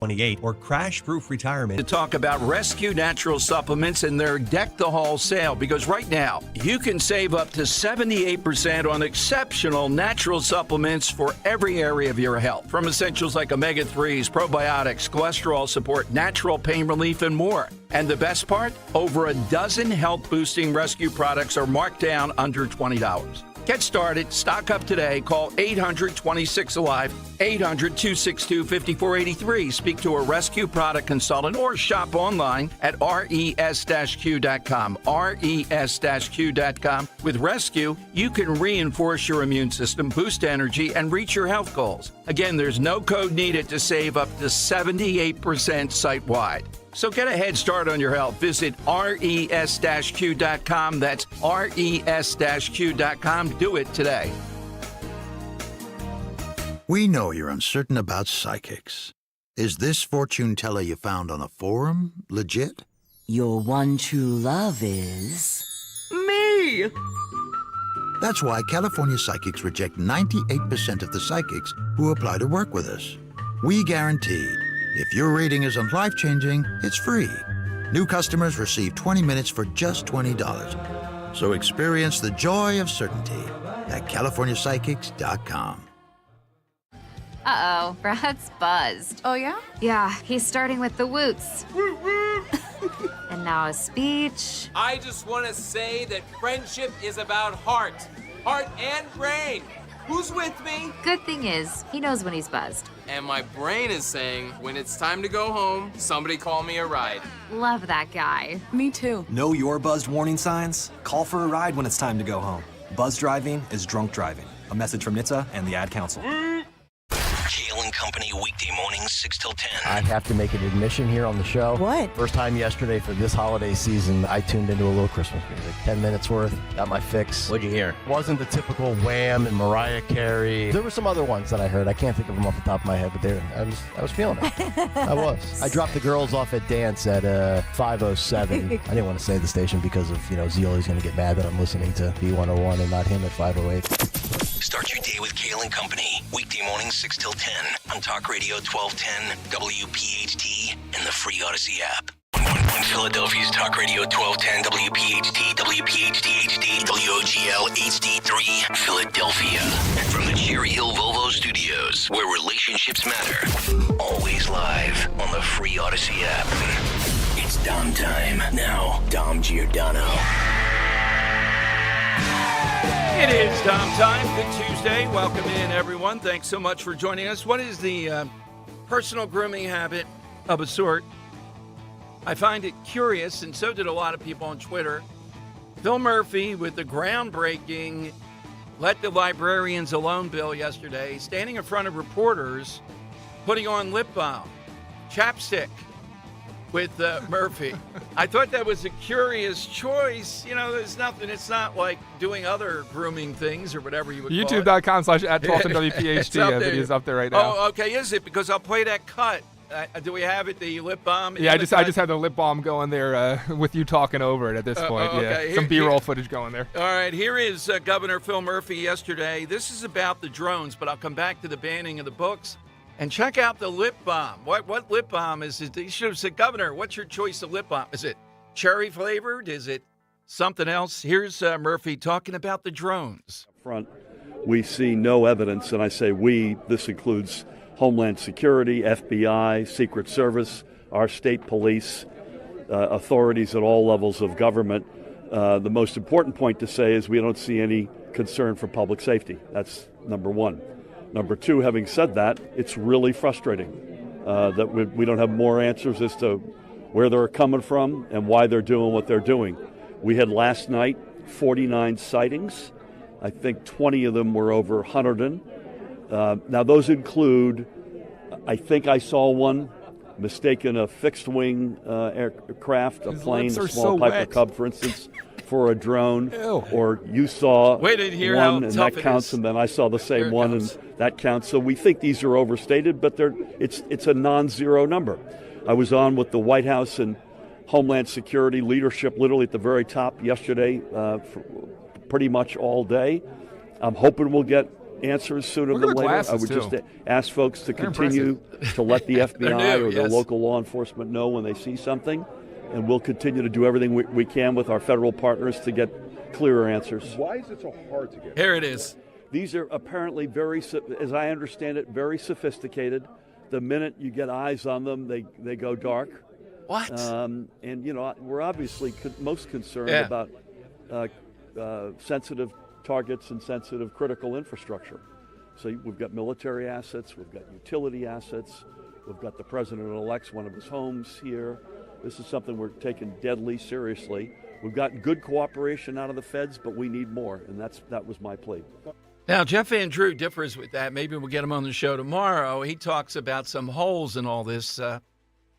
28 or crash-proof retirement. To talk about Rescue Natural Supplements and their Deck the Hall sale, because right now you can save up to 78% on exceptional natural supplements for every area of your health. From essentials like omega-3s, probiotics, cholesterol support, natural pain relief, and more. And the best part? Over a dozen health-boosting rescue products are marked down under $20. Get started. Stock up today. Call 800-26-ALIVE, 800-262-5483. Speak to a rescue product consultant or shop online at res-q.com. res-q.com. With Rescue, you can reinforce your immune system, boost energy, and reach your health goals. Again, there's no code needed to save up to 78% site-wide. So get a head start on your health. Visit res-q.com. That's res-q.com. Do it today. We know you're uncertain about psychics. Is this fortune teller you found on a forum legit? Your one true love is... me! That's why California Psychics reject 98% of the psychics who apply to work with us. We guarantee if your reading isn't life-changing, it's free. New customers receive 20 minutes for just $20. So experience the joy of certainty at CaliforniaPsychics.com. Uh-oh, Brad's buzzed. Oh, yeah? Yeah, he's starting with the woots. And now a speech. I just want to say that friendship is about heart and brain. Who's with me? Good thing is, he knows when he's buzzed. And my brain is saying, when it's time to go home, somebody call me a ride. Love that guy. Me too. Know your buzzed warning signs? Call for a ride when it's time to go home. Buzz driving is drunk driving. A message from NHTSA and the Ad Council. Kale and Company weekday mornings 6 till 10. I have to make an admission here on the show. What? First time yesterday for this holiday season, I tuned into a little Christmas music. 10 minutes worth, got my fix. What'd you hear? Wasn't the typical Wham and Mariah Carey. There were some other ones that I heard. I can't think of them off the top of my head, but I was feeling it. I was. I dropped the girls off at dance at 5:07. I didn't want to say the station because of, Zeoli's going to get mad that I'm listening to B101 and not him at 5:08. Start your day with Kale and Company. Weekday mornings 6 till 10 on Talk Radio 1210, WPHT, and the free Odyssey app. On Philadelphia's Talk Radio 1210, WPHT, WPHT HD, WOGL HD3, Philadelphia. From the Cherry Hill Volvo Studios, where relationships matter. Always live on the free Odyssey app. It's Dom time. Now, Dom Giordano. It is Dom time. Good Tuesday. Welcome in, everyone. Thanks so much for joining us. What is the personal grooming habit of a sort? I find it curious, and so did a lot of people on Twitter. Phil Murphy with the groundbreaking Let the Librarians Alone bill yesterday, standing in front of reporters, putting on lip balm, chapstick with Murphy. I thought that was a curious choice. There's nothing. It's not like doing other grooming things or whatever you would call it. YouTube.com/@1210WPHT. The video's up there right now. Oh, okay. Is it? Because I'll play that cut. Do we have it, the lip balm? Yeah, I just had the lip balm going there with you talking over it at this point. Okay. Yeah, some B-roll footage going there. All right, here is Governor Phil Murphy yesterday. This is about the drones, but I'll come back to the banning of the books. And check out the lip balm. What lip balm is it? You should have said, Governor, what's your choice of lip balm? Is it cherry flavored? Is it something else? Here's Murphy talking about the drones. Up front, we see no evidence, and I say we, this includes Homeland Security, FBI, Secret Service, our state police, authorities at all levels of government. The most important point to say is we don't see any concern for public safety. That's number one. Number two, having said that, it's really frustrating that we don't have more answers as to where they're coming from and why they're doing what they're doing. We had last night 49 sightings. I think 20 of them were over 100. Now, those include, I think I saw one mistaken a fixed-wing aircraft, a plane, a small Piper Cub, for instance, for a drone. Ew. Or you saw one, and that counts, and then I saw the same one, and that counts. So we think these are overstated, but it's a non-zero number. I was on with the White House and Homeland Security leadership literally at the very top yesterday for pretty much all day. I'm hoping we'll get answers sooner Look at than the later. I glasses, would just too. ask folks to They're continue to let the FBI new, or the yes. local law enforcement know when they see something, and we'll continue to do everything we can with our federal partners to get clearer answers. Why is it so hard to get? Here it is. These are apparently as I understand it, very sophisticated. The minute you get eyes on them, they go dark. What? And, we're obviously most concerned Yeah. about sensitive targets and sensitive critical infrastructure. So we've got military assets, we've got utility assets, we've got the president-elect's one of his homes here. This is something we're taking deadly seriously. We've gotten good cooperation out of the feds, but we need more, and that was my plea. Now, Jeff Van Drew differs with that. Maybe we'll get him on the show tomorrow. He talks about some holes in all this.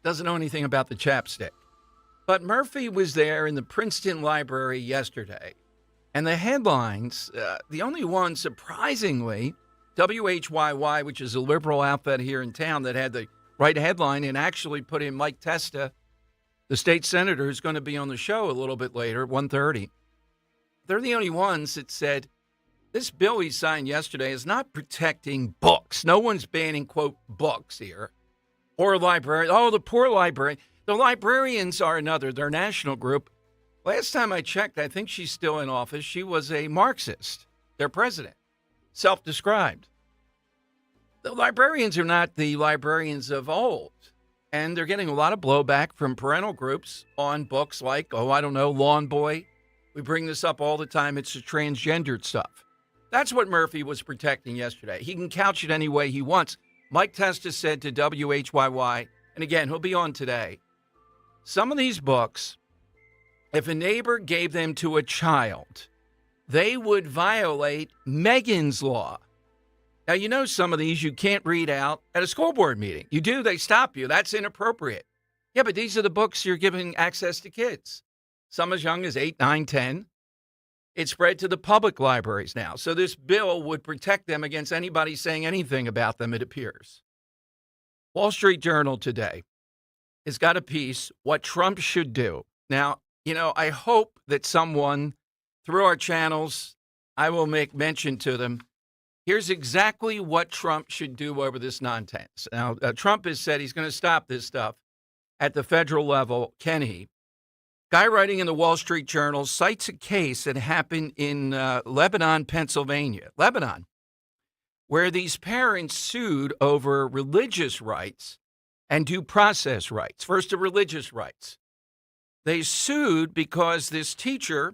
Doesn't know anything about the chapstick. But Murphy was there in the Princeton Library yesterday. And the headlines, the only one, surprisingly, WHYY, which is a liberal outfit here in town that had the right headline and actually put in Mike Testa, the state senator who's going to be on the show a little bit later, 1:30. They're the only ones that said, this bill he signed yesterday is not protecting books. No one's banning, quote, books here. Or librarians. Oh, the poor librarian. The librarians are another. They're a national group. Last time I checked, I think she's still in office. She was a Marxist, their president, self-described. The librarians are not the librarians of old. And they're getting a lot of blowback from parental groups on books like, Lawn Boy. We bring this up all the time. It's the transgendered stuff. That's what Murphy was protecting yesterday. He can couch it any way he wants. Mike Testa said to WHYY, and again, he'll be on today, some of these books, if a neighbor gave them to a child, they would violate Megan's Law. Now, some of these you can't read out at a school board meeting. You do, they stop you. That's inappropriate. Yeah, but these are the books you're giving access to kids. Some as young as 8, 9, 10. It's spread to the public libraries now. So this bill would protect them against anybody saying anything about them, it appears. Wall Street Journal today has got a piece, What Trump Should Do. Now, I hope that someone through our channels, I will make mention to them. Here's exactly what Trump should do over this nonsense. Now, Trump has said he's going to stop this stuff at the federal level. Can he? Guy writing in the Wall Street Journal cites a case that happened in Lebanon, Pennsylvania, where these parents sued over religious rights and due process rights. First, the religious rights. They sued because this teacher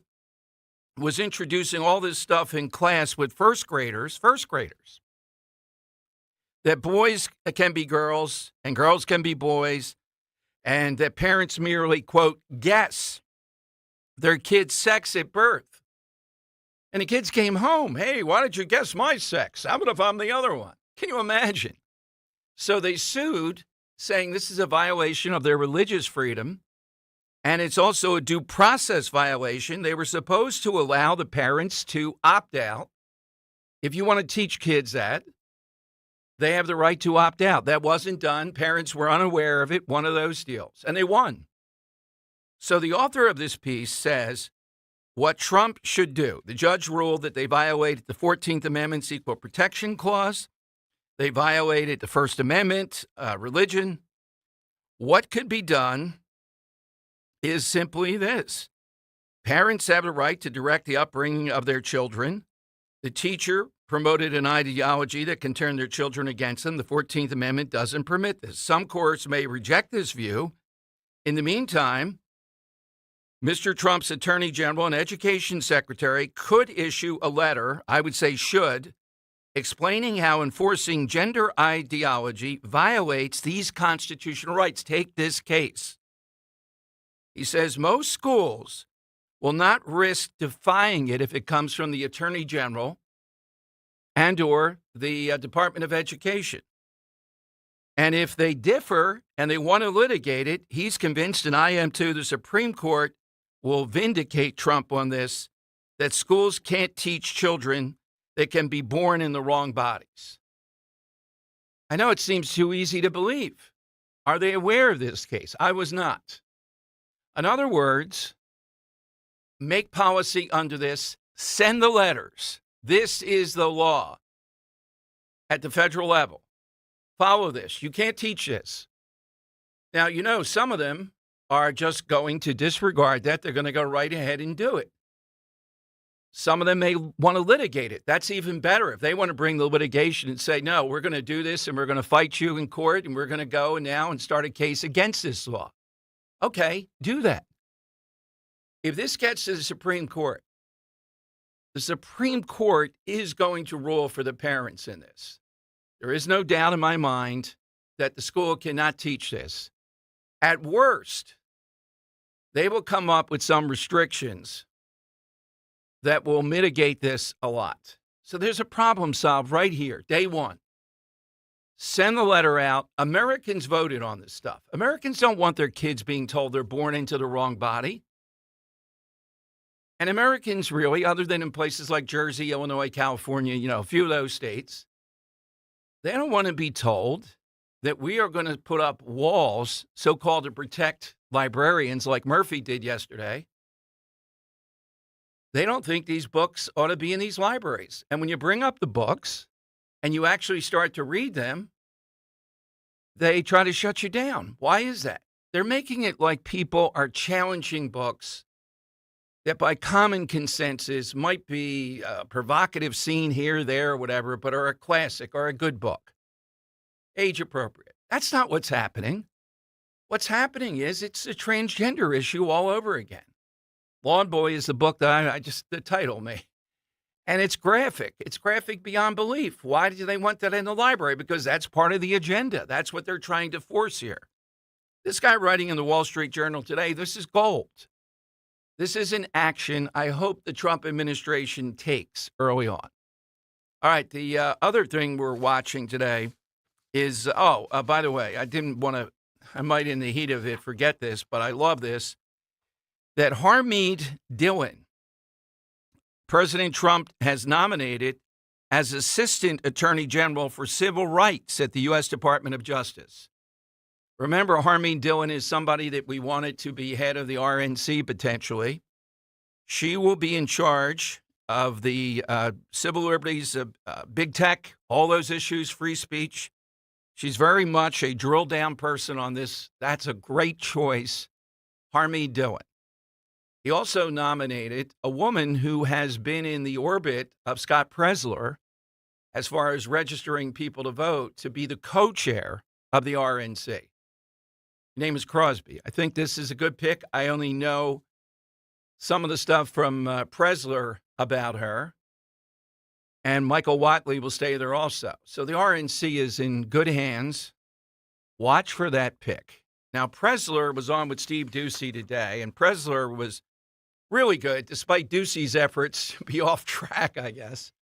was introducing all this stuff in class with first graders, that boys can be girls and girls can be boys, and that parents merely, quote, guess their kid's sex at birth. And the kids came home. Hey, why did you guess my sex? How about if I'm the other one? Can you imagine? So they sued, saying this is a violation of their religious freedom, and it's also a due process violation. They were supposed to allow the parents to opt out. If you want to teach kids that, they have the right to opt out. That wasn't done. Parents were unaware of it, one of those deals, and they won. So the author of this piece says what Trump should do. The judge ruled that they violated the 14th Amendment's Equal Protection Clause. They violated the First Amendment, religion. What could be done is simply this. Parents have the right to direct the upbringing of their children. The teacher promoted an ideology that can turn their children against them. The 14th Amendment doesn't permit this. Some courts may reject this view. In the meantime, Mr. Trump's Attorney General and Education Secretary could issue a letter, I would say should, explaining how enforcing gender ideology violates these constitutional rights. Take this case. He says most schools will not risk defying it if it comes from the Attorney General and or the Department of Education. And if they differ and they want to litigate it, he's convinced, and I am too, the Supreme Court will vindicate Trump on this, that schools can't teach children that can be born in the wrong bodies. I know it seems too easy to believe. Are they aware of this case? I was not. In other words, make policy under this, send the letters. This is the law. at the federal level. Follow this. You can't teach this. Now, some of them are just going to disregard that. They're going to go right ahead and do it. Some of them may want to litigate it. That's even better. If they want to bring the litigation and say, no, we're going to do this and we're going to fight you in court and we're going to go now and start a case against this law. Okay, do that. If this gets to the Supreme Court is going to rule for the parents in this. There is no doubt in my mind that the school cannot teach this. At worst, they will come up with some restrictions that will mitigate this a lot. So there's a problem solved right here, day one. Send the letter out. Americans voted on this stuff. Americans don't want their kids being told they're born into the wrong body. And Americans really, other than in places like Jersey, Illinois, California, a few of those states, they don't want to be told that we are going to put up walls, so-called to protect librarians like Murphy did yesterday. They don't think these books ought to be in these libraries. And when you bring up the books and you actually start to read them, they try to shut you down. Why is that? They're making it like people are challenging books that by common consensus might be a provocative scene here, there, or whatever, but are a classic or a good book. Age appropriate. That's not what's happening. What's happening is it's a transgender issue all over again. Lawn Boy is the book that the title me. And it's graphic. It's graphic beyond belief. Why do they want that in the library? Because that's part of the agenda. That's what they're trying to force here. This guy writing in the Wall Street Journal today, this is gold. This is an action I hope the Trump administration takes early on. All right, the other thing we're watching today is, by the way, I might in the heat of it forget this, but I love this, that Harmeet Dillon, President Trump has nominated as Assistant Attorney General for Civil Rights at the U.S. Department of Justice. Remember, Harmeet Dillon is somebody that we wanted to be head of the RNC potentially. She will be in charge of the civil liberties, big tech, all those issues, free speech. She's very much a drill-down person on this. That's a great choice, Harmeet Dillon. He also nominated a woman who has been in the orbit of Scott Presler as far as registering people to vote to be the co-chair of the RNC. Her name is Crosby. I think this is a good pick. I only know some of the stuff from Presler about her. And Michael Watley will stay there also. So the RNC is in good hands. Watch for that pick. Now, Presler was on with Steve Ducey today, and Presler was really good, despite Ducey's efforts to be off track, I guess.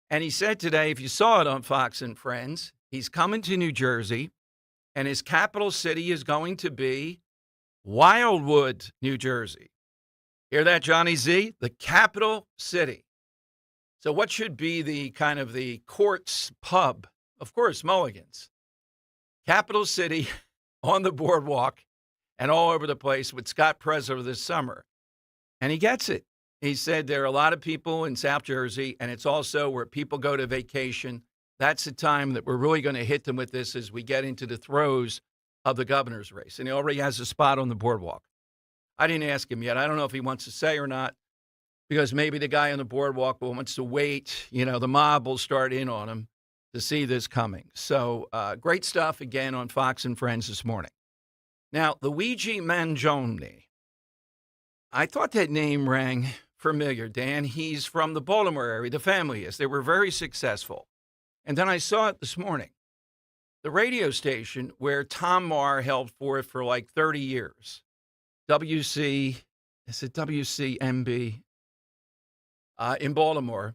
And he said today, if you saw it on Fox and Friends, he's coming to New Jersey, and his capital city is going to be Wildwood, New Jersey. Hear that, Johnny Z? The capital city. So what should be the kind of the court's pub? Of course, Mulligan's. Capital city on the boardwalk and all over the place with Scott Presler this summer. And he gets it. He said there are a lot of people in South Jersey, and it's also where people go to vacation. That's the time that we're really going to hit them with this as we get into the throes of the governor's race. And he already has a spot on the boardwalk. I didn't ask him yet. I don't know if he wants to say or not, because maybe the guy on the boardwalk wants to wait. The mob will start in on him to see this coming. So great stuff again on Fox and Friends this morning. Now, Luigi Mangione. I thought that name rang familiar, Dan. He's from the Baltimore area. The family is. They were very successful. And then I saw it this morning. The radio station where Tom Maher held forth for like 30 years. WCMB in Baltimore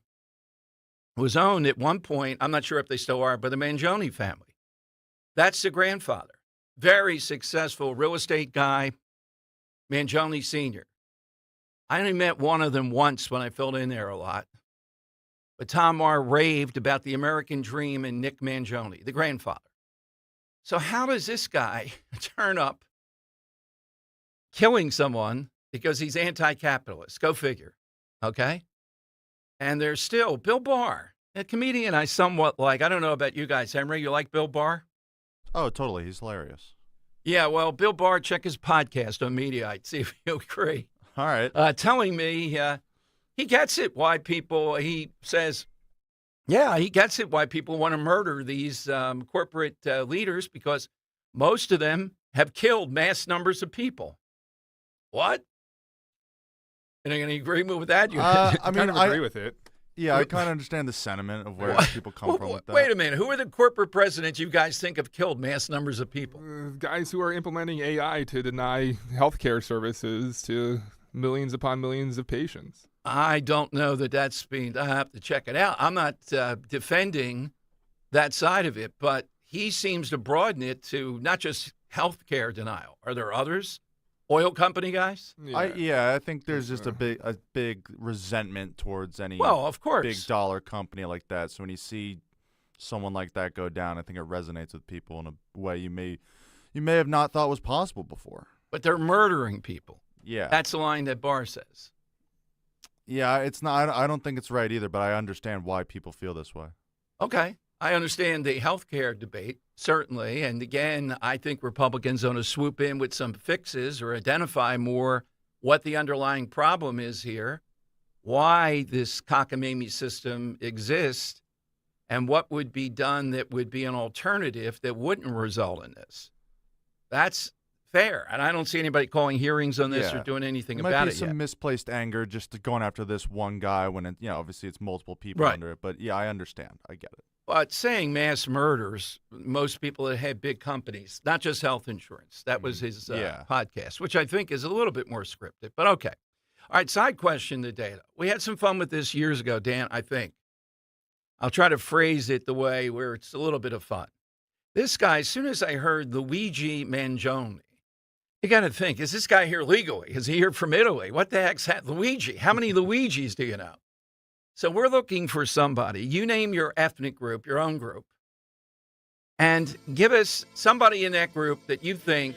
was owned at one point, I'm not sure if they still are, by the Mangione family. That's the grandfather. Very successful real estate guy, Mangione Sr. I only met one of them once when I filled in there a lot. But Tom Maher raved about the American dream and Nick Mangione, the grandfather. So how does this guy turn up killing someone because he's anti-capitalist? Go figure, okay? And there's still Bill Barr. A comedian I somewhat like. I don't know about you guys. Henry, you like Bill Barr? Oh, totally. He's hilarious. Yeah, well, Bill Barr, check his podcast on Mediaite, see if you agree. All right. Telling me he gets it why people, he says, yeah, he gets it why people want to murder these corporate leaders because most of them have killed mass numbers of people. What? And are you going to agree with that? I mean, I agree with it. Yeah, I kind of understand the sentiment of where people come from with that. Wait a minute. Who are the corporate presidents you guys think have killed mass numbers of people? Guys who are implementing AI to deny healthcare services to millions upon millions of patients. I don't know that that's being. I have to check it out. I'm not defending that side of it, but he seems to broaden it to not just healthcare denial. Are there others? Oil company guys? I think there's just a big resentment towards any of course. big dollar company like that. So when you see someone like that go down, I think it resonates with people in a way you may have not thought was possible before. But they're murdering people. Yeah. That's the line that Barr says. Yeah, it's not. I don't think it's right either, but I understand why people feel this way. Okay. I understand the health care debate, certainly. And again, I think Republicans want to swoop in with some fixes or identify more what the underlying problem is here, why this cockamamie system exists, and what would be done that would be an alternative that wouldn't result in this. That's fair. And I don't see anybody calling hearings on this or doing anything about it Might be yet. some misplaced anger just going after this one guy when, obviously it's multiple people under it. But, yeah, I understand. I get it. But saying mass murders, most people that had big companies, not just health insurance. That was his podcast, which I think is a little bit more scripted. But okay. All right, side question today. We had some fun with this years ago, Dan, I think. I'll try to phrase it the way where it's a little bit of fun. This guy, as soon as I heard Luigi Mangione, you got to think, is this guy here legally? Is he here from Italy? What the heck's Luigi? How many Luigis do you know? So we're looking for somebody. You name your ethnic group, your own group, and give us somebody in that group that you think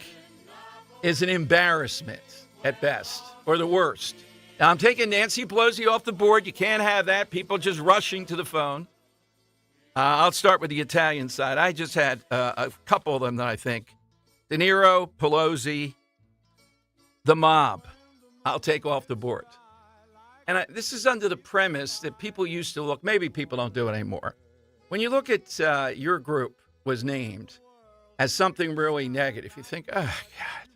is an embarrassment at best or the worst. Now, I'm taking Nancy Pelosi off the board. You can't have that. People just rushing to the phone. I'll start with the Italian side. I just had a couple of them that I think. De Niro, Pelosi, the mob. I'll take off the board. And this is under the premise that people used to look, maybe people don't do it anymore. When you look at your group was named as something really negative, you think, oh, God,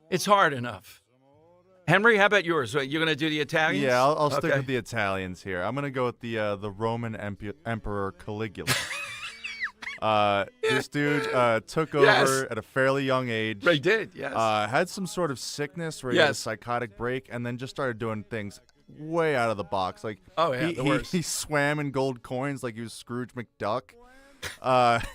it's hard enough. Henry, how about yours? You're going to do the Italians? Yeah, I'll stick with the Italians here. I'm going to go with the Roman Emperor Caligula. This dude took over at a fairly young age. He did, yes. Had some sort of sickness where he had a psychotic break and then just started doing things way out of the box. Like, he swam in gold coins like he was Scrooge McDuck.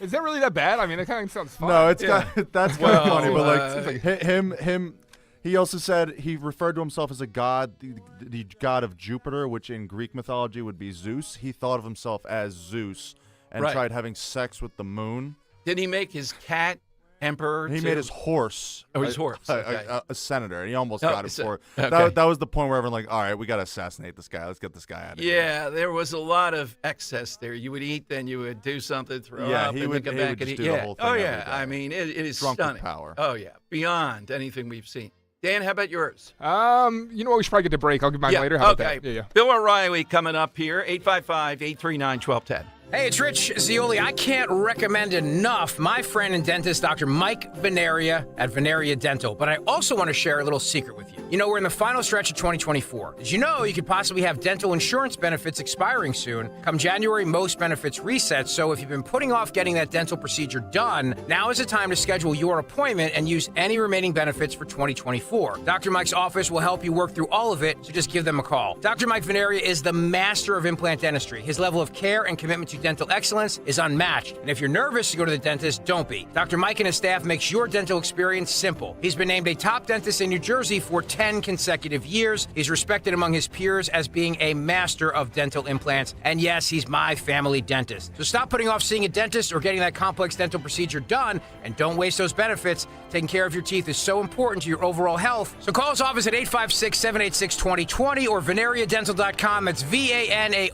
Is that really that bad? I mean, that kind of sounds fun. No, it's that's kind of funny, but like him. He also said he referred to himself as a god, the god of Jupiter, which in Greek mythology would be Zeus. He thought of himself as Zeus and tried having sex with the moon. Did he make his cat emperor? He made his horse. Oh, his horse. A senator, and he almost got it for. That was the point where everyone all right, we got to assassinate this guy. Let's get this guy out of here. Yeah, there was a lot of excess there. You would eat, then you would do something, throw up, and then come back and eat. Do the whole thing every day. I mean, it is drunk stunning. With power. Oh yeah, beyond anything we've seen. Dan, how about yours? You know what? We should probably get to break. I'll give mine later. How about that? Yeah. Bill O'Reilly coming up here, 855-839-1210. Hey, it's Rich Zioli. I can't recommend enough my friend and dentist, Dr. Mike Veneria at Veneria Dental. But I also want to share a little secret with you. You know, we're in the final stretch of 2024. As you know, you could possibly have dental insurance benefits expiring soon. Come January, most benefits reset. So if you've been putting off getting that dental procedure done, now is the time to schedule your appointment and use any remaining benefits for 2024. Dr. Mike's office will help you work through all of it, so just give them a call. Dr. Mike Veneria is the master of implant dentistry. His level of care and commitment to dental excellence is unmatched. And if you're nervous to go to the dentist, don't be. Dr. Mike and his staff makes your dental experience simple. He's been named a top dentist in New Jersey for 10 consecutive years. He's respected among his peers as being a master of dental implants. And yes, he's my family dentist. So stop putting off seeing a dentist or getting that complex dental procedure done, and don't waste those benefits. Taking care of your teeth is so important to your overall health. So call his office at 856-786-2020 or veneriadental.com. That's VANARIA,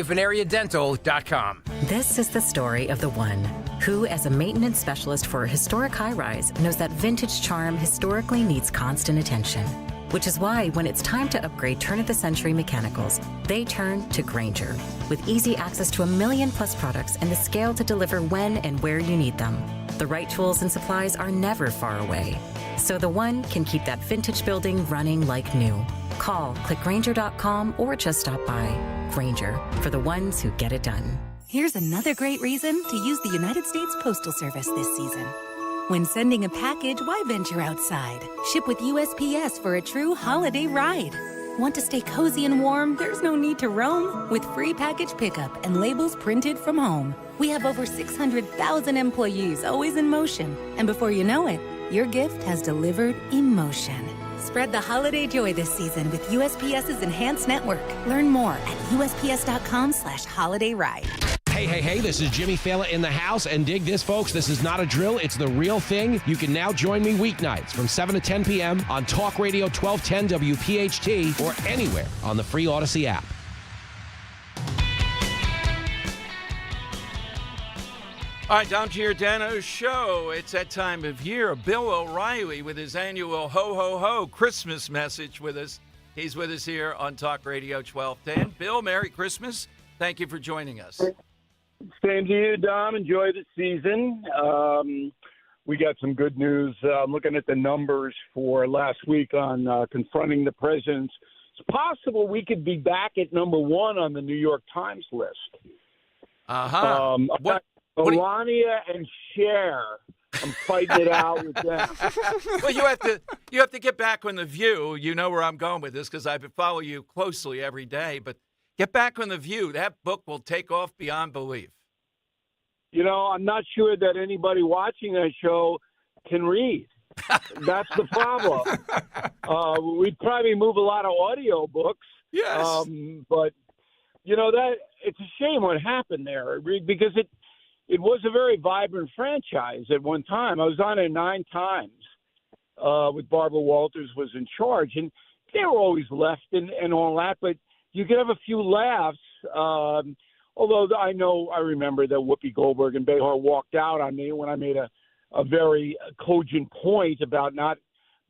veneriadental.com. WPHT.com. This is the story of the one who, as a maintenance specialist for a historic high-rise, knows that vintage charm historically needs constant attention. Which is why when it's time to upgrade turn-of-the-century mechanicals, they turn to Grainger. With easy access to 1 million-plus products and the scale to deliver when and where you need them. The right tools and supplies are never far away. So the one can keep that vintage building running like new. Call, click Grainger.com, or just stop by. Grainger, for the ones who get it done. Here's another great reason to use the United States Postal Service this season. When sending a package, why venture outside? Ship with USPS for a true holiday ride. Want to stay cozy and warm? There's no need to roam. With free package pickup and labels printed from home. We have over 600,000 employees always in motion. And before you know it, your gift has delivered emotion. Spread the holiday joy this season with USPS's enhanced network. Learn more at USPS.com/holidayride. Hey, this is Jimmy Fallon in the house, and dig this, folks. This is not a drill. It's the real thing. You can now join me weeknights from 7 to 10 p.m. on Talk Radio 1210 WPHT or anywhere on the free Odyssey app. All right, Dom Giordano's show. It's that time of year. Bill O'Reilly with his annual Ho, Ho, Ho Christmas message with us. He's with us here on Talk Radio 1210. Bill, Merry Christmas. Thank you for joining us. Same to you, Dom. Enjoy the season. We got some good news. I'm looking at the numbers for last week on confronting the presidents. It's possible we could be back at number one on the New York Times list. Melania and Cher. I'm fighting it out with them. Well, you have to get back on The View. You know where I'm going with this because I follow you closely every day. But get back on The View. That book will take off beyond belief. You know, I'm not sure that anybody watching that show can read. That's the problem. We'd probably move a lot of audio books. Yes. But, you know, that it's a shame what happened there because it was a very vibrant franchise at one time. I was on it 9 times with Barbara Walters was in charge. And they were always left and all that. But you could have a few laughs. Although I remember that Whoopi Goldberg and Behar walked out on me when I made a very cogent point about not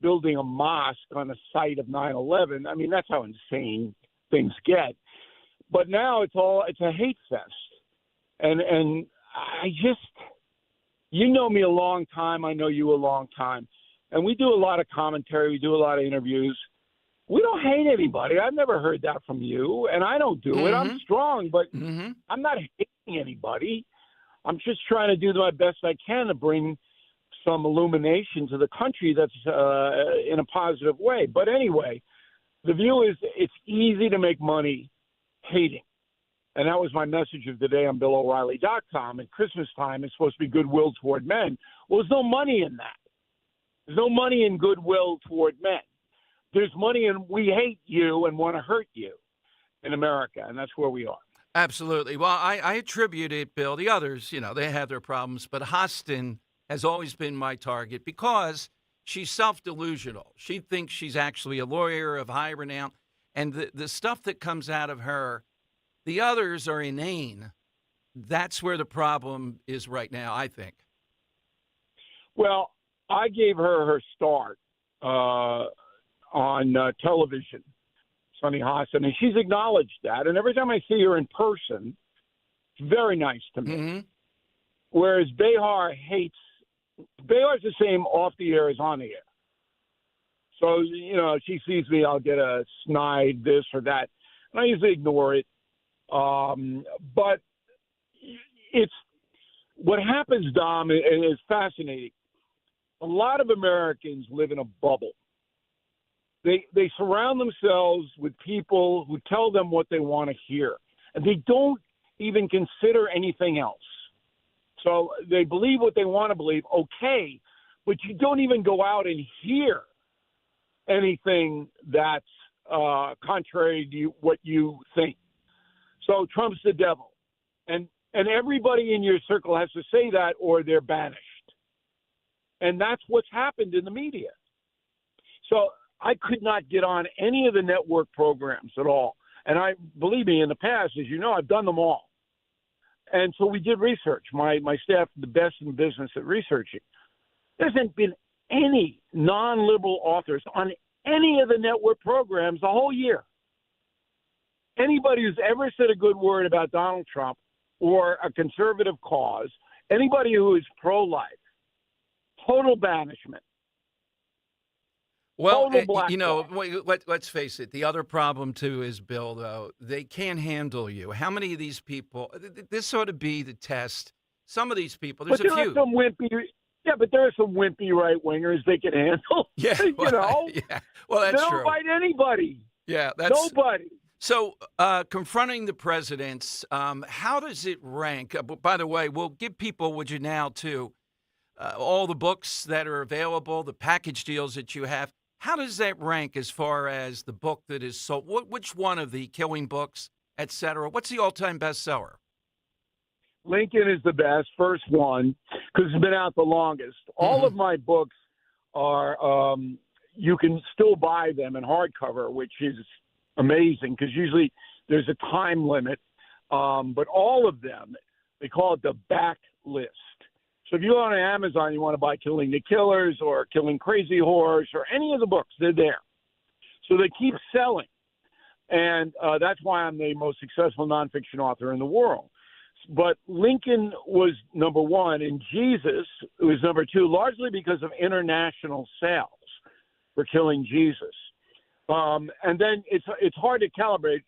building a mosque on the site of 9/11. I mean, that's how insane things get. But now it's a hate fest. And I just, you know me a long time. I know you a long time. And we do a lot of commentary. We do a lot of interviews. We don't hate anybody. I've never heard that from you, and I don't do it. I'm strong, but I'm not hating anybody. I'm just trying to do my best I can to bring some illumination to the country that's in a positive way. But anyway, the view is it's easy to make money hating. And that was my message of the day on BillO'Reilly.com. At Christmas time, it's supposed to be goodwill toward men. Well, there's no money in that. There's no money in goodwill toward men. There's money in we hate you and want to hurt you in America, and that's where we are. Absolutely. Well, I attribute it, Bill. The others, you know, they have their problems, but Hostin has always been my target because she's self-delusional. She thinks she's actually a lawyer of high renown, and the stuff that comes out of her, the others are inane. That's where the problem is right now, I think. Well, I gave her start on television, Sunny Hostin, and she's acknowledged that. And every time I see her in person, it's very nice to me. Whereas Behar's the same off the air as on the air. So, you know, she sees me, I'll get a snide this or that. And I usually ignore it. But it's what happens, Dom, is fascinating. A lot of Americans live in a bubble. They surround themselves with people who tell them what they want to hear, and they don't even consider anything else. So they believe what they want to believe, okay, but you don't even go out and hear anything that's contrary to what you think. So Trump's the devil. And everybody in your circle has to say that or they're banished. And that's what's happened in the media. So I could not get on any of the network programs at all. And believe me, in the past, as you know, I've done them all. And so we did research. My staff, the best in the business at researching. There hasn't been any non-liberal authors on any of the network programs the whole year. Anybody who's ever said a good word about Donald Trump or a conservative cause, anybody who is pro-life, total banishment. Well, let's face it. The other problem, too, is, Bill, though, they can't handle you. How many of these people, this ought to be the test. Some of these people, there's a few. But there are some wimpy right-wingers they can handle. Yeah. Yeah. Well, that's true. They don't fight anybody. Yeah, that's nobody. So, confronting the presidents, how does it rank? By the way, we'll give people, would you now, too, all the books that are available, the package deals that you have. How does that rank as far as the book that is sold? Which one of the killing books, et cetera? What's the all-time bestseller? Lincoln is the best, first one, because it's been out the longest. All of my books are, you can still buy them in hardcover, which is amazing because usually there's a time limit. But all of them, they call it the back list. So if you go on Amazon, you want to buy Killing the Killers or Killing Crazy Horse or any of the books, they're there. So they keep selling. And that's why I'm the most successful nonfiction author in the world. But Lincoln was number one, and Jesus was number two, largely because of international sales for Killing Jesus. And then it's hard to calibrate.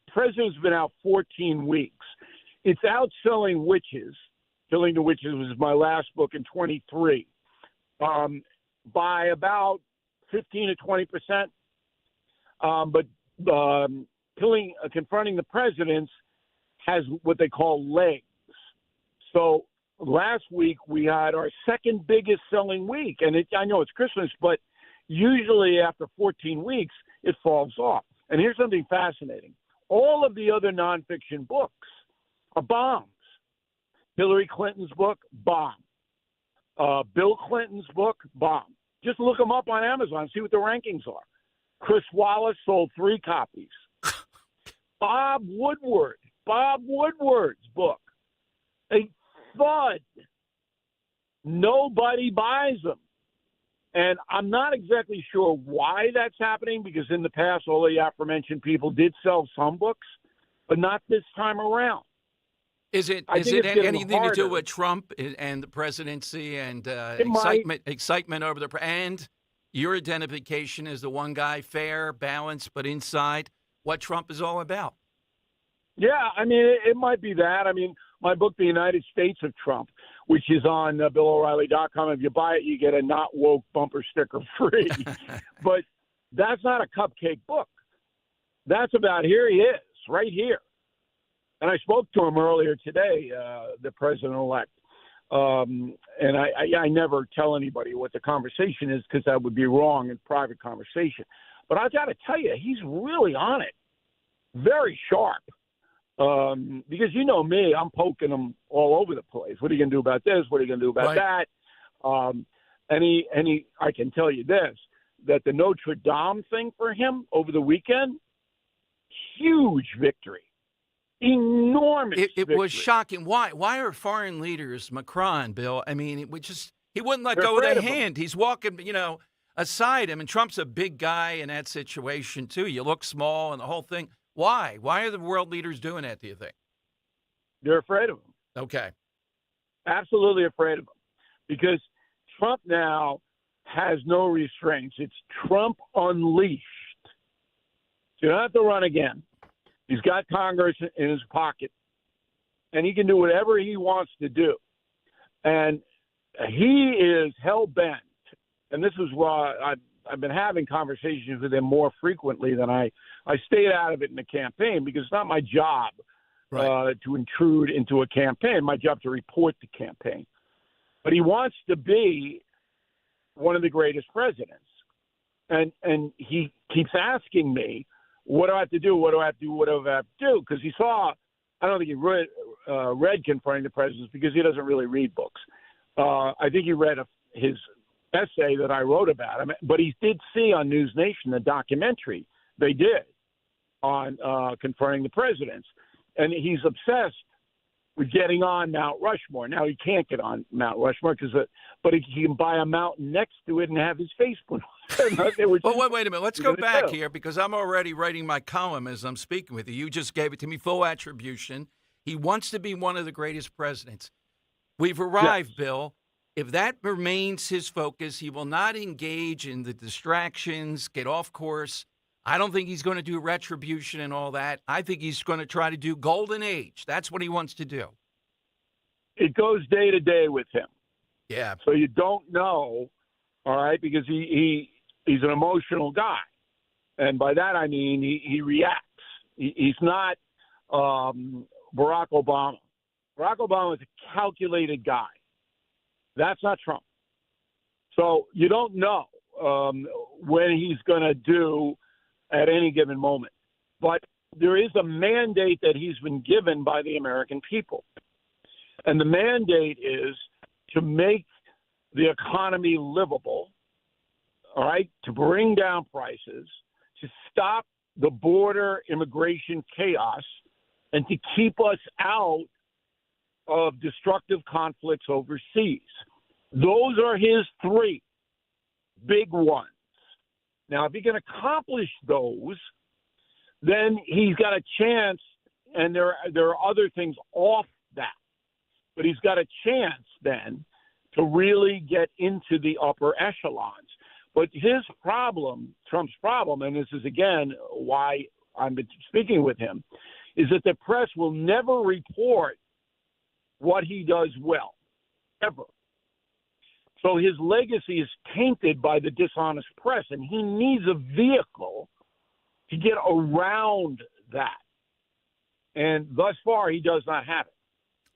President's been out 14 weeks. It's outselling Witches. Killing the Witches was my last book in 23, by about 15 to 20%. But Confronting the Presidents has what they call legs. So last week we had our second biggest selling week, and I know it's Christmas, but usually after 14 weeks it falls off. And here's something fascinating: all of the other nonfiction books are bombs. Hillary Clinton's book, bomb. Bill Clinton's book, bomb. Just look them up on Amazon, see what the rankings are. Chris Wallace sold 3 copies. Bob Woodward's book, a thud. Nobody buys them. And I'm not exactly sure why that's happening, because in the past, all the aforementioned people did sell some books, but not this time around. Is it anything to do with Trump and the presidency and excitement over and your identification as the one guy, fair, balanced, but inside what Trump is all about? Yeah, I mean, it might be that. I mean, my book, The United States of Trump, which is on BillO'Reilly.com. If you buy it, you get a not woke bumper sticker free. But that's not a cupcake book. That's about here he is, right here. And I spoke to him earlier today, the president-elect. And I never tell anybody what the conversation is because that would be wrong in private conversation. But I got to tell you, he's really on it. Very sharp. Because you know me, I'm poking him all over the place. What are you going to do about this? What are you going to do about that? I can tell you this, that the Notre Dame thing for him over the weekend, huge victory. Enormous victory. It was shocking. Why are foreign leaders, Macron, Bill, I mean, he wouldn't let go of that hand. He's walking, aside him, and Trump's a big guy in that situation, too. You look small and the whole thing. Why? Why are the world leaders doing that, do you think? They're afraid of him. Okay. Absolutely afraid of him. Because Trump now has no restraints. It's Trump unleashed. So you don't have to run again. He's got Congress in his pocket, and he can do whatever he wants to do. And he is hell-bent, and this is why I've been having conversations with him more frequently than I stayed out of it in the campaign, because it's not my job to intrude into a campaign. My job to report the campaign. But he wants to be one of the greatest presidents. And he keeps asking me, what do I have to do? What do I have to do? What do I have to do? Because he saw, I don't think he read Confronting the Presidents, because he doesn't really read books. I think he read his essay that I wrote about him, but he did see on News Nation the documentary they did on Confronting the Presidents. And he's obsessed with getting on Mount Rushmore. Now he can't get on Mount Rushmore but he can buy a mountain next to it and have his face put on. Well, wait a minute. Let's go back here because I'm already writing my column as I'm speaking with you. You just gave it to me, full attribution. He wants to be one of the greatest presidents. We've arrived, Bill. If that remains his focus, he will not engage in the distractions, get off course. I don't think he's going to do retribution and all that. I think he's going to try to do golden age. That's what he wants to do. It goes day to day with him. Yeah. So you don't know, all right, because he's an emotional guy. And by that I mean he reacts. He's not Barack Obama. Barack Obama is a calculated guy. That's not Trump. So you don't know when he's going to do at any given moment. But there is a mandate that he's been given by the American people. And the mandate is to make the economy livable, all right, to bring down prices, to stop the border immigration chaos, and to keep us out of destructive conflicts overseas. Those are his three big ones. Now, if he can accomplish those, then he's got a chance, and there are other things off that. But he's got a chance then to really get into the upper echelons. But his problem, Trump's problem, and this is, again, why I've been speaking with him, is that the press will never report what he does well, ever. So his legacy is tainted by the dishonest press, and he needs a vehicle to get around that. And thus far, he does not have it.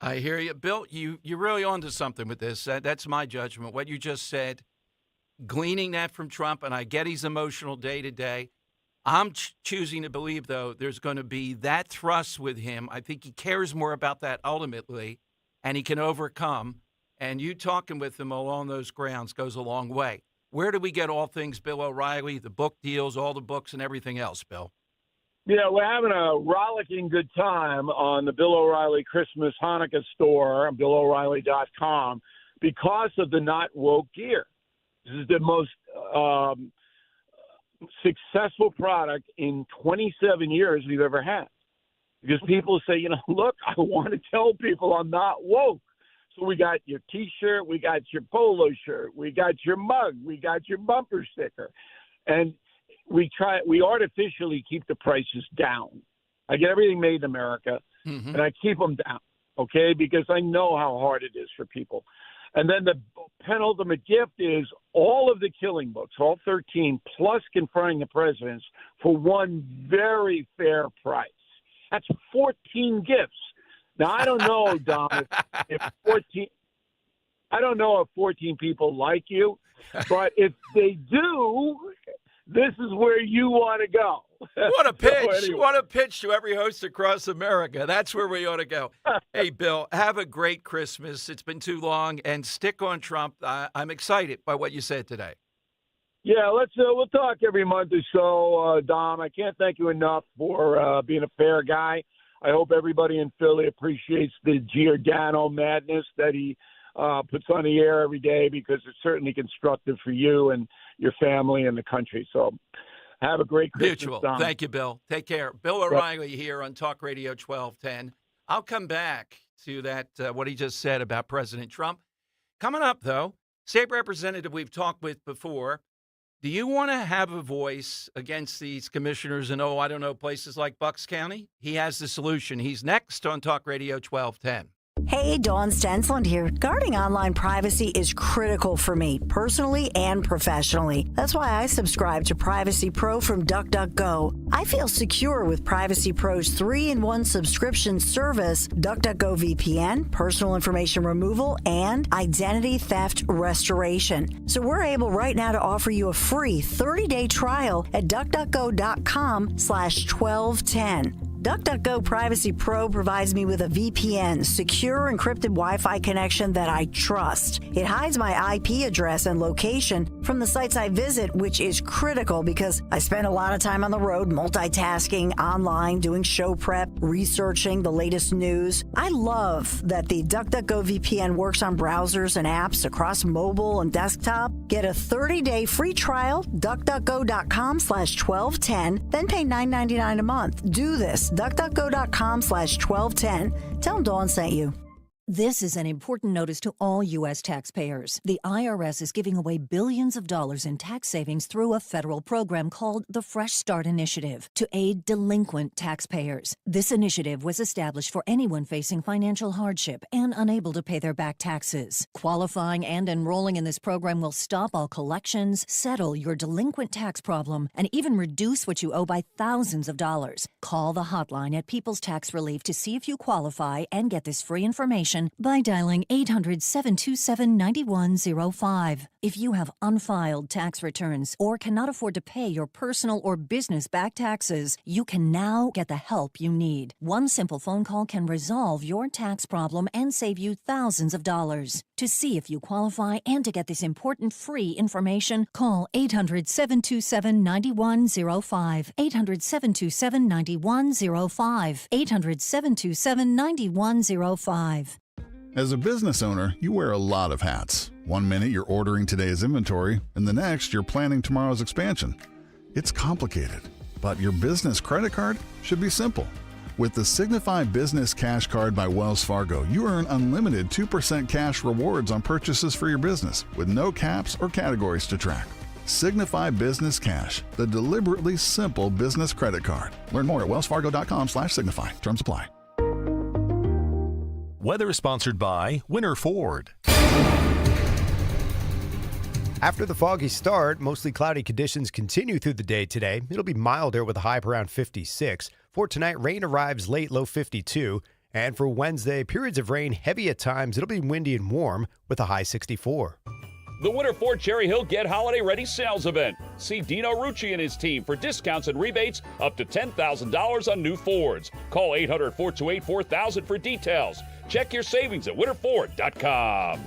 I hear you. Bill, you're really onto something with this. That's my judgment. What you just said, gleaning that from Trump, and I get he's emotional day to day. I'm choosing to believe, though, there's going to be that thrust with him. I think he cares more about that ultimately, and he can overcome. And you talking with him along those grounds goes a long way. Where do we get all things Bill O'Reilly, the book deals, all the books and everything else, Bill? Yeah, we're having a rollicking good time on the Bill O'Reilly Christmas Hanukkah store on BillO'Reilly.com because of the not woke gear. This is the most successful product in 27 years we've ever had. Because people say, look, I want to tell people I'm not woke. So we got your T-shirt, we got your polo shirt, we got your mug, we got your bumper sticker. And we artificially keep the prices down. I get everything made in America, and I keep them down, okay, because I know how hard it is for people. And then the penultimate gift is all of the killing books, all 13, plus Confronting the Presidents, for one very fair price. That's 14 gifts. Now, I don't know, Don, if 14 people like you, but if they do, this is where you want to go. What a pitch. So anyway. What a pitch to every host across America. That's where we ought to go. Hey, Bill, have a great Christmas. It's been too long, and stick on Trump. I'm excited by what you said today. Yeah, we'll talk every month or so, Dom. I can't thank you enough for being a fair guy. I hope everybody in Philly appreciates the Giordano madness that he puts on the air every day, because it's certainly constructive for you and your family and the country. So have a great Christmas, Mutual. Dom. Thank you, Bill. Take care. Bill O'Reilly here on Talk Radio 1210. I'll come back to that, what he just said about President Trump. Coming up, though, State Representative we've talked with before. Do you want to have a voice against these commissioners in, places like Bucks County? He has the solution. He's next on Talk Radio 1210. Hey, Dawn Stensland here. Guarding online privacy is critical for me, personally and professionally. That's why I subscribe to Privacy Pro from DuckDuckGo. I feel secure with Privacy Pro's 3-in-1 subscription service, DuckDuckGo VPN, personal information removal, and identity theft restoration. So we're able right now to offer you a free 30-day trial at DuckDuckGo.com/1210. DuckDuckGo Privacy Pro provides me with a VPN, secure encrypted Wi-Fi connection that I trust. It hides my IP address and location from the sites I visit, which is critical because I spend a lot of time on the road multitasking, online, doing show prep, researching the latest news. I love that the DuckDuckGo VPN works on browsers and apps across mobile and desktop. Get a 30-day free trial, DuckDuckGo.com/1210, then pay $9.99 a month. Do this, DuckDuckGo.com/1210. Tell them Dawn sent you. This is an important notice to all U.S. taxpayers. The IRS is giving away billions of dollars in tax savings through a federal program called the Fresh Start Initiative to aid delinquent taxpayers. This initiative was established for anyone facing financial hardship and unable to pay their back taxes. Qualifying and enrolling in this program will stop all collections, settle your delinquent tax problem, and even reduce what you owe by thousands of dollars. Call the hotline at People's Tax Relief to see if you qualify and get this free information by dialing 800-727-9105. If you have unfiled tax returns or cannot afford to pay your personal or business back taxes, you can now get the help you need. One simple phone call can resolve your tax problem and save you thousands of dollars. To see if you qualify and to get this important free information, call 800-727-9105. 800-727-9105. 800-727-9105. As a business owner, you wear a lot of hats. One minute you're ordering today's inventory, and the next you're planning tomorrow's expansion. It's complicated, but your business credit card should be simple. With the Signify Business Cash Card by Wells Fargo, you earn unlimited 2% cash rewards on purchases for your business with no caps or categories to track. Signify Business Cash, the deliberately simple business credit card. Learn more at wellsfargo.com/signify. Terms apply. Weather is sponsored by Winter Ford. After the foggy start, mostly cloudy conditions continue through the day today. It'll be milder with a high of around 56. For tonight, rain arrives late, low 52. And for Wednesday, periods of rain, heavy at times. It'll be windy and warm with a high 64. The Winter Ford Cherry Hill Get Holiday Ready sales event. See Dino Rucci and his team for discounts and rebates up to $10,000 on new Fords. Call 800-428-4000 for details. Check your savings at winterford.com.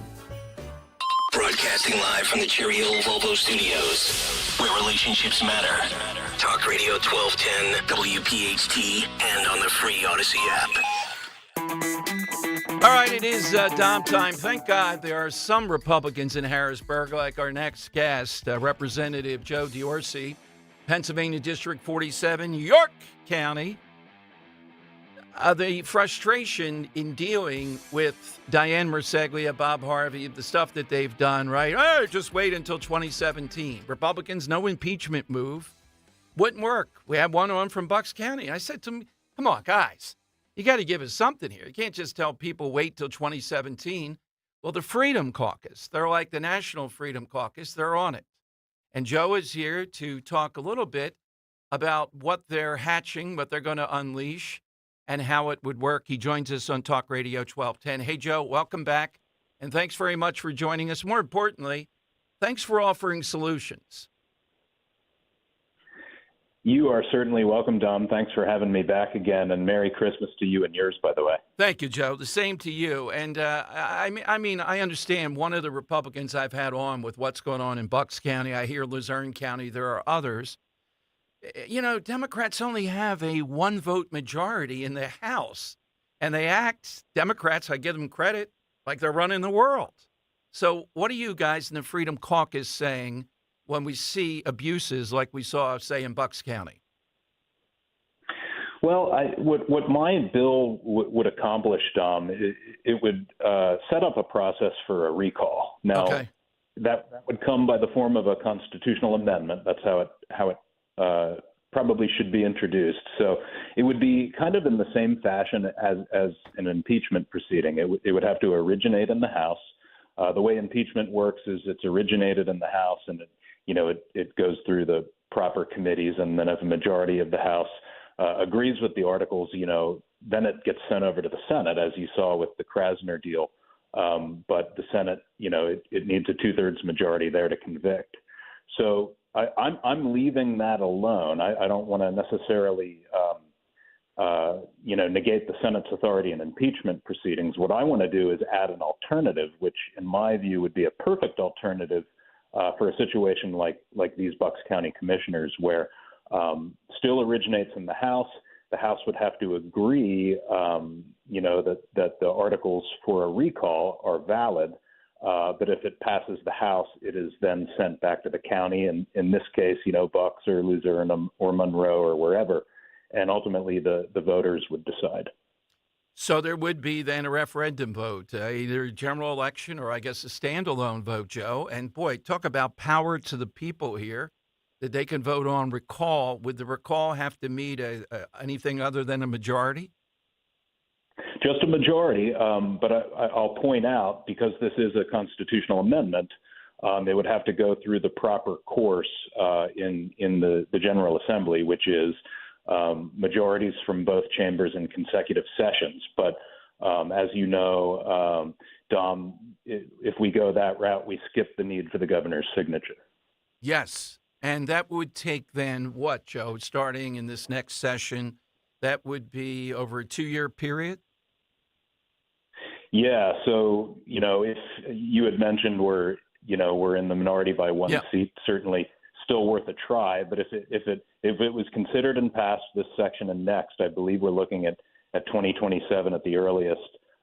Broadcasting live from the Cherry Hill Volvo Studios, where relationships matter. Talk Radio 1210, WPHT, and on the free Odyssey app. All right, it is Dom time. Thank God there are some Republicans in Harrisburg, like our next guest, Representative Joe Diorsi, Pennsylvania District 47, York County. The frustration in dealing with Dianne Merseglia, Bob Harvey, the stuff that they've done, right? Oh, just wait until 2017. Republicans, no impeachment move. Wouldn't work. We had one on from Bucks County. I said to them, come on, guys. You got to give us something here. You can't just tell people wait till 2017. Well, the Freedom Caucus, they're like the National Freedom Caucus. They're on it. And Joe is here to talk a little bit about what they're hatching, what they're going to unleash, and how it would work. He joins us on Talk Radio 1210. Hey, Joe, welcome back. And thanks very much for joining us. More importantly, thanks for offering solutions. You are certainly welcome, Dom. Thanks for having me back again, and Merry Christmas to you and yours, by the way. Thank you, Joe. The same to you. And I understand one of the Republicans I've had on with what's going on in Bucks County. I hear Luzerne County. There are others. You know, Democrats only have a one-vote majority in the House, and they act, Democrats, I give them credit, like they're running the world. So what are you guys in the Freedom Caucus saying when we see abuses like we saw, say, in Bucks County? Well, what my bill would accomplish, Dom, it would set up a process for a recall. Now, that would come by the form of a constitutional amendment. That's how it probably should be introduced. So it would be kind of in the same fashion as an impeachment proceeding. It would have to originate in the House. The way impeachment works is it's originated in the House, and it goes through the proper committees, and then if a majority of the House agrees with the articles, then it gets sent over to the Senate, as you saw with the Krasner deal. But the Senate, it needs a 2/3 majority there to convict. So I'm leaving that alone. I don't want to necessarily negate the Senate's authority in impeachment proceedings. What I want to do is add an alternative, which in my view would be a perfect alternative for a situation like these Bucks County commissioners, where still originates in the House. The House would have to agree, that the articles for a recall are valid. But if it passes the House, it is then sent back to the county, and in this case, Bucks or Luzerne or Monroe or wherever, and ultimately the voters would decide. So there would be then a referendum vote, either a general election or I guess a standalone vote, Joe. And boy, talk about power to the people here, that they can vote on recall. Would the recall have to meet anything other than a majority? Just a majority, but I'll point out, because this is a constitutional amendment, they would have to go through the proper course in the General Assembly, which is majorities from both chambers in consecutive sessions. But as you know, Dom, if we go that route, we skip the need for the governor's signature. Yes, and that would take then what, Joe, starting in this next session? That would be over a 2-year period? Yeah, so if you had mentioned we're in the minority by one seat, certainly still worth a try. But if it was considered and passed this section and next, I believe we're looking at 2027 at the earliest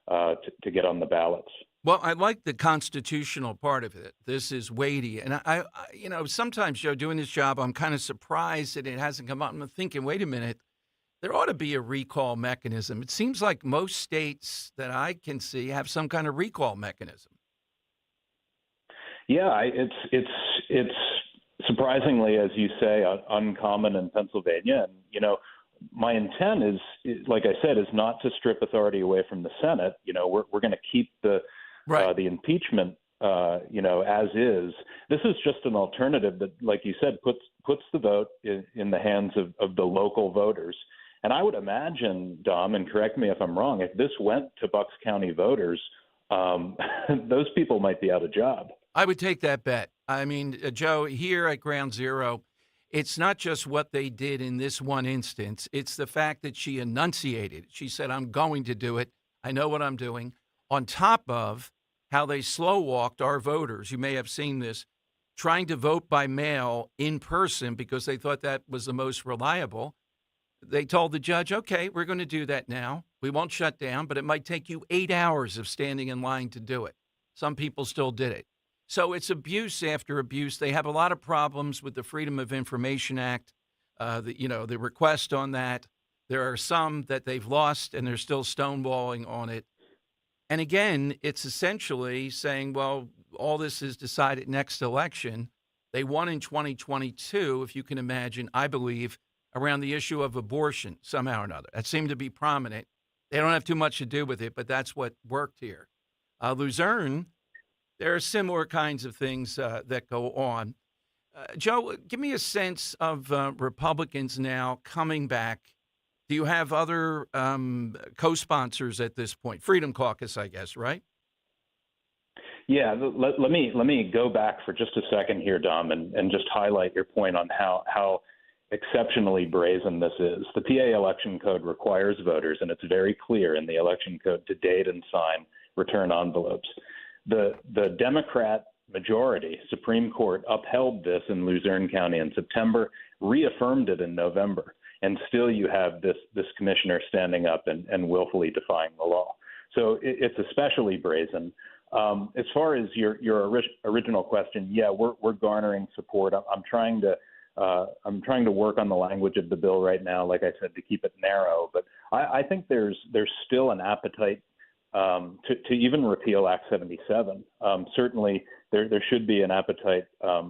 to get on the ballots. Well, I like the constitutional part of it. This is weighty, and I sometimes, Joe, doing this job, I'm kind of surprised that it hasn't come up. I'm thinking, wait a minute. There ought to be a recall mechanism. It seems like most states that I can see have some kind of recall mechanism. Yeah, it's surprisingly, as you say, uncommon in Pennsylvania. And my intent is, like I said, is not to strip authority away from the Senate. We're going to keep the impeachment, as is. This is just an alternative that, like you said, puts the vote in the hands of the local voters. And I would imagine, Dom, and correct me if I'm wrong, if this went to Bucks County voters, those people might be out of job. I would take that bet. I mean, Joe, here at Ground Zero, it's not just what they did in this one instance. It's the fact that she enunciated. She said, I'm going to do it. I know what I'm doing. On top of how they slow walked our voters. You may have seen this, trying to vote by mail in person because they thought that was the most reliable. They told the judge, okay, we're going to do that now. We won't shut down, but it might take you 8 hours of standing in line to do it. Some people still did it. So it's abuse after abuse. They have a lot of problems with the Freedom of Information Act, the request on that. There are some that they've lost, and they're still stonewalling on it. And again, it's essentially saying, well, all this is decided next election. They won in 2022, if you can imagine, I believe, around the issue of abortion somehow or another. That seemed to be prominent. They don't have too much to do with it, but that's what worked here. Luzerne, there are similar kinds of things that go on. Joe, give me a sense of Republicans now coming back. Do you have other co-sponsors at this point? Freedom Caucus, I guess, right? Yeah, let me go back for just a second here, Dom, and just highlight your point on how exceptionally brazen this is. The PA election code requires voters, and it's very clear in the election code, to date and sign return envelopes. The Democrat majority, Supreme Court, upheld this in Luzerne County in September, reaffirmed it in November, and still you have this commissioner standing up and willfully defying the law. So it's especially brazen. As far as your original question, yeah, we're garnering support. I'm trying to work on the language of the bill right now, like I said, to keep it narrow. But I think there's still an appetite to even repeal Act 77. Certainly, there should be an appetite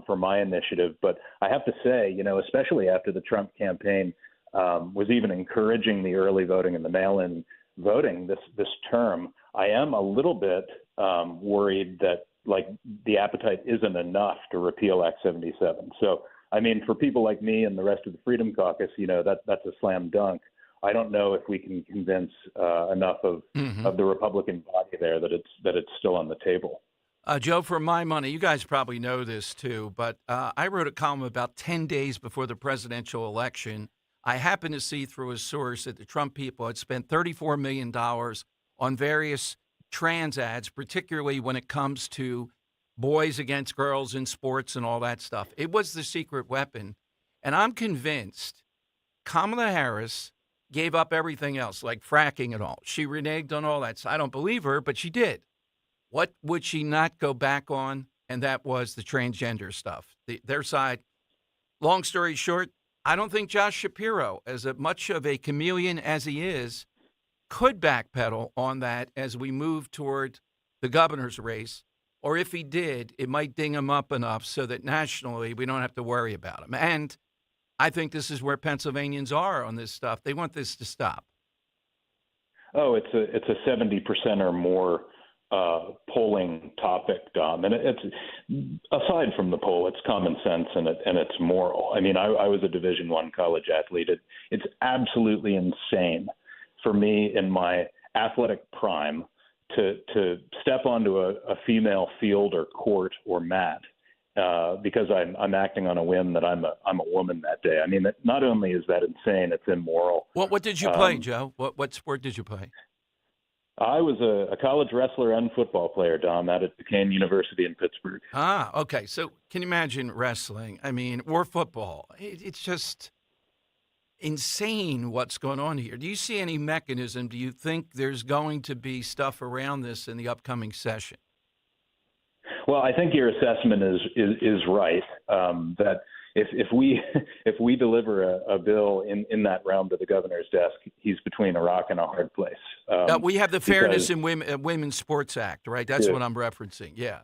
for my initiative. But I have to say, especially after the Trump campaign was even encouraging the early voting and the mail-in voting this term, I am a little bit worried that the appetite isn't enough to repeal Act 77. So, I mean, for people like me and the rest of the Freedom Caucus, that's a slam dunk. I don't know if we can convince enough of the Republican body there that it's still on the table. Joe, for my money, you guys probably know this too, but I wrote a column about 10 days before the presidential election I happened to see through a source that the Trump people had spent $34 million on various trans ads, particularly when it comes to boys against girls in sports and all that stuff. It was the secret weapon. And I'm convinced Kamala Harris gave up everything else, like fracking and all. She reneged on all that. So I don't believe her, but she did. What would she not go back on? And that was the transgender stuff. Their side. Long story short, I don't think Josh Shapiro, as much of a chameleon as he is, could backpedal on that as we move toward the governor's race. Or if he did, it might ding him up enough so that nationally we don't have to worry about him. And I think this is where Pennsylvanians are on this stuff. They want this to stop. Oh, it's a 70% or more polling topic, Dom. And it's aside from the poll, it's common sense and it's moral. I mean, I was a Division I college athlete. It's absolutely insane for me in my athletic prime to step onto a female field or court or mat because I'm acting on a whim that I'm a woman that day. I mean, not only is that insane, it's immoral. What did you play, Joe? What sport did you play? I was a college wrestler and football player, Dom, out at Duquesne University in Pittsburgh. Ah, okay. So can you imagine wrestling? I mean, or football? It's just insane what's going on here. Do you see any mechanism? Do you think there's going to be stuff around this in the upcoming session? Well, I think your assessment is right. That if we deliver a bill in that realm to the governor's desk, he's between a rock and a hard place. We have the Fairness in Women's Sports Act, right? That's what I'm referencing. Yeah.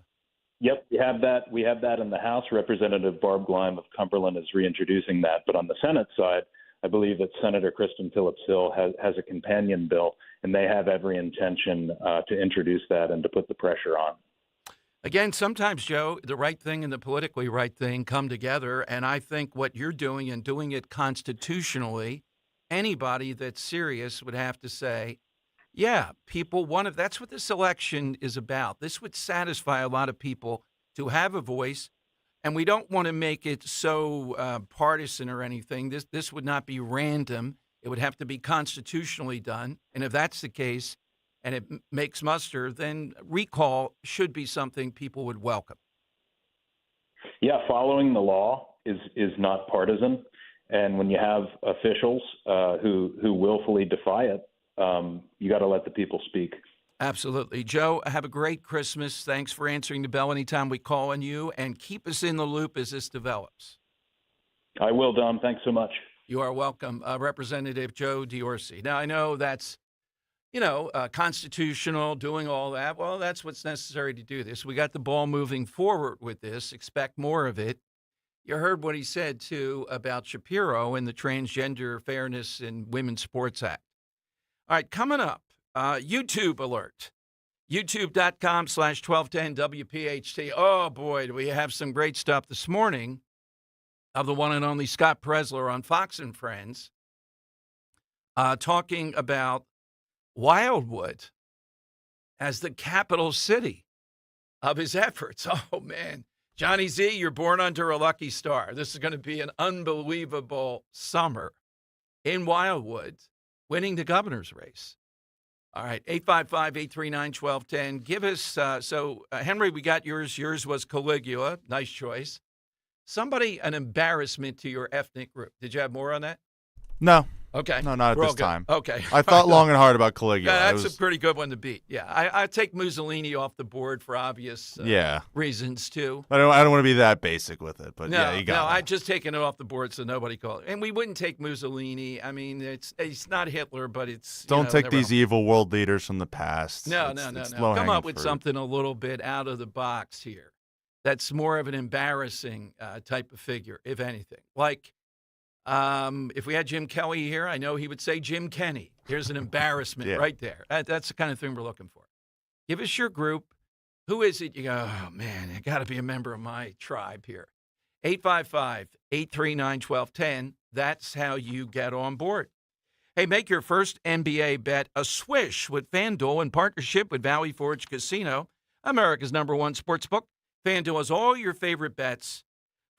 Yep, we have that. We have that in the House. Representative Barb Gleim of Cumberland is reintroducing that. But on the Senate side, I believe that Senator Kristen Phillips Hill has a companion bill, and they have every intention to introduce that and to put the pressure on. Again, sometimes, Joe, the right thing and the politically right thing come together, and I think what you're doing and doing it constitutionally, anybody that's serious would have to say, yeah, people want to. That's what this election is about. This would satisfy a lot of people to have a voice, and we don't want to make it so partisan or anything. This would not be random. It would have to be constitutionally done, and if that's the case, and it makes muster, then recall should be something people would welcome. Yeah, following the law is not partisan, and when you have officials who willfully defy it, you got to let the people speak. Absolutely. Joe, have a great Christmas. Thanks for answering the bell anytime we call on you, and keep us in the loop as this develops. I will, Dom. Thanks so much. You are welcome. Representative Joe Diorsi. Now, I know that's constitutional, doing all that. Well, that's what's necessary to do this. We got the ball moving forward with this. Expect more of it. You heard what he said, too, about Shapiro and the Transgender Fairness in Women's Sports Act. All right, coming up, YouTube alert. YouTube.com/1210WPHT. Oh, boy, do we have some great stuff this morning of the one and only Scott Presler on Fox and Friends talking about Wildwood as the capital city of his efforts. Oh, man. Johnny Z, you're born under a lucky star. This is going to be an unbelievable summer in Wildwood, winning the governor's race. All right, 855-839-1210. Give us, Henry, we got yours. Yours was Caligula. Nice choice. Somebody, an embarrassment to your ethnic group. Did you have more on that? No. Okay. No, not at this time. Okay. I thought long and hard about Caligula. Yeah, that's a pretty good one to beat. Yeah, I take Mussolini off the board for obvious reasons, too. I don't want to be that basic with it, but yeah, you got it. No, I've just taken it off the board so nobody called it. And we wouldn't take Mussolini. I mean, it's not Hitler, but it's... Don't take these evil world leaders from the past. No. Come up with something a little bit out of the box here. That's more of an embarrassing type of figure, if anything. Like... if we had Jim Kelly here, I know he would say Jim Kenny. Here's an embarrassment right there. That's the kind of thing we're looking for. Give us your group. Who is it? You go, oh, man, I got to be a member of my tribe here. 855-839-1210. That's how you get on board. Hey, make your first NBA bet a swish with FanDuel in partnership with Valley Forge Casino, America's #1 sportsbook. FanDuel has all your favorite bets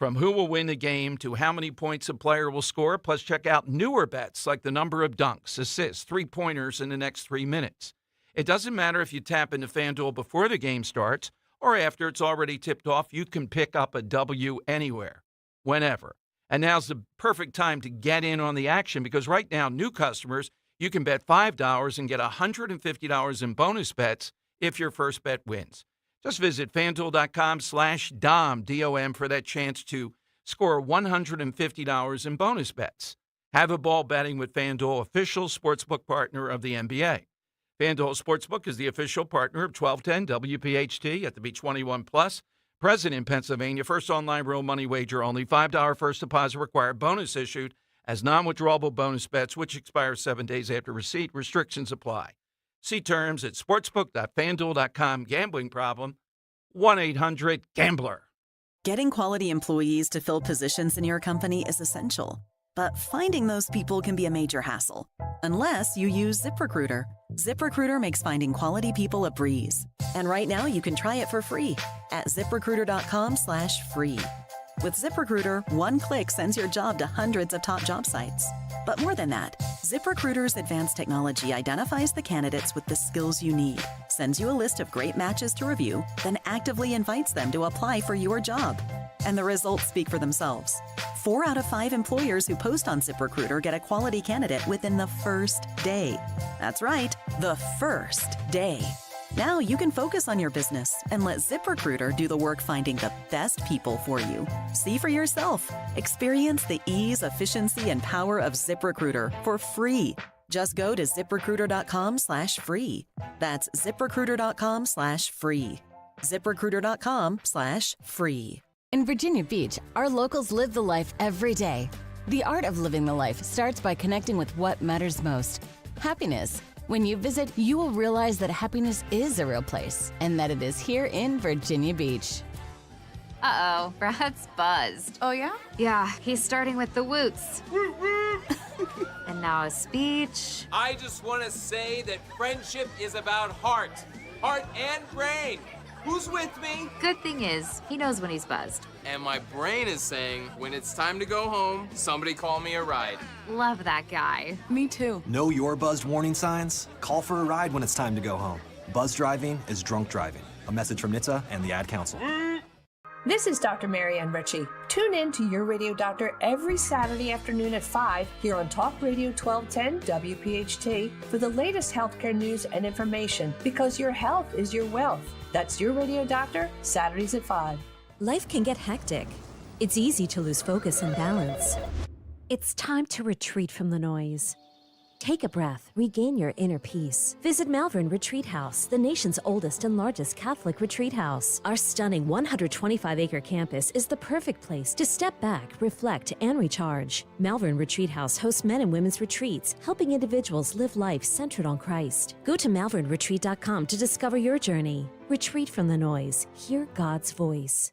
From who will win the game to how many points a player will score, plus check out newer bets like the number of dunks, assists, three-pointers in the next 3 minutes. It doesn't matter if you tap into FanDuel before the game starts or after it's already tipped off, you can pick up a W anywhere, whenever. And now's the perfect time to get in on the action because right now, new customers, you can bet $5 and get $150 in bonus bets if your first bet wins. Just visit FanDuel.com/Dom, D-O-M, for that chance to score $150 in bonus bets. Have a ball betting with FanDuel, official sportsbook partner of the NBA. FanDuel Sportsbook is the official partner of 1210 WPHT at the Beach 21 Plus. Present in Pennsylvania. First online real money wager only. $5 first deposit required. Bonus issued as non-withdrawable bonus bets, which expire 7 days after receipt. Restrictions apply. See terms at sportsbook.fanduel.com. Gambling problem? 1-800-GAMBLER. Getting quality employees to fill positions in your company is essential. But finding those people can be a major hassle, unless you use ZipRecruiter. ZipRecruiter makes finding quality people a breeze. And right now you can try it for free at ZipRecruiter.com/free. With ZipRecruiter, one click sends your job to hundreds of top job sites. But more than that, ZipRecruiter's advanced technology identifies the candidates with the skills you need, sends you a list of great matches to review, then actively invites them to apply for your job. And the results speak for themselves. 4 out of 5 employers who post on ZipRecruiter get a quality candidate within the first day. That's right, the first day. Now you can focus on your business and let ZipRecruiter do the work finding the best people for you. See for yourself. Experience the ease, efficiency, and power of ZipRecruiter for free. Just go to ZipRecruiter.com/free. That's ZipRecruiter.com/free. ZipRecruiter.com/free. In Virginia Beach, our locals live the life every day. The art of living the life starts by connecting with what matters most: happiness. When you visit, you will realize that happiness is a real place and that it is here in Virginia Beach. Uh-oh, Brad's buzzed. Oh, yeah? Yeah, he's starting with the woots. And now a speech. I just want to say that friendship is about heart and brain. Who's with me? Good thing is, he knows when he's buzzed. And my brain is saying, when it's time to go home, somebody call me a ride. Love that guy. Me too. Know your buzzed warning signs? Call for a ride when it's time to go home. Buzz driving is drunk driving. A message from NHTSA and the Ad Council. This is Dr. Marianne Ritchie. Tune in to Your Radio Doctor every Saturday afternoon at 5 here on Talk Radio 1210 WPHT for the latest healthcare news and information, because your health is your wealth. That's Your Radio Doctor, Saturdays at 5. Life can get hectic. It's easy to lose focus and balance. It's time to retreat from the noise. Take a breath, regain your inner peace. Visit Malvern Retreat House, the nation's oldest and largest Catholic retreat house. Our stunning 125-acre campus is the perfect place to step back, reflect, and recharge. Malvern Retreat House hosts men and women's retreats, helping individuals live life centered on Christ. Go to malvernretreat.com to discover your journey. Retreat from the noise. Hear God's voice.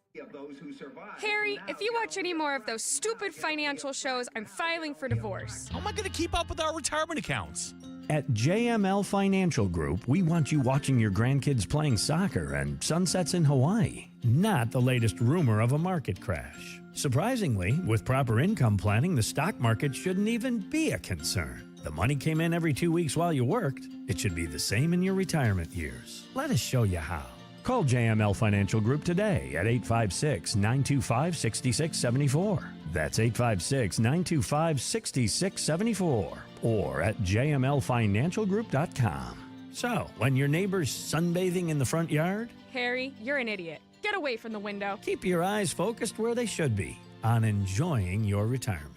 Harry, if you watch any more of those stupid financial shows, I'm filing for divorce. How am I going to keep up with our retirement accounts? At JML Financial Group, we want you watching your grandkids playing soccer and sunsets in Hawaii, not the latest rumor of a market crash. Surprisingly, with proper income planning, the stock market shouldn't even be a concern. The money came in every 2 weeks while you worked. It should be the same in your retirement years. Let us show you how. Call JML Financial Group today at 856-925-6674. That's 856-925-6674. Or at jmlfinancialgroup.com. So, when your neighbor's sunbathing in the front yard, Harry, you're an idiot. Get away from the window. keep your eyes focused where they should be, on enjoying your retirement.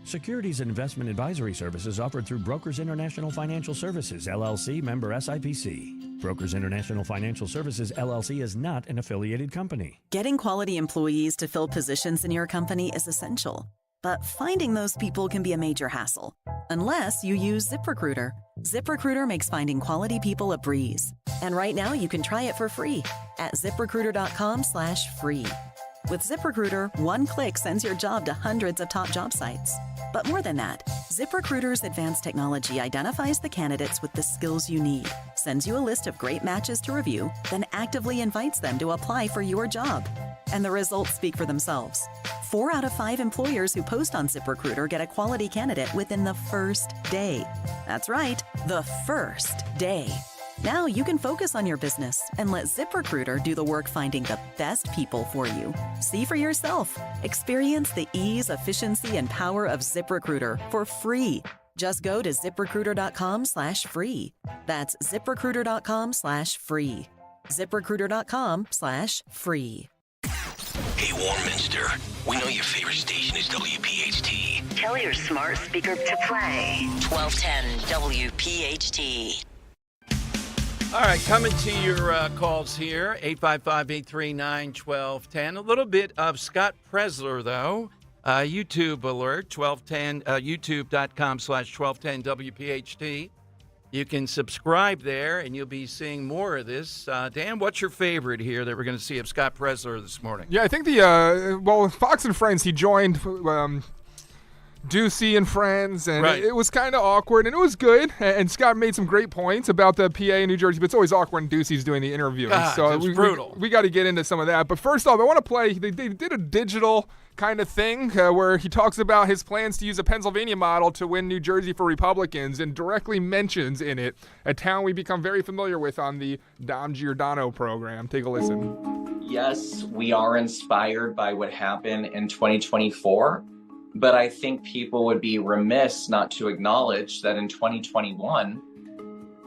Securities and investment advisory services offered through Brokers International Financial Services, LLC, member SIPC. Brokers International Financial Services, LLC is not an affiliated company. Getting quality employees to fill positions in your company is essential. But finding those people can be a major hassle, unless you use ZipRecruiter. ZipRecruiter makes finding quality people a breeze. And right now you can try it for free at ZipRecruiter.com/free. With ZipRecruiter, one click sends your job to hundreds of top job sites. But more than that, ZipRecruiter's advanced technology identifies the candidates with the skills you need, sends you a list of great matches to review, then actively invites them to apply for your job. And the results speak for themselves. 4 out of 5 employers who post on ZipRecruiter get a quality candidate within the first day. That's right, the first day. Now you can focus on your business and let ZipRecruiter do the work finding the best people for you. See for yourself. Experience the ease, efficiency, and power of ZipRecruiter for free. Just go to ZipRecruiter.com/free. That's ZipRecruiter.com/free. ZipRecruiter.com/free. Hey, Warminster, we know your favorite station is WPHT. Tell your smart speaker to play 1210 WPHT. All right, coming to your calls here, 855-839-1210. A little bit of Scott Presler, though. YouTube alert, 1210, youtube.com/1210 WPHT. You can subscribe there, and you'll be seeing more of this. Dan, what's your favorite here that we're going to see of Scott Presler this morning? Yeah, I think Fox and Friends, he joined Ducey and Friends, and it was kind of awkward, and it was good. And Scott made some great points about the PA in New Jersey, but it's always awkward when Ducey's doing the interviewing. So it's brutal. We got to get into some of that. But first off, I want to play. They did a digital kind of thing where he talks about his plans to use a Pennsylvania model to win New Jersey for Republicans, and directly mentions in it a town we become very familiar with on the Dom Giordano program. Take a listen. Yes, we are inspired by what happened in 2024. But I think people would be remiss not to acknowledge that in 2021,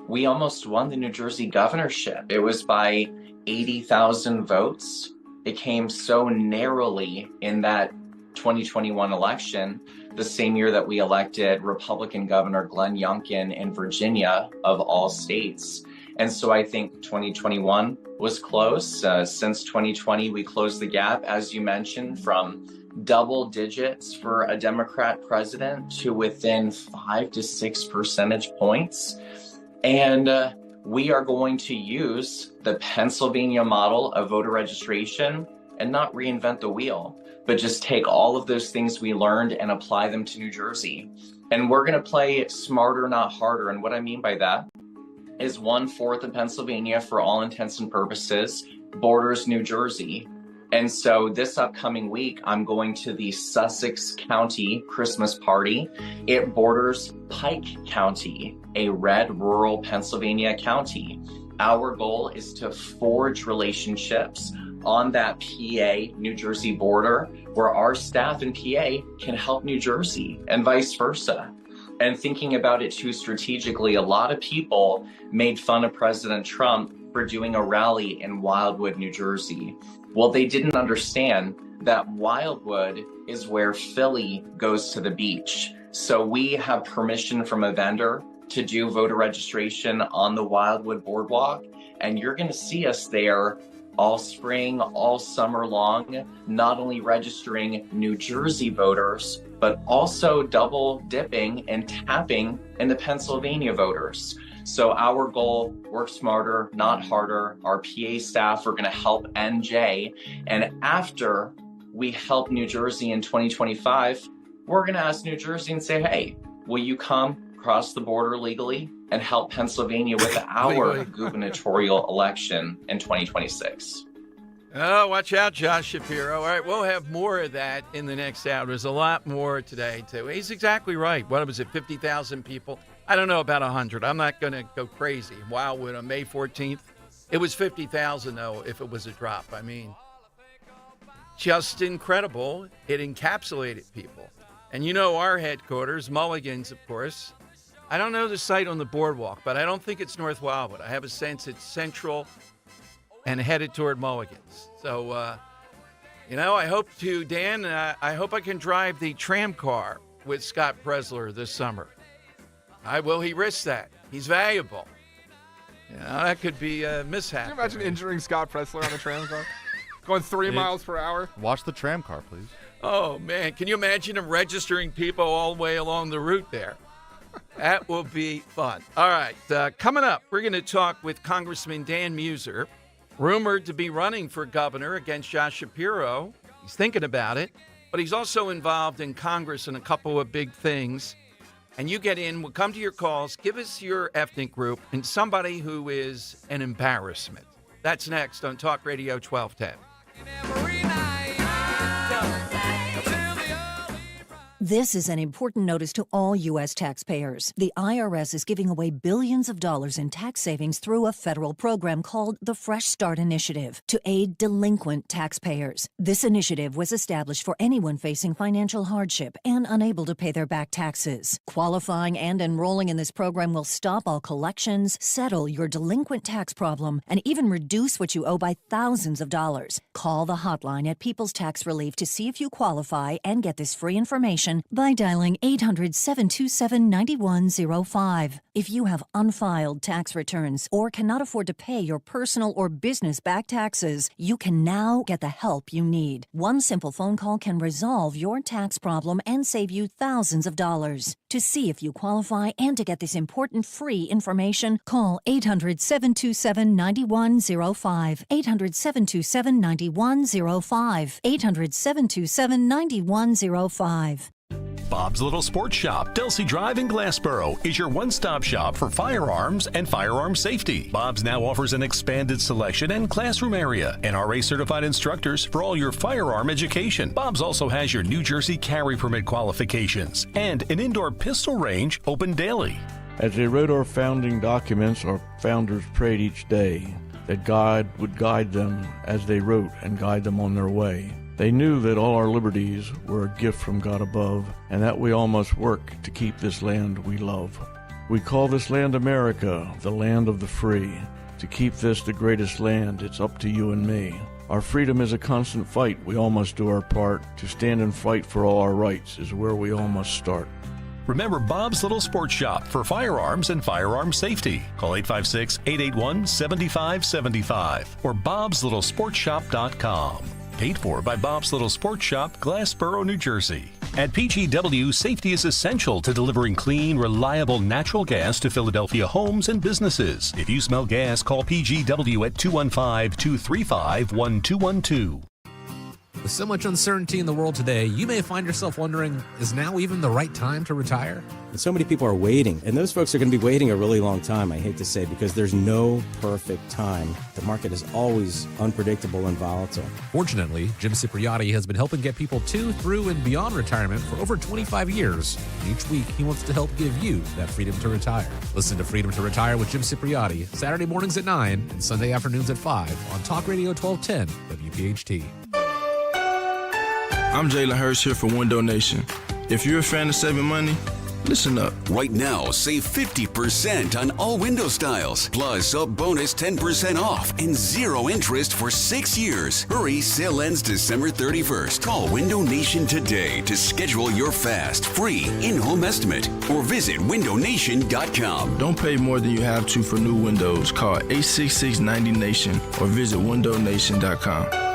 we almost won the New Jersey governorship. It was by 80,000 votes. It came so narrowly in that 2021 election, the same year that we elected Republican Governor Glenn Youngkin in Virginia, of all states. And so I think 2021 was close. Since 2020, we closed the gap, as you mentioned, from double digits for a Democrat president to within 5 to 6 percentage points. And we are going to use the Pennsylvania model of voter registration and not reinvent the wheel, but just take all of those things we learned and apply them to New Jersey. And we're going to play smarter, not harder. And what I mean by that is 1/4 of Pennsylvania, for all intents and purposes, borders New Jersey. And so this upcoming week, I'm going to the Sussex County Christmas party. It borders Pike County, a red rural Pennsylvania county. Our goal is to forge relationships on that PA-New Jersey border where our staff in PA can help New Jersey and vice versa. And thinking about it too strategically, a lot of people made fun of President Trump for doing a rally in Wildwood, New Jersey. Well, they didn't understand that Wildwood is where Philly goes to the beach. So we have permission from a vendor to do voter registration on the Wildwood Boardwalk. And you're going to see us there all spring, all summer long, not only registering New Jersey voters, but also double dipping and tapping into Pennsylvania voters. So our goal, work smarter, not harder. Our PA staff are going to help NJ. And after we help New Jersey in 2025, we're going to ask New Jersey and say, hey, will you come across the border legally and help Pennsylvania with our gubernatorial election in 2026? Oh, watch out, Josh Shapiro. All right, we'll have more of that in the next hour. There's a lot more today, too. He's exactly right. What was it, 50,000 people? I don't know about 100. I'm not going to go crazy. Wildwood on May 14th. It was 50,000, though, if it was a drop. I mean, just incredible. It encapsulated people. And you know our headquarters, Mulligan's, of course. I don't know the site on the boardwalk, but I don't think it's North Wildwood. I have a sense it's central and headed toward Mulligan's. So, I hope to, Dan, I hope I can drive the tram car with Scott Presler this summer. Will he risk that? He's valuable. That could be a mishap. Can you imagine injuring Scott Presler on the tram car? Going 3 miles per hour? Watch the tram car, please. Oh, man. Can you imagine him registering people all the way along the route there? That will be fun. All right. Coming up, we're going to talk with Congressman Dan Muser, rumored to be running for governor against Josh Shapiro. He's thinking about it, but he's also involved in Congress in a couple of big things. And you get in, we'll come to your calls, give us your ethnic group, and somebody who is an embarrassment. That's next on Talk Radio 1210. This is an important notice to all U.S. taxpayers. The IRS is giving away billions of dollars in tax savings through a federal program called the Fresh Start Initiative to aid delinquent taxpayers. This initiative was established for anyone facing financial hardship and unable to pay their back taxes. Qualifying and enrolling in this program will stop all collections, settle your delinquent tax problem, and even reduce what you owe by thousands of dollars. Call the hotline at People's Tax Relief to see if you qualify and get this free information by dialing 800-727-9105. If you have unfiled tax returns or cannot afford to pay your personal or business back taxes, you can now get the help you need. One simple phone call can resolve your tax problem and save you thousands of dollars. To see if you qualify and to get this important free information, call 800-727-9105. 800-727-9105. 800-727-9105. Bob's Little Sports Shop, Delsey Drive in Glassboro, is your one-stop shop for firearms and firearm safety. Bob's now offers an expanded selection and classroom area, NRA-certified instructors for all your firearm education. Bob's also has your New Jersey carry permit qualifications and an indoor pistol range open daily. As they wrote our founding documents, our founders prayed each day that God would guide them as they wrote and guide them on their way. They knew that all our liberties were a gift from God above, and that we all must work to keep this land we love. We call this land America, the land of the free. To keep this the greatest land, it's up to you and me. Our freedom is a constant fight. We all must do our part. To stand and fight for all our rights is where we all must start. Remember Bob's Little Sports Shop for firearms and firearm safety. Call 856-881-7575 or bobslittle.sportshop.com. Paid for by Bob's Little Sports Shop, Glassboro, New Jersey. At PGW, safety is essential to delivering clean, reliable natural gas to Philadelphia homes and businesses. If you smell gas, call PGW at 215-235-1212. With so much uncertainty in the world today, you may find yourself wondering, is now even the right time to retire? And so many people are waiting, and those folks are going to be waiting a really long time, I hate to say, because there's no perfect time. The market is always unpredictable and volatile. Fortunately, Jim Cipriotti has been helping get people to, through, and beyond retirement for over 25 years. Each week, he wants to help give you that freedom to retire. Listen to Freedom to Retire with Jim Cipriotti, Saturday mornings at 9 and Sunday afternoons at 5 on Talk Radio 1210 WPHT. I'm Jalen Hurst here for Window Nation. If you're a fan of saving money, listen up. Right now, save 50% on all window styles, plus a bonus 10% off and 0 interest for 6 years. Hurry, sale ends December 31st. Call Window Nation today to schedule your fast, free, in-home estimate or visit windownation.com. Don't pay more than you have to for new windows. Call 866-90-NATION or visit windownation.com.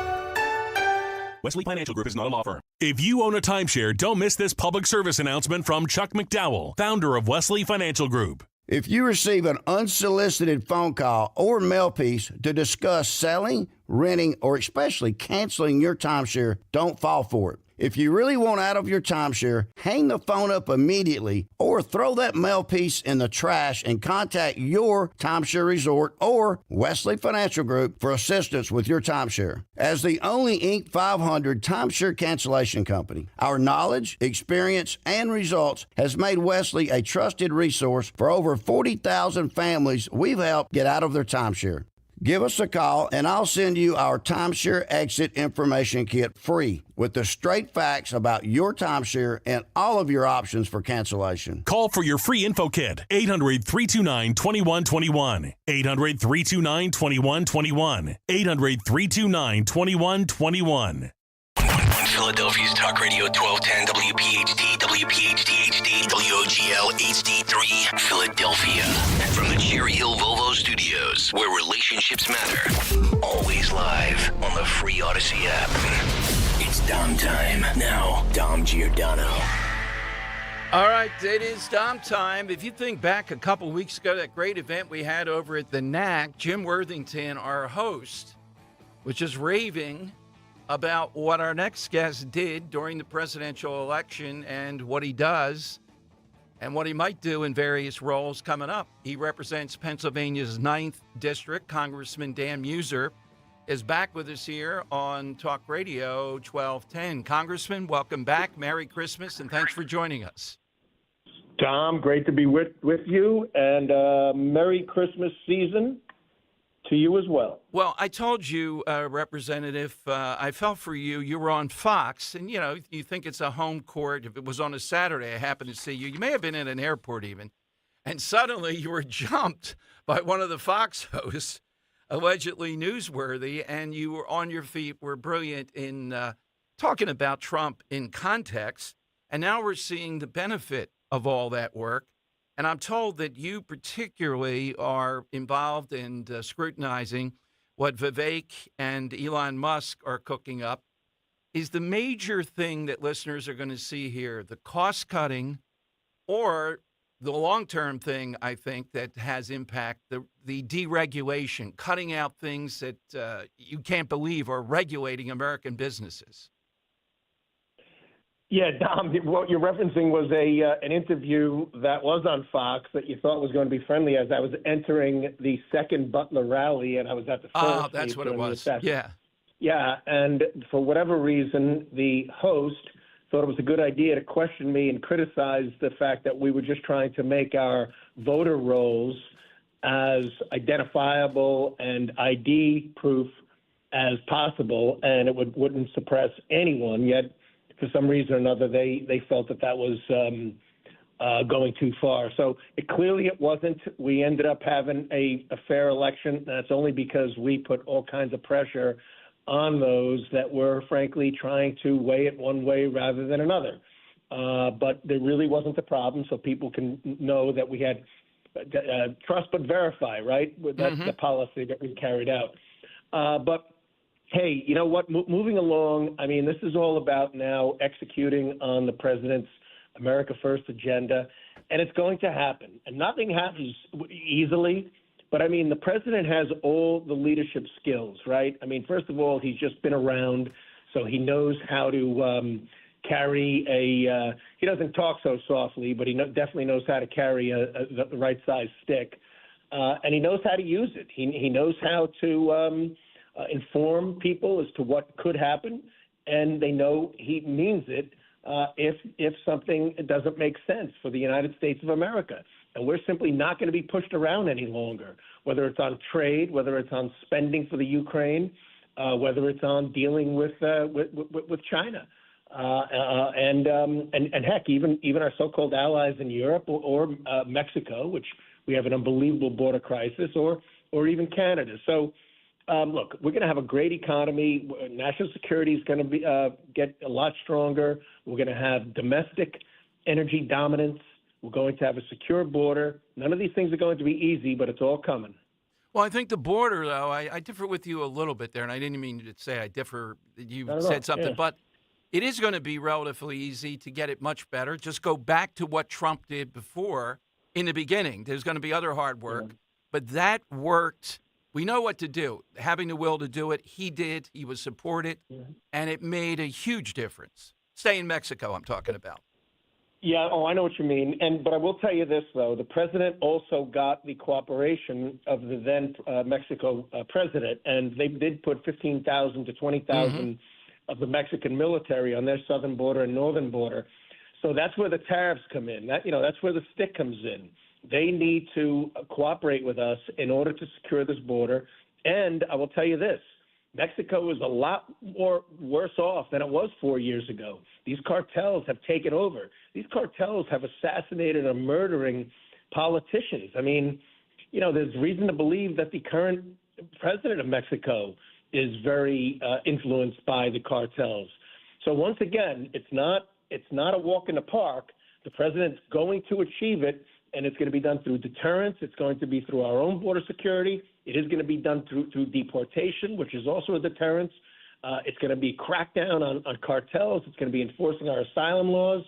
Wesley Financial Group is not a law firm. If you own a timeshare, don't miss this public service announcement from Chuck McDowell, founder of Wesley Financial Group. If you receive an unsolicited phone call or mail piece to discuss selling, renting, or especially canceling your timeshare, don't fall for it. If you really want out of your timeshare, hang the phone up immediately or throw that mail piece in the trash and contact your timeshare resort or Wesley Financial Group for assistance with your timeshare. As the only Inc. 500 timeshare cancellation company, our knowledge, experience, and results has made Wesley a trusted resource for over 40,000 families we've helped get out of their timeshare. Give us a call, and I'll send you our timeshare exit information kit free with the straight facts about your timeshare and all of your options for cancellation. Call for your free info kit, 800-329-2121. 800-329-2121. 800-329-2121. Philadelphia's Talk Radio 1210 WPHT, WPHT HD, WOGL HD3, Philadelphia. From the Cherry Hill Volvo Studios, where relationships matter. Always live on the free Odyssey app. It's Dom time. Now, Dom Giordano. All right, it is Dom time. If you think back a couple weeks ago, that great event we had over at the NAC, Jim Worthington, our host, was just raving about what our next guest did during the presidential election and what he does and what he might do in various roles coming up. He represents Pennsylvania's 9th District, Congressman Dan Muser. is back with us here on Talk Radio 1210. Congressman, welcome back. Merry Christmas, and thanks for joining us. Tom, great to be with you, and Merry Christmas season to you as well. Well, I told you, Representative, I felt for you. You were on Fox, and, you know, you think it's a home court. If it was on a Saturday, I happened to see you. You may have been in an airport even, and suddenly you were jumped by one of the Fox hosts, allegedly newsworthy, and you were on your feet, were brilliant in talking about Trump in context, and now we're seeing the benefit of all that work. And I'm told that you particularly are involved in scrutinizing what Vivek and Elon Musk are cooking up. Is the major thing that listeners are going to see here the cost cutting, or the long-term thing, I think, that has impact, the deregulation, cutting out things that you can't believe are regulating American businesses? Yeah, Dom, what you're referencing was an interview that was on Fox that you thought was going to be friendly as I was entering the second Butler rally, and I was at the first. Oh, that's what it was. Yeah. Yeah, and for whatever reason, the host thought it was a good idea to question me and criticize the fact that we were just trying to make our voter rolls as identifiable and ID proof as possible, and it wouldn't suppress anyone, yet for some reason or another, they felt that was going too far. So clearly it wasn't. We ended up having a fair election. That's only because we put all kinds of pressure on those that were, frankly, trying to weigh it one way rather than another. But there really wasn't a problem, so people can know that we had trust but verify, right? That's the policy that we carried out. But hey, you know what? Moving along, I mean, this is all about now executing on the president's America First agenda, and it's going to happen. And nothing happens easily, but I mean, the president has all the leadership skills, right? I mean, first of all, he's just been around, so he knows how to carry he doesn't talk so softly, but he definitely knows how to carry the right size stick, and he knows how to use it. He knows how to inform people as to what could happen, and they know he means it if something doesn't make sense for the United States of America. And we're simply not going to be pushed around any longer, whether it's on trade, whether it's on spending for the Ukraine, whether it's on dealing with China, and heck, even our so-called allies in Europe or Mexico, which we have an unbelievable border crisis, or even Canada. So. Look, we're going to have a great economy. National security is going to get a lot stronger. We're going to have domestic energy dominance. We're going to have a secure border. None of these things are going to be easy, but it's all coming. Well, I think the border, though, I differ with you a little bit there, and I didn't mean to say I differ. You said something, but it is going to be relatively easy to get it much better. Just go back to what Trump did before in the beginning. There's going to be other hard work, but that worked. We know what to do. Having the will to do it, he did. He was supported, and it made a huge difference. Stay in Mexico, I'm talking about. Yeah, I know what you mean. But I will tell you this, though. The president also got the cooperation of the then Mexico president, and they did put 15,000 to 20,000 of the Mexican military on their southern border and northern border. So that's where the tariffs come in. That's where the stick comes in. They need to cooperate with us in order to secure this border. And I will tell you this, Mexico is a lot more worse off than it was 4 years ago. These cartels have taken over. These cartels have assassinated and murdering politicians. I mean, there's reason to believe that the current president of Mexico is very influenced by the cartels. So once again, it's not a walk in the park. The president's going to achieve it. And it's going to be done through deterrence. It's going to be through our own border security. It is going to be done through deportation, which is also a deterrence. It's going to be crackdown on cartels. It's going to be enforcing our asylum laws.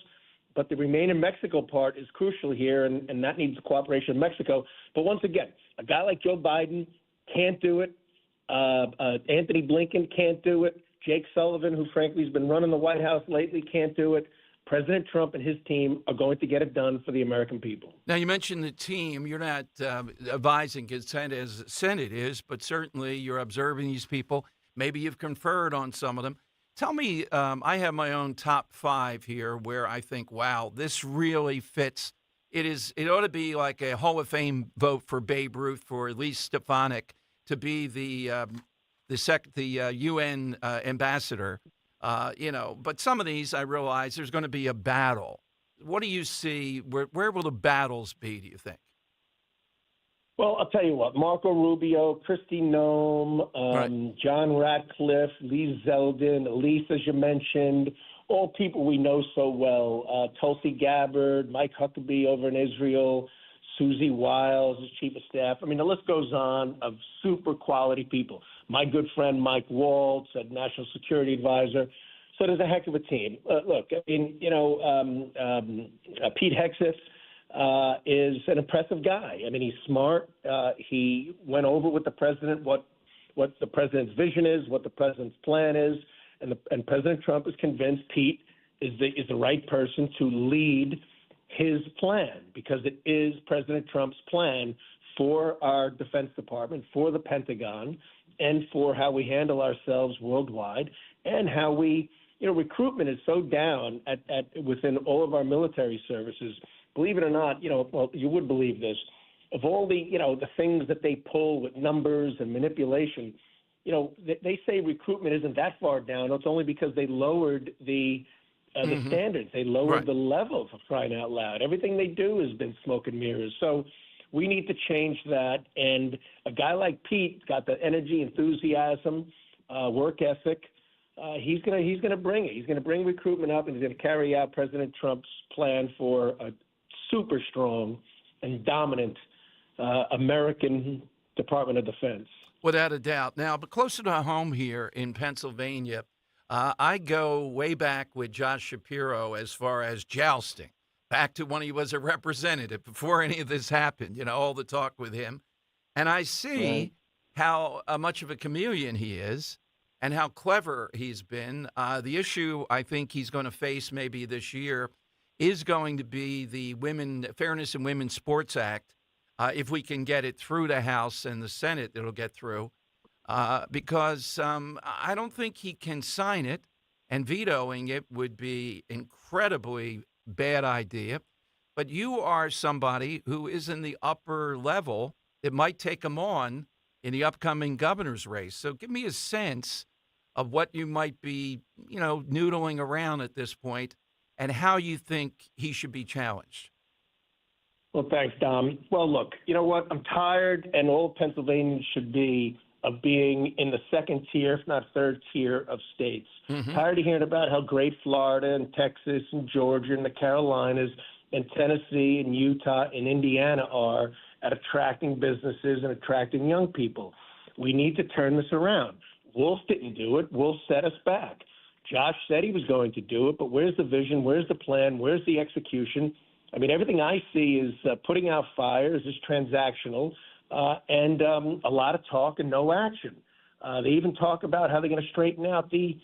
But the Remain in Mexico part is crucial here, and that needs the cooperation of Mexico. But once again, a guy like Joe Biden can't do it. Anthony Blinken can't do it. Jake Sullivan, who frankly has been running the White House lately, can't do it. President Trump and his team are going to get it done for the American people. Now, you mentioned the team. You're not advising consent as the Senate is, but certainly you're observing these people. Maybe you've conferred on some of them. Tell me, I have my own top 5 here where I think, wow, this really fits. It ought to be like a Hall of Fame vote for Babe Ruth, for Elise Stefanik to be the UN ambassador. But some of these, I realize there's going to be a battle. What do you see? Where will the battles be, do you think? Well, I'll tell you what, Marco Rubio, Kristi Noem, John Ratcliffe, Lee Zeldin, Elise, as you mentioned, all people we know so well, Tulsi Gabbard, Mike Huckabee over in Israel, Susie Wiles as chief of staff. I mean, the list goes on of super quality people. My good friend Mike Waltz, a national security advisor. So there's a heck of a team. Look, I mean, Pete Hegseth is an impressive guy. I mean, he's smart. He went over with the president what the president's vision is, what the president's plan is, and President Trump is convinced Pete is the right person to lead his plan, because it is President Trump's plan for our Defense Department, for the Pentagon, and for how we handle ourselves worldwide, and how we, recruitment is so down at within all of our military services. Believe it or not, well, you would believe this. Of all the, the things that they pull with numbers and manipulation, they say recruitment isn't that far down. It's only because they lowered the standards. They lowered the level, for crying out loud. Everything they do has been smoke and mirrors. So we need to change that. And a guy like Pete's got the energy, enthusiasm, work ethic. He's gonna bring it. He's gonna bring recruitment up, and he's gonna carry out President Trump's plan for a super strong and dominant American Department of Defense. Without a doubt. Now, but closer to home here in Pennsylvania, I go way back with Josh Shapiro as far as jousting, back to when he was a representative before any of this happened, all the talk with him. And I see how much of a chameleon he is and how clever he's been. The issue I think he's going to face maybe this year is going to be the Fairness in Women's Sports Act. If we can get it through the House and the Senate, it'll get through. Because I don't think he can sign it, and vetoing it would be incredibly bad idea. But you are somebody who is in the upper level that might take him on in the upcoming governor's race. So give me a sense of what you might be, noodling around at this point and how you think he should be challenged. Well, thanks, Dom. Well, look, you know what? I'm tired, and all Pennsylvanians should be, of being in the second tier, if not third tier of states. Tired of hearing about how great Florida and Texas and Georgia and the Carolinas and Tennessee and Utah and Indiana are at attracting businesses and attracting young people. We need to turn this around. Wolf didn't do it. Wolf set us back. Josh said he was going to do it, but where's the vision? Where's the plan? Where's the execution? I mean, everything I see is putting out fires, is transactional, and a lot of talk and no action. They even talk about how they're going to straighten out the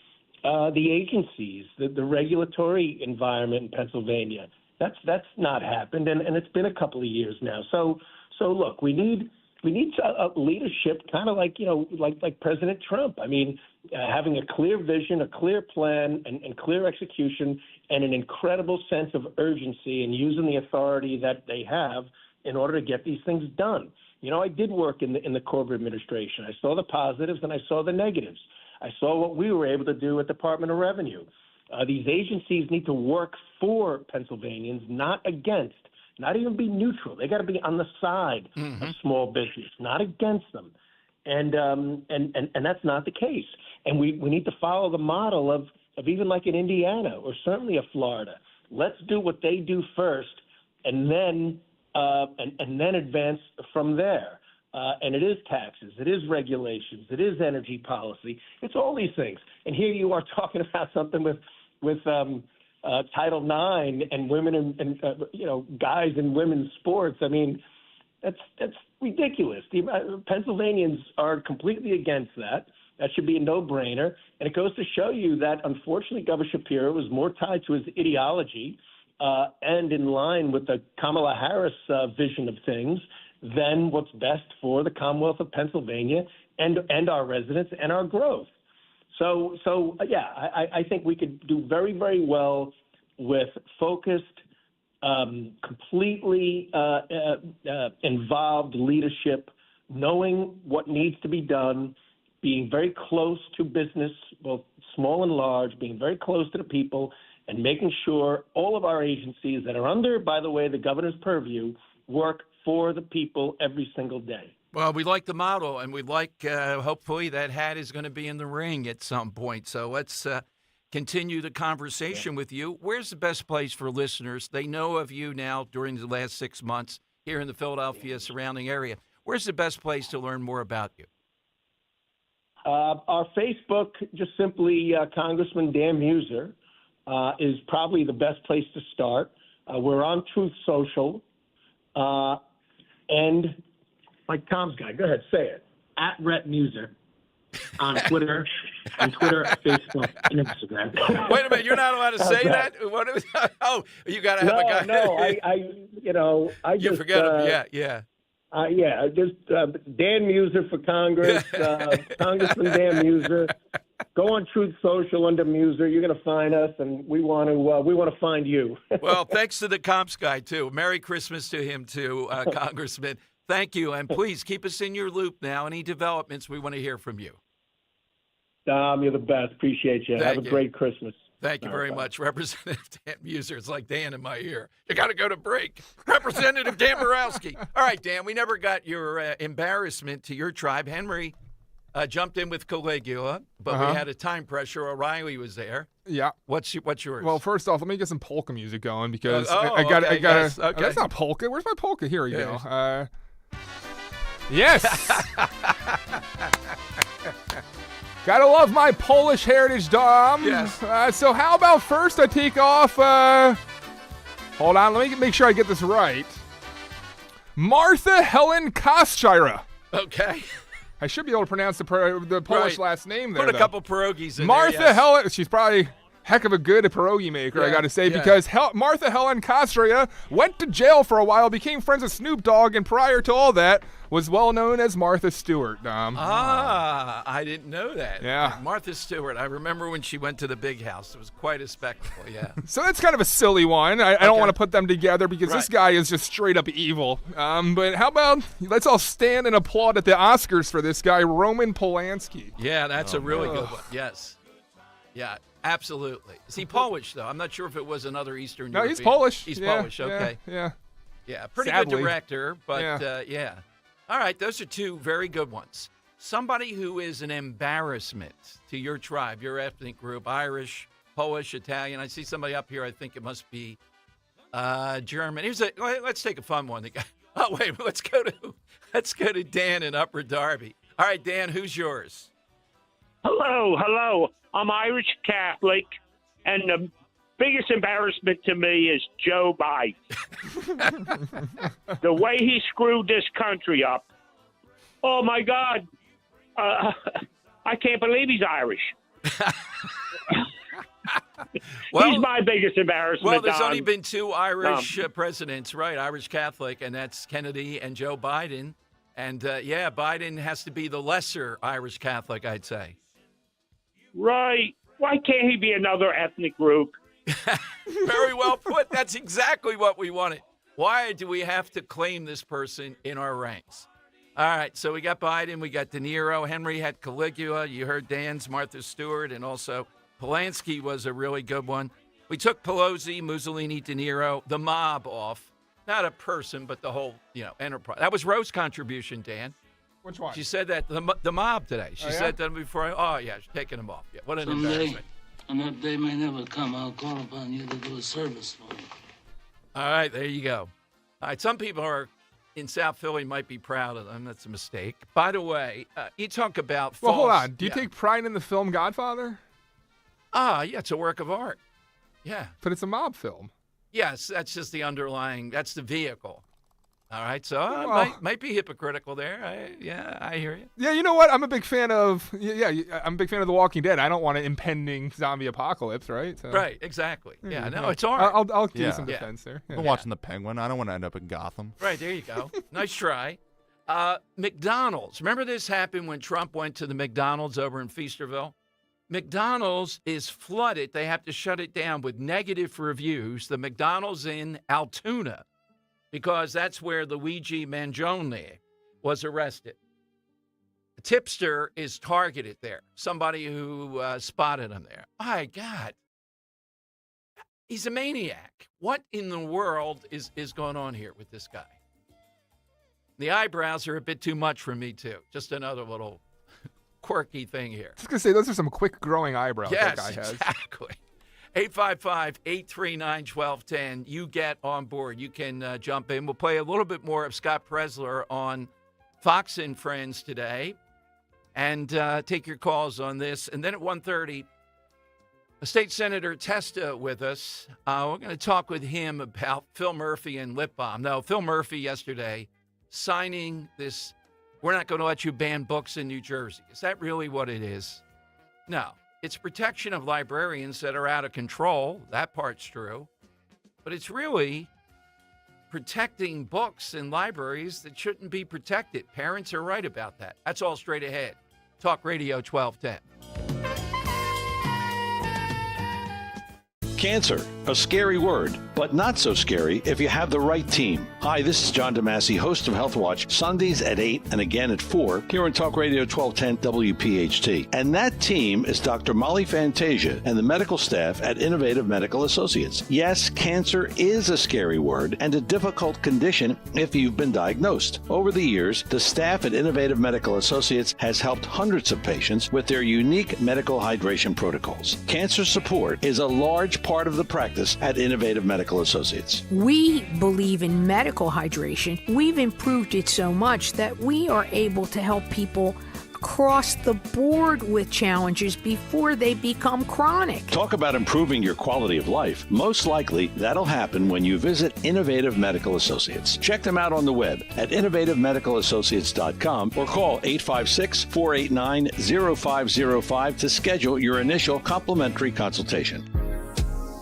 agencies, the regulatory environment in Pennsylvania. That's not happened, and it's been a couple of years now. So look, we need a leadership, kind of like like President Trump. I mean, having a clear vision, a clear plan, and clear execution, and an incredible sense of urgency, and using the authority that they have in order to get these things done. I did work in the Corbett administration. I saw the positives and I saw the negatives. I saw what we were able to do at Department of Revenue. These agencies need to work for Pennsylvanians, not against, not even be neutral. They got to be on the side of small business, not against them. And that's not the case. And we need to follow the model of even like in Indiana or certainly of Florida. Let's do what they do first, and then advance from there. And it is taxes, it is regulations, it is energy policy. It's all these things. And here you are talking about something with Title IX and women and guys in women's sports. I mean, that's ridiculous. Pennsylvanians are completely against that. That should be a no-brainer. And it goes to show you that, unfortunately, Governor Shapiro was more tied to his ideology and in line with the Kamala Harris vision of things than what's best for the Commonwealth of Pennsylvania and our residents and our growth. So I think we could do very, very well with focused, completely involved leadership, knowing what needs to be done, being very close to business, both small and large, being very close to the people, and making sure all of our agencies that are under, by the way, the governor's purview, work for the people every single day. Well, we like the model, and we like, hopefully, that hat is going to be in the ring at some point. So let's continue the conversation with you. Where's the best place for listeners? They know of you now during the last 6 months here in the Philadelphia surrounding area. Where's the best place to learn more about you? Our Facebook, just simply Congressman Dan Muser, is probably the best place to start. We're on Truth Social. And like Tom's guy, go ahead, say it. At Rhett Muser on Twitter, Facebook, and Instagram. Wait a minute, you're not allowed to say that? What is, you got to have a guy. No, I you just forget him. Yeah. Just Dan Muser for Congress, Congressman Dan Muser. Go on Truth Social under Muser. You're going to find us, and we want to find you. Well, thanks to the comps guy too. Merry Christmas to him too, Congressman. Thank you, and please keep us in your loop now. Any developments, we want to hear from you. Dom, you're the best. Appreciate you. Have a great Christmas. Thank you very much, Representative Dan Muser. It's like Dan in my ear. You got to go to break. Representative Dan Borowski. All right, Dan, we never got your embarrassment to your tribe. Henry jumped in with Caligula, but we had a time pressure. O'Reilly was there. Yeah. What's yours? Well, first off, let me get some polka music going because I got okay, to. yes, okay. That's not polka. Where's my polka? Here we go. Yes. Gotta love my Polish heritage, Dom. Yes. So how about first I take off, hold on, let me make sure I get this right. Martha Helen Kostyra. Okay. I should be able to pronounce the Polish last name there, Put a though. couple pierogies in Martha there, yes. Helen, she's probably heck of a good pierogi maker, I got to say, because Martha Helen Kostyra went to jail for a while, became friends with Snoop Dogg, and prior to all that, was well known as Martha Stewart, Dom. I didn't know that. Yeah. Martha Stewart. I remember when she went to the big house. It was quite a spectacle, yeah. So that's kind of a silly one. I don't want to put them together because this guy is just straight up evil. But how about let's all stand and applaud at the Oscars for this guy, Roman Polanski. Yeah, that's a really good one. Yes. Yeah, absolutely. Is he Polish, though? I'm not sure if it was another Eastern European. No, he's Polish. He's Yeah, Polish, okay. Yeah, pretty Sadly. good director, but yeah. All right, those are two very good ones. Somebody who is an embarrassment to your tribe, your ethnic group, Irish, Polish, Italian. I see somebody up here. I think it must be German. Let's take a fun one. Oh wait, let's go to Dan in Upper Darby. All right, Dan, who's yours? Hello. I'm Irish Catholic, and the biggest embarrassment to me is Joe Biden. The way he screwed this country up. Oh, my God. I can't believe he's Irish. He's my biggest embarrassment. Well, there's only been two Irish presidents, right? Irish Catholic, and that's Kennedy and Joe Biden. And, Biden has to be the lesser Irish Catholic, I'd say. Right. Why can't he be another ethnic group? Very well put. That's exactly what we wanted. Why do we have to claim this person in our ranks? All right, so we got Biden, we got De Niro, Henry had Caligula, you heard Dan's Martha Stewart, and also Polanski was a really good one. We took Pelosi, Mussolini, De Niro, the mob off. Not a person, but the whole, enterprise. That was Rose's contribution, Dan. Which one? She said that, the mob today. She said that before. She's taking them off. Yeah, what an embarrassment. And that day may never come, I'll call upon you to do a service for me. All right, there you go. All right, some people in South Philly might be proud of them. That's a mistake. By the way, you talk about false. Well, hold on. Do you take pride in the film Godfather? Yeah, it's a work of art. Yeah. But it's a mob film. Yes, that's just the underlying, that's the vehicle. All right, so might be hypocritical there. I hear you. Yeah, you know what? I'm a big fan of. I'm a big fan of The Walking Dead. I don't want an impending zombie apocalypse, right? So. Right, exactly. Yeah, no, it's all right. I'll give you some defense there. I'm watching The Penguin. I don't want to end up in Gotham. Right, there you go. Nice try. McDonald's. Remember this happened when Trump went to the McDonald's over in Feasterville? McDonald's is flooded. They have to shut it down with negative reviews. The McDonald's in Altoona, because that's where Luigi Mangione was arrested. A tipster is targeted there, somebody who spotted him there. My God. He's a maniac. What in the world is going on here with this guy? The eyebrows are a bit too much for me, too. Just another little quirky thing here. I was going to say, those are some quick-growing eyebrows that guy has. Exactly. 855-839-1210. You get on board. You can jump in. We'll play a little bit more of Scott Presler on Fox and Friends today and take your calls on this. And then at 1:30, State Senator Testa with us. We're going to talk with him about Phil Murphy and lip balm. Now, Phil Murphy yesterday signing this, we're not going to let you ban books in New Jersey. Is that really what it is? No. It's protection of librarians that are out of control. That part's true. But it's really protecting books in libraries that shouldn't be protected. Parents are right about that. That's all straight ahead. Talk Radio 1210. Cancer, a scary word, but not so scary if you have the right team. Hi, this is John DeMasi, host of Health Watch, Sundays at 8 and again at 4 here on Talk Radio 1210 WPHT. And that team is Dr. Molly Fantasia and the medical staff at Innovative Medical Associates. Yes, cancer is a scary word and a difficult condition if you've been diagnosed. Over the years, the staff at Innovative Medical Associates has helped hundreds of patients with their unique medical hydration protocols. Cancer support is a large part of the practice at Innovative Medical Associates. We believe in medical hydration. We've improved it so much that we are able to help people across the board with challenges before they become chronic. Talk about improving your quality of life. Most likely, that'll happen when you visit Innovative Medical Associates. Check them out on the web at innovativemedicalassociates.com or call 856-489-0505 to schedule your initial complimentary consultation.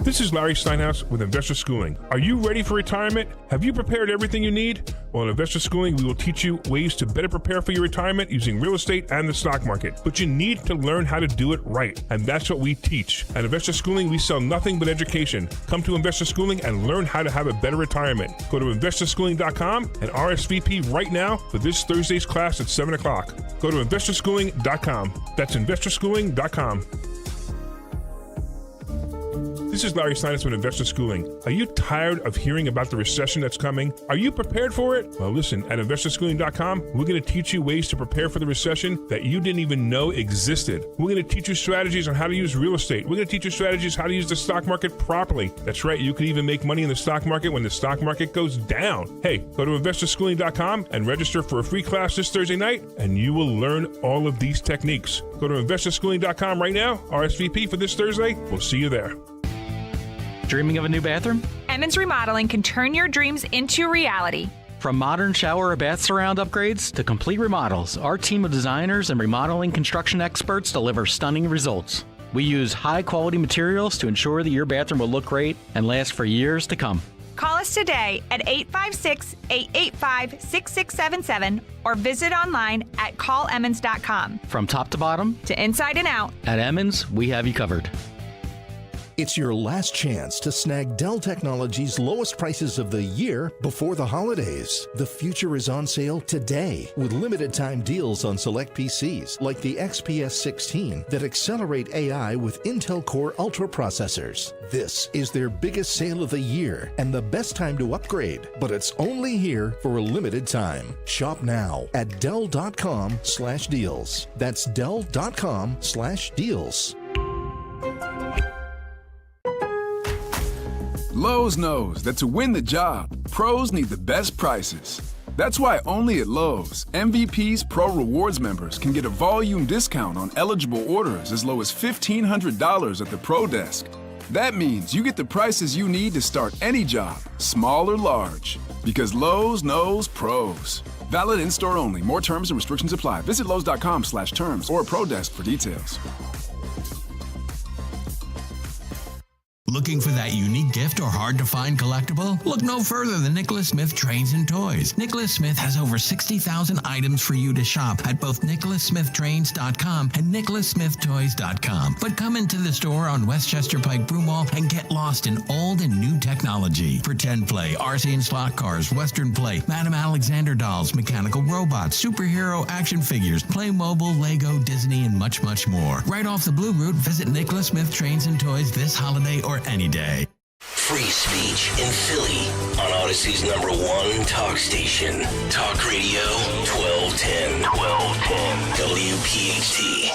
This is Larry Steinhaus with Investor Schooling. Are you ready for retirement? Have you prepared everything you need? Well, in Investor Schooling, we will teach you ways to better prepare for your retirement using real estate and the stock market. But you need to learn how to do it right, and that's what we teach. At Investor Schooling, we sell nothing but education. Come to Investor Schooling and learn how to have a better retirement. Go to investorschooling.com and RSVP right now for this Thursday's class at 7 o'clock. Go to investorschooling.com. That's investorschooling.com. This is Larry Steinhaus with Investor Schooling. Are you tired of hearing about the recession that's coming? Are you prepared for it? Well, listen, at investorschooling.com, we're going to teach you ways to prepare for the recession that you didn't even know existed. We're going to teach you strategies on how to use real estate. We're going to teach you strategies how to use the stock market properly. That's right, you can even make money in the stock market when the stock market goes down. Hey, go to investorschooling.com and register for a free class this Thursday night, and you will learn all of these techniques. Go to investorschooling.com right now, RSVP for this Thursday. We'll see you there. Dreaming of a new bathroom? Emmons Remodeling can turn your dreams into reality. From modern shower or bath surround upgrades to complete remodels, our team of designers and remodeling construction experts deliver stunning results. We use high-quality materials to ensure that your bathroom will look great and last for years to come. Call us today at 856-885-6677 or visit online at callemmons.com. From top to bottom, to inside and out, at Emmons, we have you covered. It's your last chance to snag Dell Technologies' lowest prices of the year before the holidays. The future is on sale today with limited time deals on select PCs like the XPS 16 that accelerate AI with Intel Core Ultra processors. This is their biggest sale of the year and the best time to upgrade, but it's only here for a limited time. Shop now at Dell.com/deals. That's Dell.com/deals. Lowe's knows that to win the job, pros need the best prices. That's why only at Lowe's, MVP's Pro Rewards members can get a volume discount on eligible orders as low as $1,500 at the Pro Desk. That means you get the prices you need to start any job, small or large. Because Lowe's knows pros. Valid in-store only. More terms and restrictions apply. Visit Lowe's.com/terms or Pro Desk for details. Looking for that unique gift or hard-to-find collectible? Look no further than Nicholas Smith Trains and Toys. Nicholas Smith has over 60,000 items for you to shop at both nicholassmithtrains.com and nicholassmithtoys.com. But come into the store on Westchester Pike Broomall and get lost in old and new technology. Pretend play, RC and slot cars, Western play, Madame Alexander dolls, mechanical robots, superhero action figures, Playmobil, Lego, Disney, and much, much more. Right off the Blue Route, visit Nicholas Smith Trains and Toys this holiday or any day. Free speech in Philly on Odyssey's #1 talk station. Talk Radio 1210. WPHT.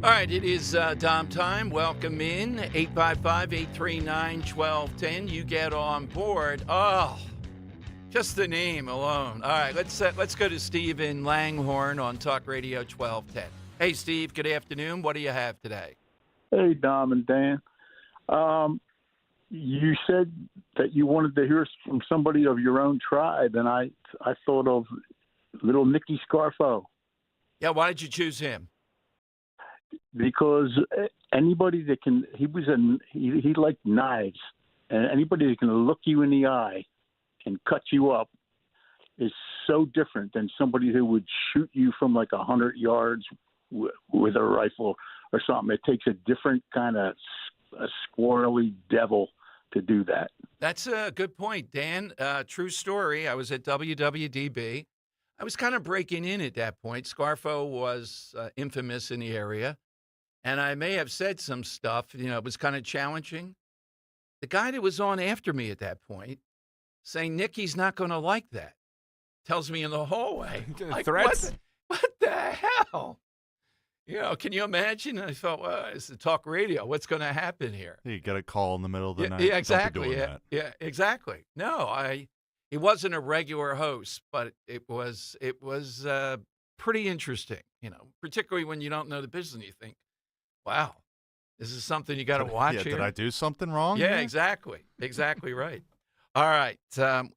All right, it is Dom time. Welcome in. 855-839-1210. You get on board. Oh, just the name alone. All right, let's go to Stephen Langhorne on Talk Radio 1210. Hey, Steve, good afternoon. What do you have today? Hey, Dom and Dan. You said that you wanted to hear from somebody of your own tribe, and I thought of little Nicky Scarfo. Yeah, why did you choose him? Because anybody that he liked knives, and anybody that can look you in the eye and cut you up is so different than somebody who would shoot you from like 100 yards with a rifle or something. It takes a different kind of a squirrely devil to do that. That's a good point, Dan. True story. I was at WWDB. I was kind of breaking in at that point. Scarfo was infamous in the area, and I may have said some stuff. It was kind of challenging. The guy that was on after me at that point saying, Nicky's not going to like that, tells me in the hallway. Like, threats? What the hell? Can you imagine? I thought, well, it's the talk radio. What's going to happen here? You get a call in the middle of the night. Yeah, exactly. That. Yeah, exactly. No, he wasn't a regular host, but it was pretty interesting. Particularly when you don't know the business, you think, wow, this is something you got to watch here. Did I do something wrong? Yeah, here? exactly right. All right.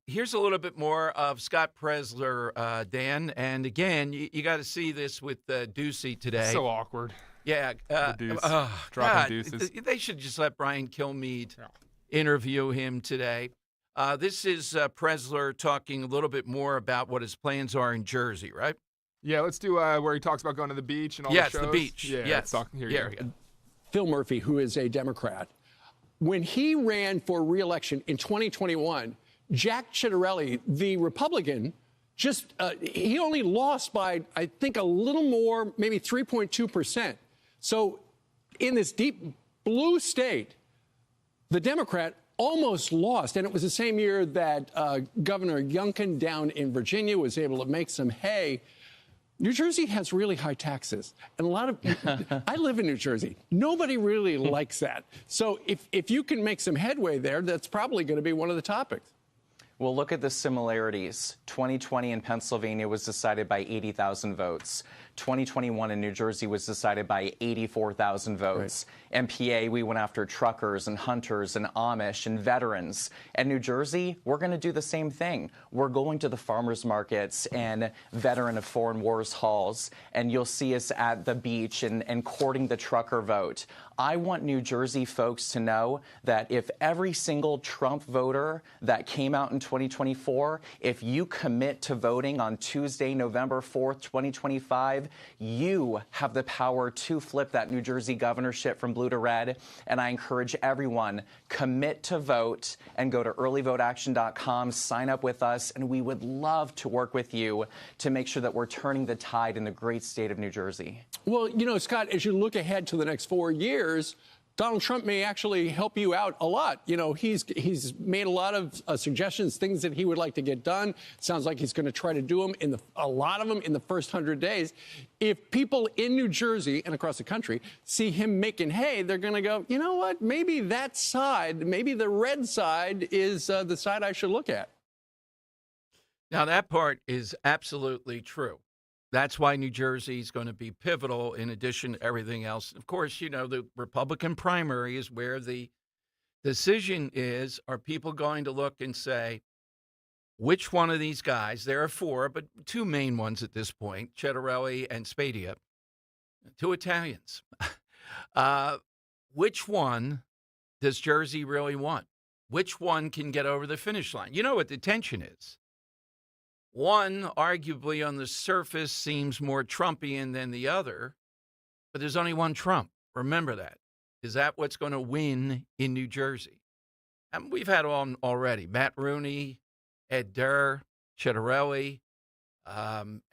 Here's a little bit more of Scott Presler, Dan. And again, you got to see this with Ducey today. So awkward. Yeah. The deuce. Dropping God, deuces. They should just let Brian Kilmeade interview him today. This is Presler talking a little bit more about what his plans are in Jersey, right? Yeah, let's do where he talks about going to the beach and all the shows. Yes, the beach. Yeah, yes. let's talk. Here you go. Phil Murphy, who is a Democrat, when he ran for re-election in 2021, Jack Ciattarelli, the Republican, he only lost by, I think, a little more, maybe 3.2%. So in this deep blue state, the Democrat almost lost. And it was the same year that Governor Youngkin down in Virginia was able to make some hay. New Jersey has really high taxes, and a lot of I live in New Jersey. Nobody really likes that. So if you can make some headway there, that's probably going to be one of the topics. Well, look at the similarities. 2020 in Pennsylvania was decided by 80,000 votes. 2021 in New Jersey was decided by 84,000 votes. Right. In PA, we went after truckers and hunters and Amish and veterans. And New Jersey, we're going to do the same thing. We're going to the farmers markets and veteran of foreign wars halls, and you'll see us at the beach and courting the trucker vote. I want New Jersey folks to know that if every single Trump voter that came out in 2024, if you commit to voting on Tuesday, November 4th, 2025, you have the power to flip that New Jersey governorship from blue to red. And I encourage everyone, commit to vote and go to earlyvoteaction.com, sign up with us, and we would love to work with you to make sure that we're turning the tide in the great state of New Jersey. Well, Scott, as you look ahead to the next 4 years, Donald Trump may actually help you out a lot. He's made a lot of suggestions, things that he would like to get done. Sounds like he's going to try to do them a lot of them in the first 100 days. If people in New Jersey and across the country see him making hay, they're going to go, you know what? Maybe that side, maybe the red side is the side I should look at. Now, that part is absolutely true. That's why New Jersey is going to be pivotal in addition to everything else. Of course, the Republican primary is where the decision is. Are people going to look and say, which one of these guys, there are 4, but 2 main ones at this point, Cettarelli and Spadia, 2 Italians. Which one does Jersey really want? Which one can get over the finish line? You know what the tension is. One, arguably on the surface, seems more Trumpian than the other, but there's only one Trump. Remember that. Is that what's going to win in New Jersey? And we've had on already. Matt Rooney, Ed Durr, Cettarelli,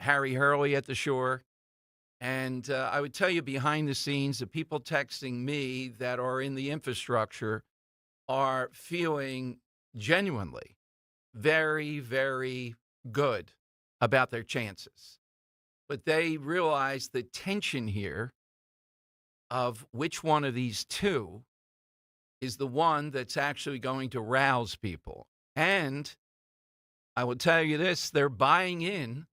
Harry Hurley at the shore. And I would tell you behind the scenes, the people texting me that are in the infrastructure are feeling genuinely very, very good about their chances. But they realize the tension here of which one of these 2 is the one that's actually going to rouse people. And I will tell you this, they're buying in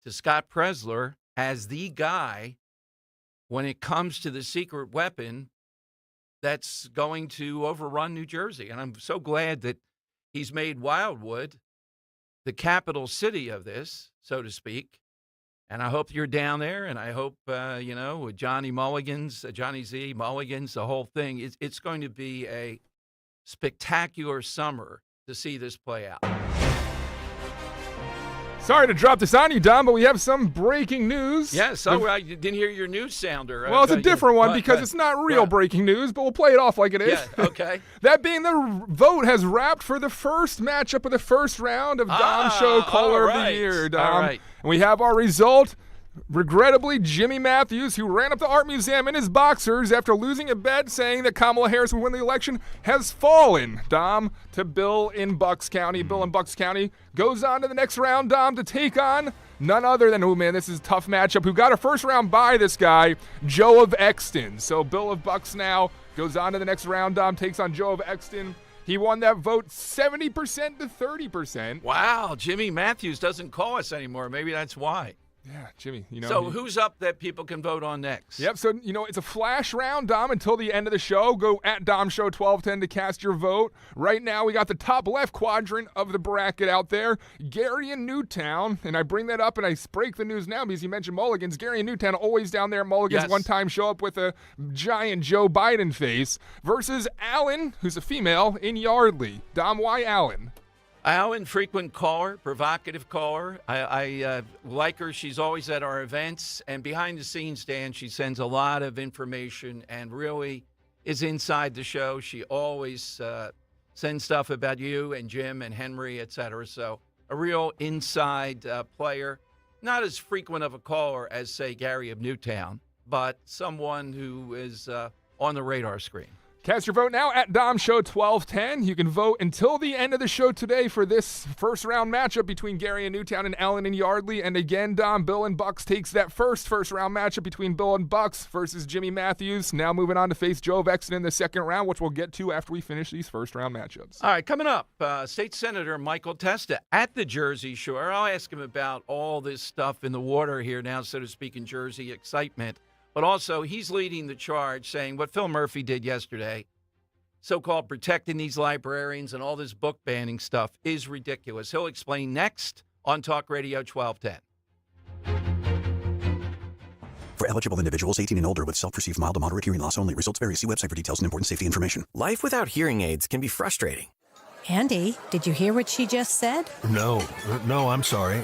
to Scott Presler as the guy when it comes to the secret weapon that's going to overrun New Jersey. And I'm so glad that he's made Wildwood the capital city of this, so to speak. And I hope you're down there, and I hope, with Johnny Z, Mulligans, the whole thing, it's going to be a spectacular summer to see this play out. Sorry to drop this on you, Dom, but we have some breaking news. Yes, I didn't hear your news sounder. Well, it's a different one because it's not real breaking news, but we'll play it off like it is. Yeah, okay. That being the vote has wrapped for the first matchup of the first round of Dom Show Caller of the Year, Dom. All right. And we have our result. Regrettably, Jimmy Matthews, who ran up the art museum in his boxers after losing a bet saying that Kamala Harris would win the election, has fallen, Dom, to Bill in Bucks County. Bill in Bucks County goes on to the next round, Dom, to take on none other than, this is a tough matchup, who got a first round bye, this guy, Joe of Exton. So Bill of Bucks now goes on to the next round, Dom, takes on Joe of Exton. He won that vote 70% to 30%. Wow, Jimmy Matthews doesn't call us anymore. Maybe that's why. Yeah, Jimmy. So who's up that people can vote on next? Yep. So it's a flash round, Dom, until the end of the show. Go at Dom Show 1210 to cast your vote. Right now, we got the top left quadrant of the bracket out there. Gary and Newtown, and I bring that up and I break the news now because you mentioned Mulligans. Gary and Newtown always down there. Mulligans one time show up with a giant Joe Biden face versus Allen, who's a female, in Yardley. Dom, why Allen? Allen, frequent caller, provocative caller. I like her. She's always at our events. And behind the scenes, Dan, she sends a lot of information and really is inside the show. She always sends stuff about you and Jim and Henry, et cetera. So a real inside player. Not as frequent of a caller as, say, Gary of Newtown, but someone who is on the radar screen. Cast your vote now at Dom Show 1210. You can vote until the end of the show today for this first round matchup between Gary and Newtown and Allen and Yardley. And again, Dom, Bill and Bucks takes that first round matchup between Bill and Bucks versus Jimmy Matthews. Now moving on to face Joe of Exton in the second round, which we'll get to after we finish these first round matchups. All right, coming up, State Senator Michael Testa at the Jersey Shore. I'll ask him about all this stuff in the water here now, so to speak, in Jersey excitement. But also, he's leading the charge saying what Phil Murphy did yesterday, so-called protecting these librarians and all this book banning stuff, is ridiculous. He'll explain next on Talk Radio 1210. For eligible individuals 18 and older with self-perceived mild to moderate hearing loss only. Results vary. See website for details and important safety information. Life without hearing aids can be frustrating. Andy, did you hear what she just said? No, I'm sorry.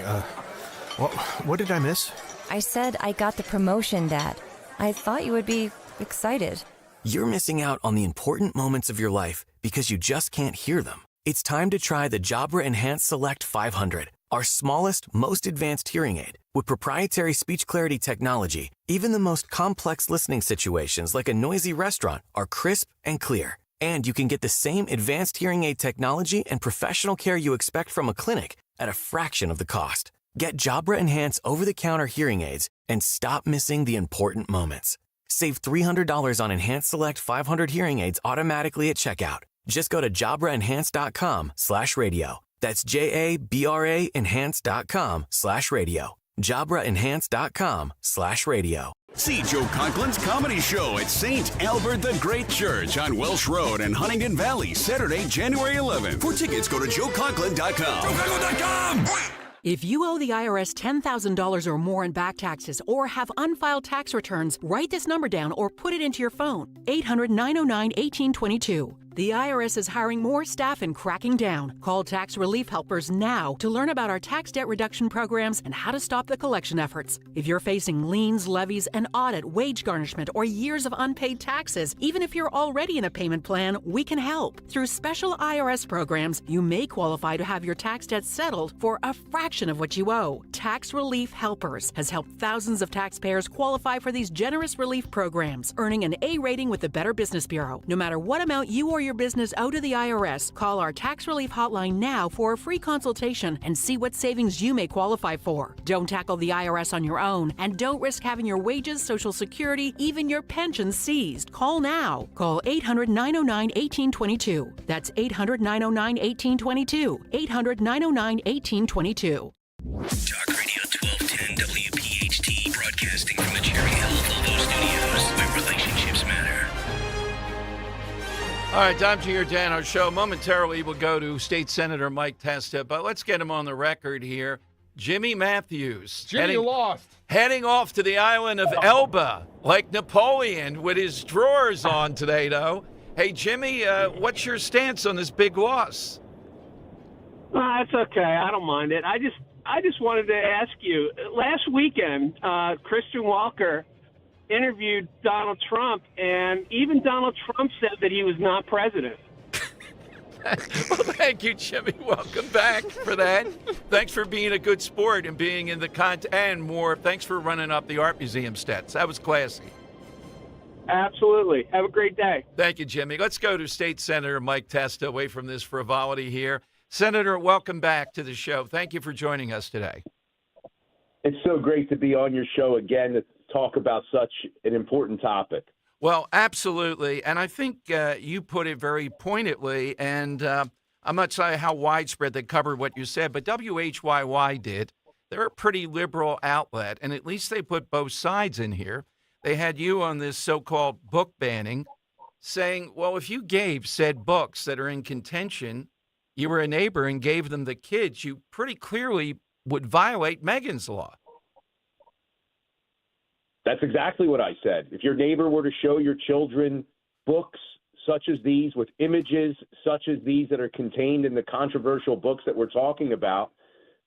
What did I miss? I said I got the promotion, Dad. I thought you would be excited. You're missing out on the important moments of your life because you just can't hear them. It's time to try the Jabra Enhanced Select 500, our smallest, most advanced hearing aid. With proprietary speech clarity technology, even the most complex listening situations like a noisy restaurant are crisp and clear. And you can get the same advanced hearing aid technology and professional care you expect from a clinic at a fraction of the cost. Get Jabra Enhanced over-the-counter hearing aids and stop missing the important moments. Save $300 on Enhanced Select 500 hearing aids automatically at checkout. Just go to JabraEnhanced.com/radio. That's JABRA Enhanced.com/radio. JobraEnhance.com/radio. See Joe Conklin's comedy show at St. Albert the Great Church on Welsh Road in Huntington Valley, Saturday, January 11th. For tickets, go to joeconklin.com. JoeConklin.com! If you owe the IRS $10,000 or more in back taxes or have unfiled tax returns, write this number down or put it into your phone. 800-909-1822. The IRS is hiring more staff and cracking down. Call Tax Relief Helpers now to learn about our tax debt reduction programs and how to stop the collection efforts. If you're facing liens, levies, an audit, wage garnishment, or years of unpaid taxes, even if you're already in a payment plan, we can help. Through special IRS programs, you may qualify to have your tax debt settled for a fraction of what you owe. Tax Relief Helpers has helped thousands of taxpayers qualify for these generous relief programs, earning an A rating with the Better Business Bureau. No matter what amount you or your business owe to the IRS, call our tax relief hotline now for a free consultation and see what savings you may qualify for. Don't tackle the IRS on your own, and don't risk having your wages, Social Security, even your pension seized. Call now. Call 800-909-1822. That's 800-909-1822. 800-909-1822. Talk Radio 1210 WPHT, broadcasting from the Cherry Hill Volvo Studios, where relationships matter. All right, time to Giordano show. Momentarily, we'll go to State Senator Mike Testa, but let's get him on the record here. Jimmy Matthews. Jimmy lost. Heading off to the island of Elba, like Napoleon, with his drawers on today, though. Hey, Jimmy, what's your stance on this big loss? It's okay. I don't mind it. I just wanted to ask you, last weekend, Christian Walker interviewed Donald Trump, and even Donald Trump said that he was not president. Well, thank you, Jimmy. Welcome back for that. Thanks for being a good sport and being in the and more. Thanks for running up the Art Museum stats. That was classy. Absolutely. Have a great day. Thank you, Jimmy. Let's go to State Senator Mike Testa, away from this frivolity here. Senator, welcome back to the show. Thank you for joining us today. It's so great to be on your show again to talk about such an important topic. Well, absolutely. And I think you put it very pointedly, and I'm not sure how widespread they covered what you said, but WHYY did. They're a pretty liberal outlet, and at least they put both sides in here. They had you on this so-called book banning, saying, well, if you gave said books that are in contention, you were a neighbor and gave them the kids, you pretty clearly would violate Megan's law. That's exactly what I said. If your neighbor were to show your children books such as these, with images such as these that are contained in the controversial books that we're talking about,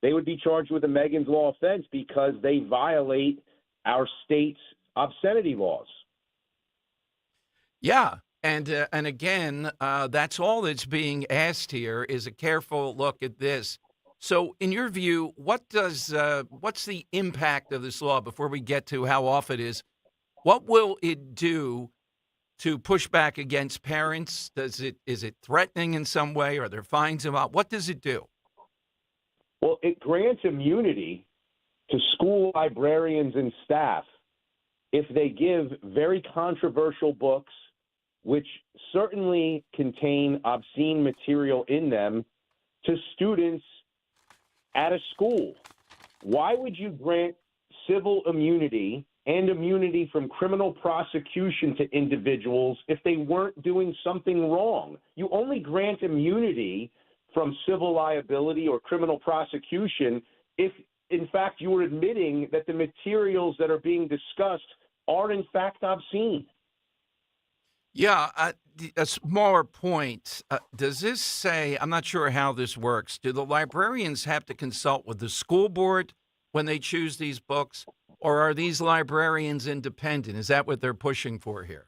they would be charged with a Megan's Law offense because they violate our state's obscenity laws. Yeah. And again, that's all that's being asked here is a careful look at this. So in your view, what's the impact of this law before we get to how off it is? What will it do to push back against parents? Is it threatening in some way? Are there fines involved? What does it do? Well, it grants immunity to school librarians and staff if they give very controversial books, which certainly contain obscene material in them, to students at a school. Why would you grant civil immunity and immunity from criminal prosecution to individuals if they weren't doing something wrong? You only grant immunity from civil liability or criminal prosecution if, in fact, you were admitting that the materials that are being discussed are, in fact, obscene. Yeah, a smaller point. Does this say, I'm not sure how this works, do the librarians have to consult with the school board when they choose these books, or are these librarians independent? Is that what they're pushing for here?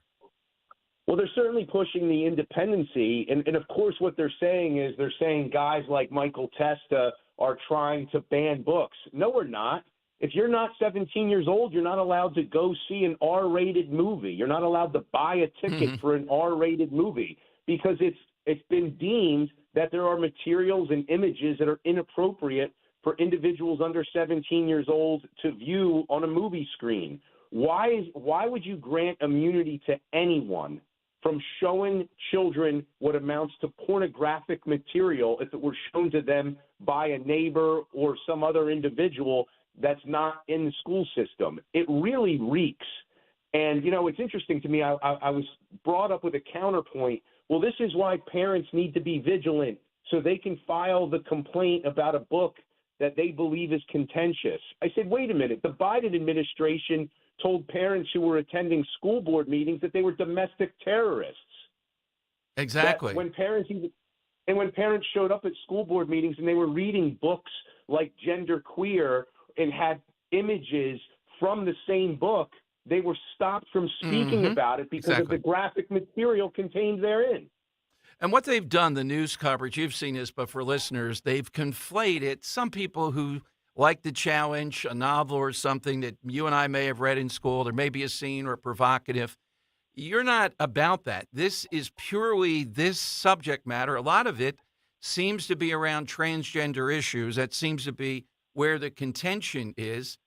Well, they're certainly pushing the independency, and of course what they're saying is they're saying guys like Michael Testa are trying to ban books. No, we're not. If you're not 17 years old, you're not allowed to go see an R-rated movie. You're not allowed to buy a ticket for an R-rated movie because it's been deemed that there are materials and images that are inappropriate for individuals under 17 years old to view on a movie screen. Why would you grant immunity to anyone from showing children what amounts to pornographic material if it were shown to them by a neighbor or some other individual that's not in the school system. It really reeks. And, it's interesting to me. I was brought up with a counterpoint. Well, this is why parents need to be vigilant so they can file the complaint about a book that they believe is contentious. I said, wait a minute. The Biden administration told parents who were attending school board meetings that they were domestic terrorists. Exactly. When parents showed up at school board meetings and they were reading books like Gender Queer and had images from the same book, they were stopped from speaking about it because of the graphic material contained therein. And what they've done, the news coverage, you've seen this, but for listeners, they've conflated some people who like the challenge, a novel or something that you and I may have read in school. There may be a scene or provocative. You're not about that. This is purely this subject matter. A lot of it seems to be around transgender issues. That seems to be where the contention is.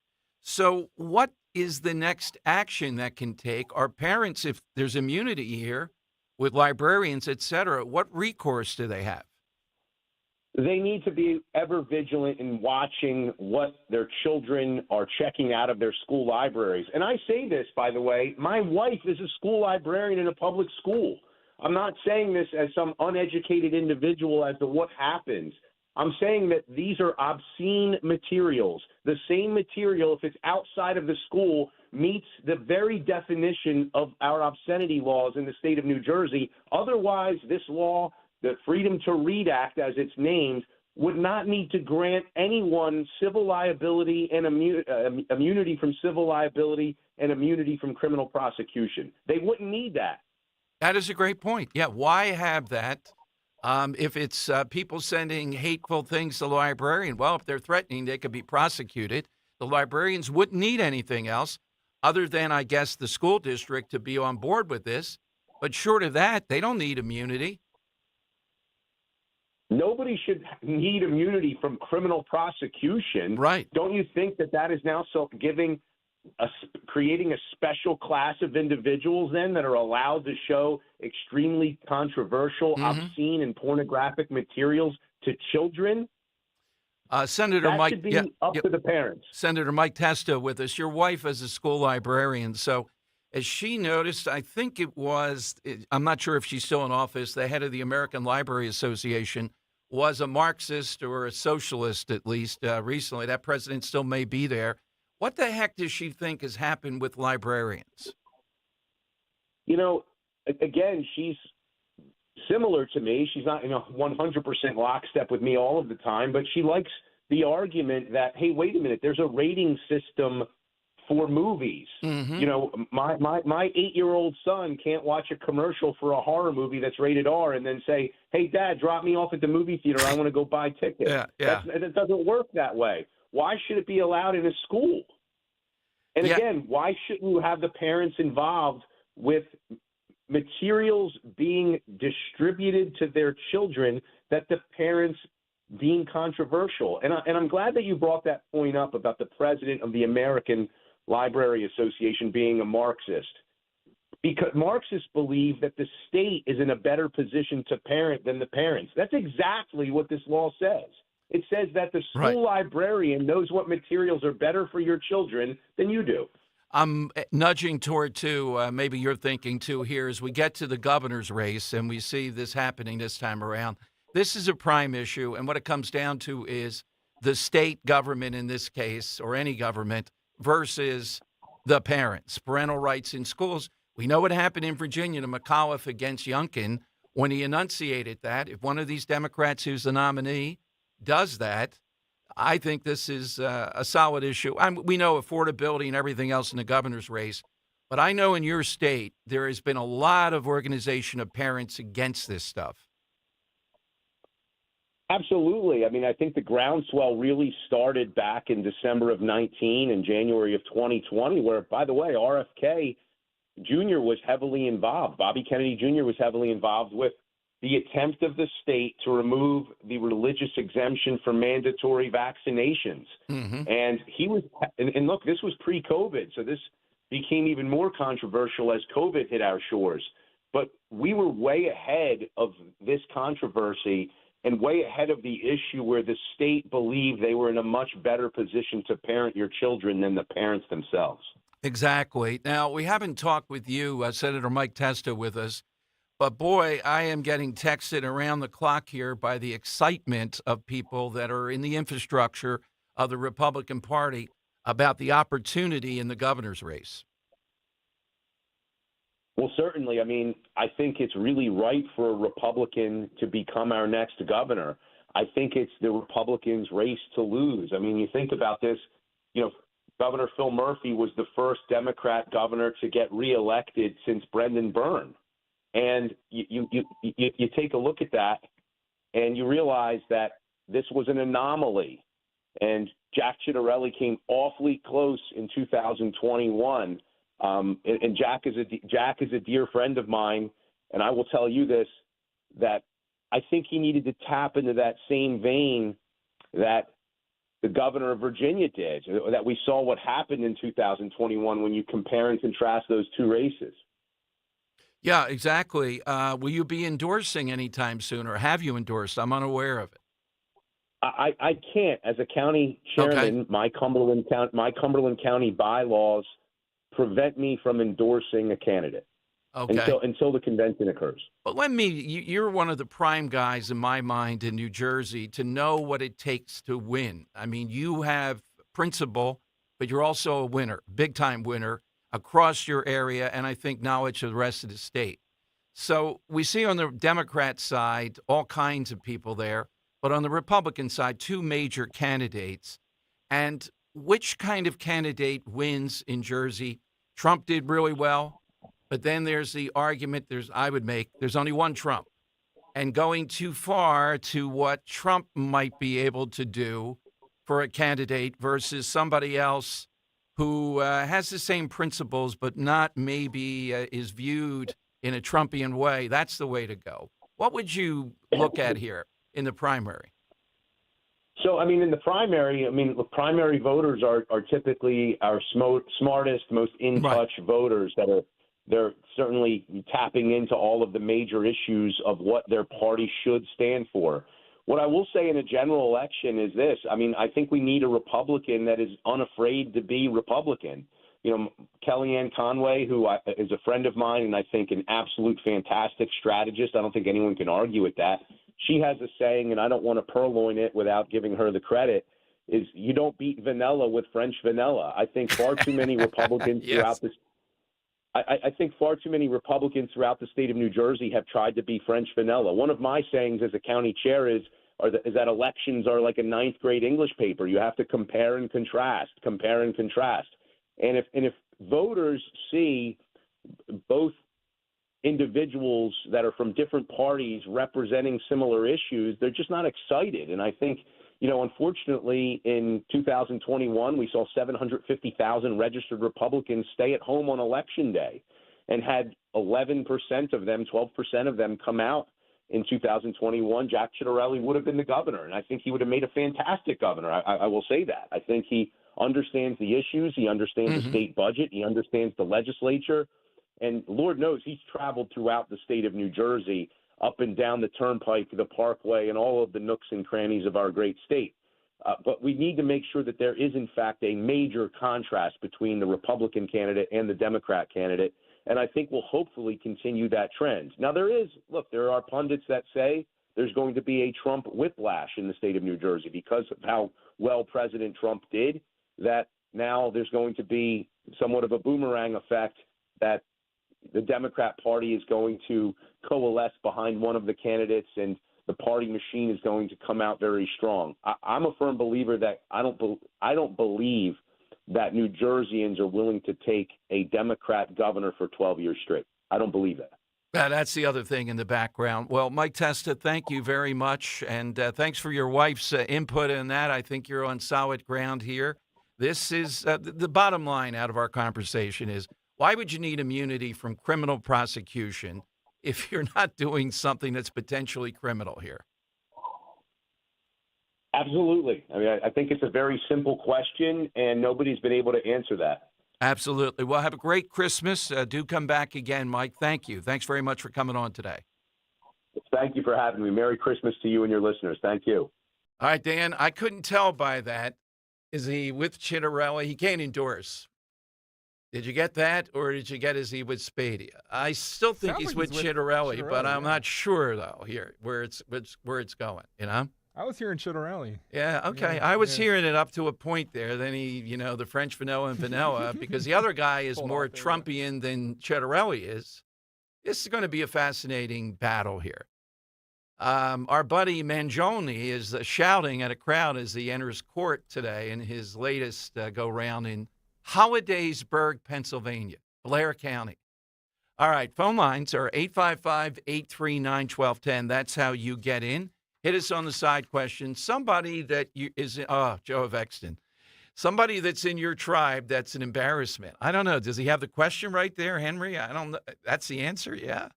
So what is the next action that can take? Our parents, if there's immunity here with librarians, et cetera, what recourse do they have? They need to be ever vigilant in watching what their children are checking out of their school libraries. And I say this, by the way, my wife is a school librarian in a public school. I'm not saying this as some uneducated individual as to what happens. I'm saying that these are obscene materials. The same material, if it's outside of the school, meets the very definition of our obscenity laws in the state of New Jersey. Otherwise, this law, the Freedom to Read Act, as it's named, would not need to grant anyone civil liability and immunity from civil liability and immunity from criminal prosecution. They wouldn't need that. That is a great point. Yeah, why have that? If it's people sending hateful things to the librarian, well, if they're threatening, they could be prosecuted. The librarians wouldn't need anything else other than, I guess, the school district to be on board with this. But short of that, they don't need immunity. Nobody should need immunity from criminal prosecution. Right. Don't you think that is now creating a special class of individuals then that are allowed to show extremely controversial, obscene, and pornographic materials to children? Senator that Mike, should be up to the parents. Senator Mike Testa with us. Your wife is a school librarian, so as she noticed, I think I'm not sure if she's still in office, the head of the American Library Association was a Marxist or a socialist, at least recently. That president still may be there. What the heck does she think has happened with librarians? Again, she's similar to me. She's not 100% lockstep with me all of the time, but she likes the argument that, hey, wait a minute, there's a rating system for movies. My 8-year-old son can't watch a commercial for a horror movie that's rated R and then say, hey, Dad, drop me off at the movie theater. I want to go buy tickets. It doesn't work that way. Why should it be allowed in a school? And again, why shouldn't you have the parents involved with materials being distributed to their children that the parents deem controversial? And I'm glad that you brought that point up about the president of the American Library Association being a Marxist. Because Marxists believe that the state is in a better position to parent than the parents. That's exactly what this law says. It says that the school librarian knows what materials are better for your children than you do. I'm nudging toward, too, maybe you're thinking, too, here as we get to the governor's race and we see this happening this time around. This is a prime issue, and what it comes down to is the state government in this case, or any government, versus the parents, parental rights in schools. We know what happened in Virginia to McAuliffe against Youngkin when he enunciated that. If one of these Democrats who's the nominee does that, I think this is a solid issue. We know affordability and everything else in the governor's race, but I know in your state there has been a lot of organization of parents against this stuff. Absolutely. I mean, I think the groundswell really started back in December of 19 and January of 2020, where, by the way, RFK Jr. was heavily involved. Bobby Kennedy Jr. was heavily involved with the attempt of the state to remove the religious exemption for mandatory vaccinations. And he was, and look, this was pre-COVID, so this became even more controversial as COVID hit our shores. But we were way ahead of this controversy. and way ahead of the issue where the state believed they were in a much better position to parent your children than the parents themselves. Exactly. Now, we haven't talked with you, Senator Mike Testa, with us, but boy, I am getting texted around the clock here by the excitement of people that are in the infrastructure of the Republican Party about the opportunity in the governor's race. Well, certainly. I mean, I think it's really right for a Republican to become our next governor. I think it's the Republicans' race to lose. I mean, you think about this, Governor Phil Murphy was the first Democrat governor to get reelected since Brendan Byrne. And you take a look at that and you realize that this was an anomaly. And Jack Ciattarelli came awfully close in 2021. And Jack is a dear friend of mine. And I will tell you this, that I think he needed to tap into that same vein that the governor of Virginia did, that we saw what happened in 2021 when you compare and contrast those two races. Yeah, exactly. Will you be endorsing anytime soon, or have you endorsed? I'm unaware of it. I can't. As a county chairman, Okay. my Cumberland County bylaws prevent me from endorsing a candidate until the convention occurs. But you're one of the prime guys in my mind in New Jersey to know what it takes to win. I mean, you have principle, but you're also a winner, big-time winner across your area, and I think knowledge of the rest of the state. So we see on the Democrat side all kinds of people there, but on the Republican side, two major candidates. And which kind of candidate wins in Jersey? Trump did really well, but then there's the argument there's only one Trump. And going too far to what Trump might be able to do for a candidate versus somebody else who has the same principles, but not maybe is viewed in a Trumpian way. That's the way to go. What would you look at here in the primary? So, in the primary, the primary voters are typically our smartest, most in-touch voters they're certainly tapping into all of the major issues of what their party should stand for. What I will say in a general election is this. I think we need a Republican that is unafraid to be Republican. Kellyanne Conway, who is a friend of mine and I think an absolute fantastic strategist. I don't think anyone can argue with that. She has a saying, and I don't want to purloin it without giving her the credit, is you don't beat vanilla with French vanilla. I think far too many Republicans throughout this. I think far too many Republicans throughout the state of New Jersey have tried to be French vanilla. One of my sayings as a county chair is that elections are like a ninth grade English paper. You have to compare and contrast. And if voters see both individuals that are from different parties representing similar issues, they're just not excited. And I think, unfortunately, in 2021, we saw 750,000 registered Republicans stay at home on Election Day, and had 11% of them, 12% of them come out in 2021, Jack Ciattarelli would have been the governor. And I think he would have made a fantastic governor. I will say that. I think he understands the issues. He understands the state budget. He understands the legislature. And Lord knows he's traveled throughout the state of New Jersey, up and down the Turnpike, the Parkway, and all of the nooks and crannies of our great state. But we need to make sure that there is, in fact, a major contrast between the Republican candidate and the Democrat candidate. And I think we'll hopefully continue that trend. Now, there are pundits that say there's going to be a Trump whiplash in the state of New Jersey because of how well President Trump did, that now there's going to be somewhat of a boomerang effect that the Democrat Party is going to coalesce behind one of the candidates and the party machine is going to come out very strong. I'm a firm believer that I don't believe that New Jerseyans are willing to take a Democrat governor for 12 years straight. I don't believe that. That's the other thing in the background. Well, Mike Testa, thank you very much. And thanks for your wife's input in that. I think you're on solid ground here. This is the bottom line out of our conversation is, why would you need immunity from criminal prosecution if you're not doing something that's potentially criminal here? Absolutely. I think it's a very simple question, and nobody's been able to answer that. Absolutely. Well, have a great Christmas. Do come back again, Mike. Thank you. Thanks very much for coming on today. Thank you for having me. Merry Christmas to you and your listeners. Thank you. All right, Dan, I couldn't tell by that. Is he with Chittarelli? He can't endorse. Did you get that, or did you get is he with Spady? I still think Sounds he's like with he's with Chittarelli, but Chittarelli, I'm not sure though here where it's going. You know? I was hearing Chittarelli. Yeah. Okay. Yeah, I was yeah. hearing it up to a point there. Then the French vanilla and vanilla, because the other guy is Pulled more off there, Trumpian than Chittarelli is. This is going to be a fascinating battle here. Our buddy Mangione is shouting at a crowd as he enters court today in his latest go-round in Hollidaysburg, Pennsylvania, Blair County. All right, phone lines are 855-839-1210. That's how you get in. Hit us on the side question. Somebody that Joe of Exton. Somebody that's in your tribe that's an embarrassment. I don't know. Does he have the question right there, Henry? I don't know. That's the answer? Yeah.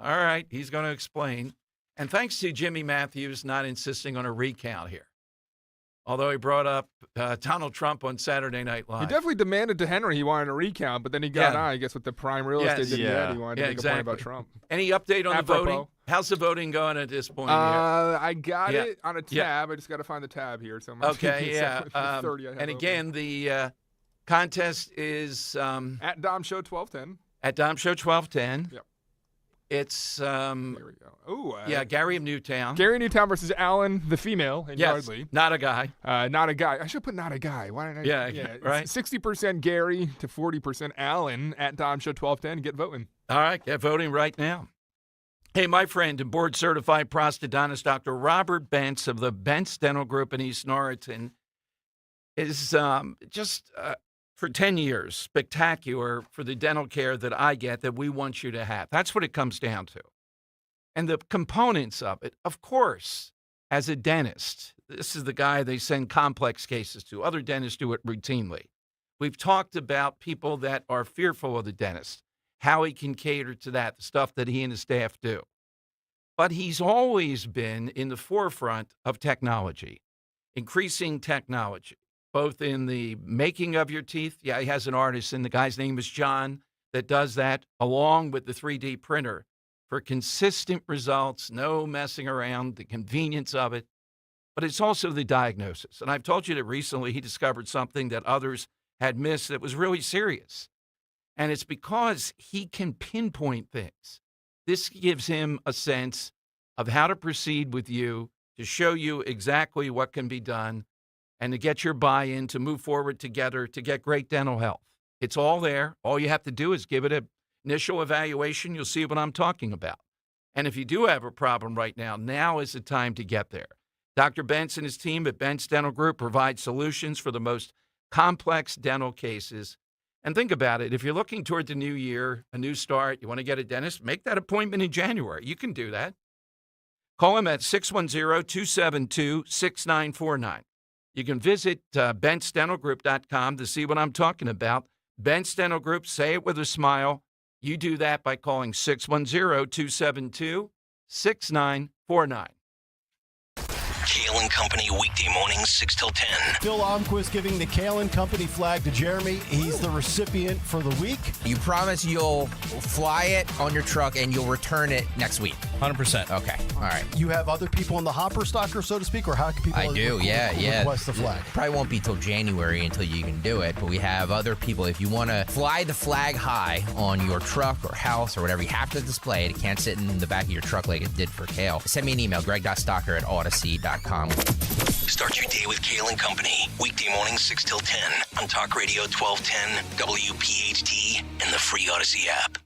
All right, he's going to explain. And thanks to Jimmy Matthews not insisting on a recount here. Although he brought up Donald Trump on Saturday Night Live. He definitely demanded to Henry he wanted a recount, but then he got on, I guess, with the prime real estate that he had. He wanted to make a point about Trump. Any update on the voting? How's the voting going at this point? I got it on a tab. Yeah. I just got to find the tab here. So Okay, yeah. And again, the contest is at Dom Show 1210. At Dom Show 1210. Yep. It's there we go. Gary of Newtown. Gary Newtown versus Alan, the female in Yes, Yardley. not a guy. Not a guy. I should put not a guy. Why didn't I? Yeah, right. 60% Gary to 40% Alan at Dom Show 1210. Get voting. All right, get voting right now. Hey, my friend and board-certified prosthodontist Dr. Robert Bentz of the Bentz Dental Group in East Norriton is for 10 years, spectacular for the dental care that I get that we want you to have. That's what it comes down to. And the components of it, of course, as a dentist, this is the guy they send complex cases to. Other dentists do it routinely. We've talked about people that are fearful of the dentist, how he can cater to that, the stuff that he and his staff do. But he's always been in the forefront of technology, increasing technology, both in the making of your teeth. Yeah, he has an artist, and the guy's name is John, that does that, along with the 3D printer for consistent results, no messing around, the convenience of it. But it's also the diagnosis. And I've told you that recently he discovered something that others had missed that was really serious. And it's because he can pinpoint things. This gives him a sense of how to proceed with you, to show you exactly what can be done, and to get your buy-in to move forward together to get great dental health. It's all there. All you have to do is give it an initial evaluation. You'll see what I'm talking about. And if you do have a problem right now, now is the time to get there. Dr. Bentz and his team at Bentz Dental Group provide solutions for the most complex dental cases. And think about it. If you're looking toward the new year, a new start, you want to get a dentist, make that appointment in January. You can do that. Call him at 610-272-6949. You can visit BentzDentalGroup.com to see what I'm talking about. Bentz Dental Group, say it with a smile. You do that by calling 610-272-6949. Kale and Company weekday mornings 6 till 10. Phil Almquist giving the Kale and Company flag to Jeremy. He's the recipient for the week. You promise you'll fly it on your truck and you'll return it next week. 100%. Okay. All right. You have other people in the hopper stocker, so to speak, or how can people request the flag? Probably won't be till January until you can do it, but we have other people. If you want to fly the flag high on your truck or house or whatever, you have to display it. It can't sit in the back of your truck like it did for Kale. Send me an email, greg.stocker@odyssey.com. Start your day with Kale and Company. Weekday mornings 6 till 10 on Talk Radio 1210, WPHT, and the free Odyssey app.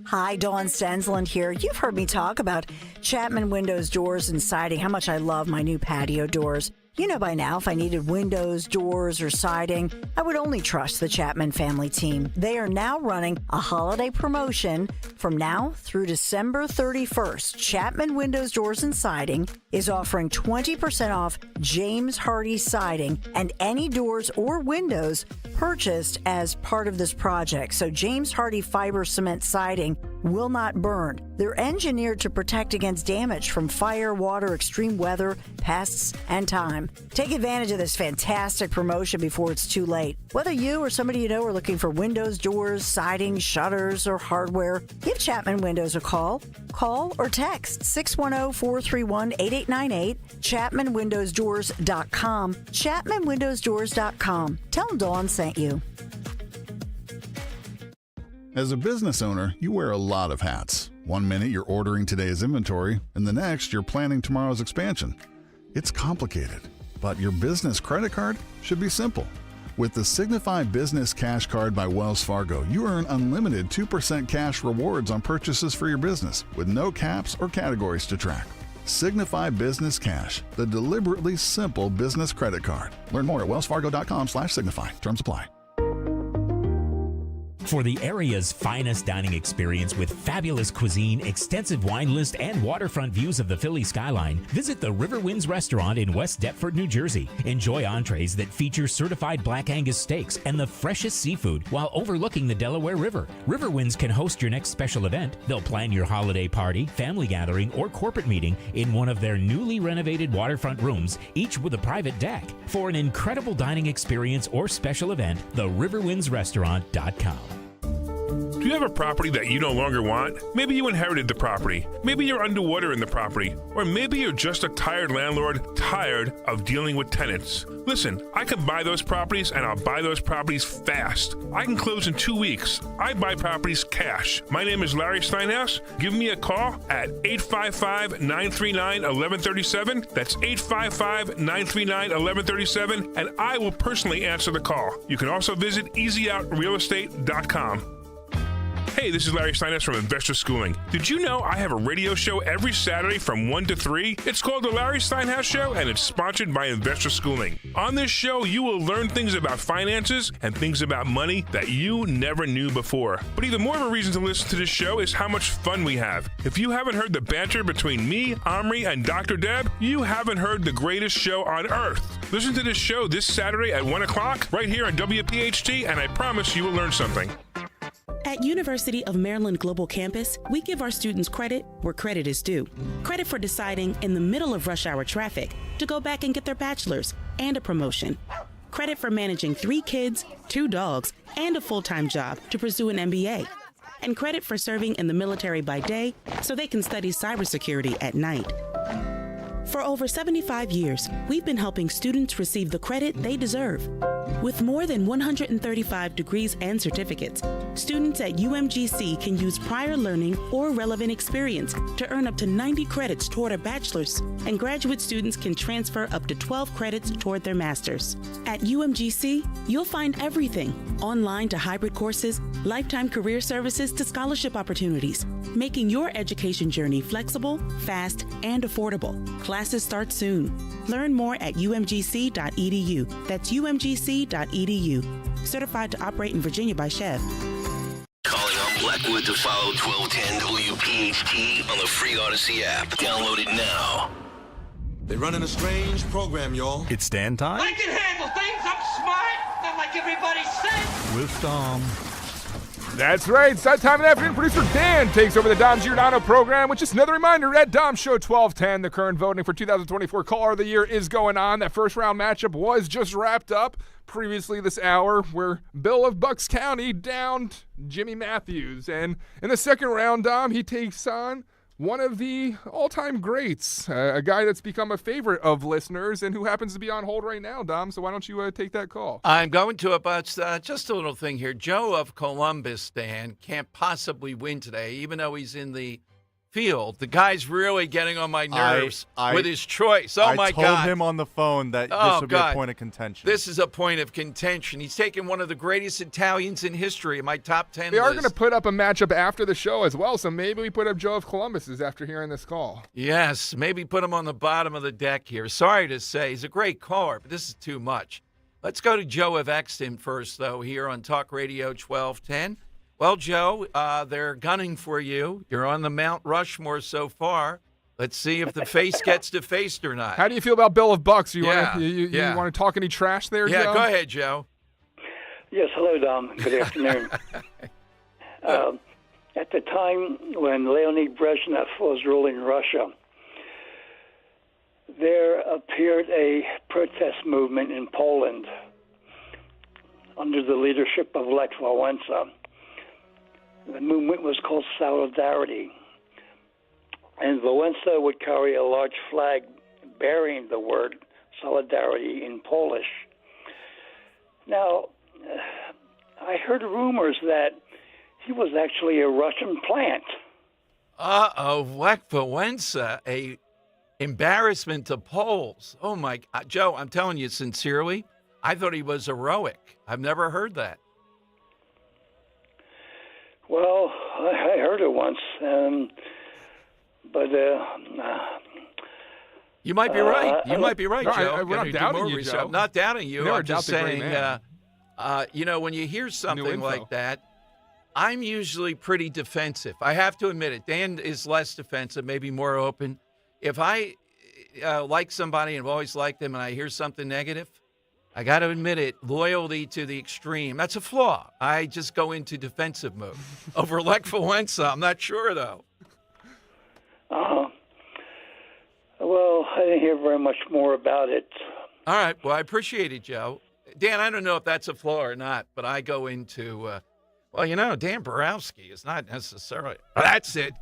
Hi, Dawn Stensland here. You've heard me talk about Chapman Windows, Doors, and Siding, how much I love my new patio doors. You know by now, if I needed windows, doors, or siding, I would only trust the Chapman family team. They are now running a holiday promotion from now through December 31st. Chapman Windows, Doors, and Siding is offering 20% off James Hardie siding and any doors or windows purchased as part of this project. So James Hardie fiber cement siding will not burn. They're engineered to protect against damage from fire, water, extreme weather, pests, and time. Take advantage of this fantastic promotion before it's too late. Whether you or somebody you know are looking for windows, doors, siding, shutters, or hardware, give Chapman Windows a call. Call or text 610-431-8898, ChapmanWindowsDoors.com, ChapmanWindowsDoors.com. Tell them Dawn sent you. As a business owner, you wear a lot of hats. One minute you're ordering today's inventory, and the next you're planning tomorrow's expansion. It's complicated, but your business credit card should be simple. With the Signify Business Cash Card by Wells Fargo, you earn unlimited 2% cash rewards on purchases for your business, with no caps or categories to track. Signify Business Cash, the deliberately simple business credit card. Learn more at wellsfargo.com/signify. Terms apply. For the area's finest dining experience with fabulous cuisine, extensive wine list, and waterfront views of the Philly skyline, visit the River Winds Restaurant in West Deptford, New Jersey. Enjoy entrees that feature certified Black Angus steaks and the freshest seafood while overlooking the Delaware River. River Winds can host your next special event. They'll plan your holiday party, family gathering, or corporate meeting in one of their newly renovated waterfront rooms, each with a private deck. For an incredible dining experience or special event, theriverwindsrestaurant.com. Do you have a property that you no longer want? Maybe you inherited the property. Maybe you're underwater in the property. Or maybe you're just a tired landlord, tired of dealing with tenants. Listen, I can buy those properties, and I'll buy those properties fast. I can close in 2 weeks. I buy properties cash. My name is Larry Steinhaus. Give me a call at 855-939-1137. That's 855-939-1137, and I will personally answer the call. You can also visit easyOutRealEstate.com. Hey, this is Larry Steinhaus from Investor Schooling. Did you know I have a radio show every Saturday from 1 to 3? It's called The Larry Steinhaus Show, and it's sponsored by Investor Schooling. On this show, you will learn things about finances and things about money that you never knew before. But even more of a reason to listen to this show is how much fun we have. If you haven't heard the banter between me, Omri, and Dr. Deb, you haven't heard the greatest show on earth. Listen to this show this Saturday at 1 o'clock right here on WPHT, and I promise you will learn something. At University of Maryland Global Campus, we give our students credit where credit is due. Credit for deciding in the middle of rush hour traffic to go back and get their bachelor's and a promotion. Credit for managing 3 kids, 2 dogs, and a full-time job to pursue an MBA. And credit for serving in the military by day so they can study cybersecurity at night. For over 75 years, we've been helping students receive the credit they deserve. With more than 135 degrees and certificates, students at UMGC can use prior learning or relevant experience to earn up to 90 credits toward a bachelor's, and graduate students can transfer up to 12 credits toward their master's. At UMGC, you'll find everything, online to hybrid courses, lifetime career services to scholarship opportunities, making your education journey flexible, fast, and affordable. Classes start soon. Learn more at umgc.edu. That's umgc.edu. Certified to operate in Virginia by Chev. Calling on Blackwood to follow 1210 WPHT on the free Odyssey app. Download it now. They're running a strange program, y'all. It's stand time I can handle things. I'm smart. Not like everybody says. with Dom. That's right. It's that time of the afternoon. Producer Dan takes over the Dom Giordano program, which is another reminder at Dom Show 1210. The current voting for 2024 Caller of the Year is going on. That first round matchup was just wrapped up previously this hour, where Bill of Bucks County downed Jimmy Matthews. And in the second round, Dom, he takes on one of the all-time greats, a guy that's become a favorite of listeners and who happens to be on hold right now, Dom. So why don't you take that call? I'm going to, but just a little thing here. Joe of Columbus, Dan, can't possibly win today, even though he's in the field. The guy's really getting on my nerves with his choice. Oh, my God. I told him on the phone that this would be a point of contention. This is a point of contention. He's taken one of the greatest Italians in history in my top 10 They list. are going to put up a matchup after the show as well, so maybe we put up Joe of Columbus's after hearing this call. Yes, maybe put him on the bottom of the deck here. Sorry to say, he's a great caller, but this is too much. Let's go to Joe of Exton first, though, here on Talk Radio 1210. Well, Joe, they're gunning for you. You're on the Mount Rushmore so far. Let's see if the face gets defaced or not. How do you feel about Bill of Bucks? You Yeah, want to talk any trash there, Yeah, Joe? go ahead, Joe. Yes, hello, Dom. Good afternoon. At the time when Leonid Brezhnev was ruling Russia, there appeared a protest movement in Poland under the leadership of Lech Wałęsa. The movement was called Solidarity, and Wałęsa would carry a large flag bearing the word Solidarity in Polish. Now, I heard rumors that he was actually a Russian plant. Lech Wałęsa, a embarrassment to Poles. Oh, my God. Joe, I'm telling you sincerely, I thought he was heroic. I've never heard that. Well, I heard it once, but you might be right. You might be right, No, Joe. we're not doubting you, Joe. I'm not doubting you. Never I'm just doubt the great saying, man. when you hear something info. like that, I'm usually pretty defensive. I have to admit it. Dan is less defensive, maybe more open. If I like somebody and have always liked them and I hear something negative, I got to admit it, loyalty to the extreme. That's a flaw. I just go into defensive mode. Over Lech Wałęsa, I'm not sure, though. Well, I didn't hear very much more about it. All right. Well, I appreciate it, Joe. Dan, I don't know if that's a flaw or not, but I go into, Dan Borowski is not necessarily. That's it.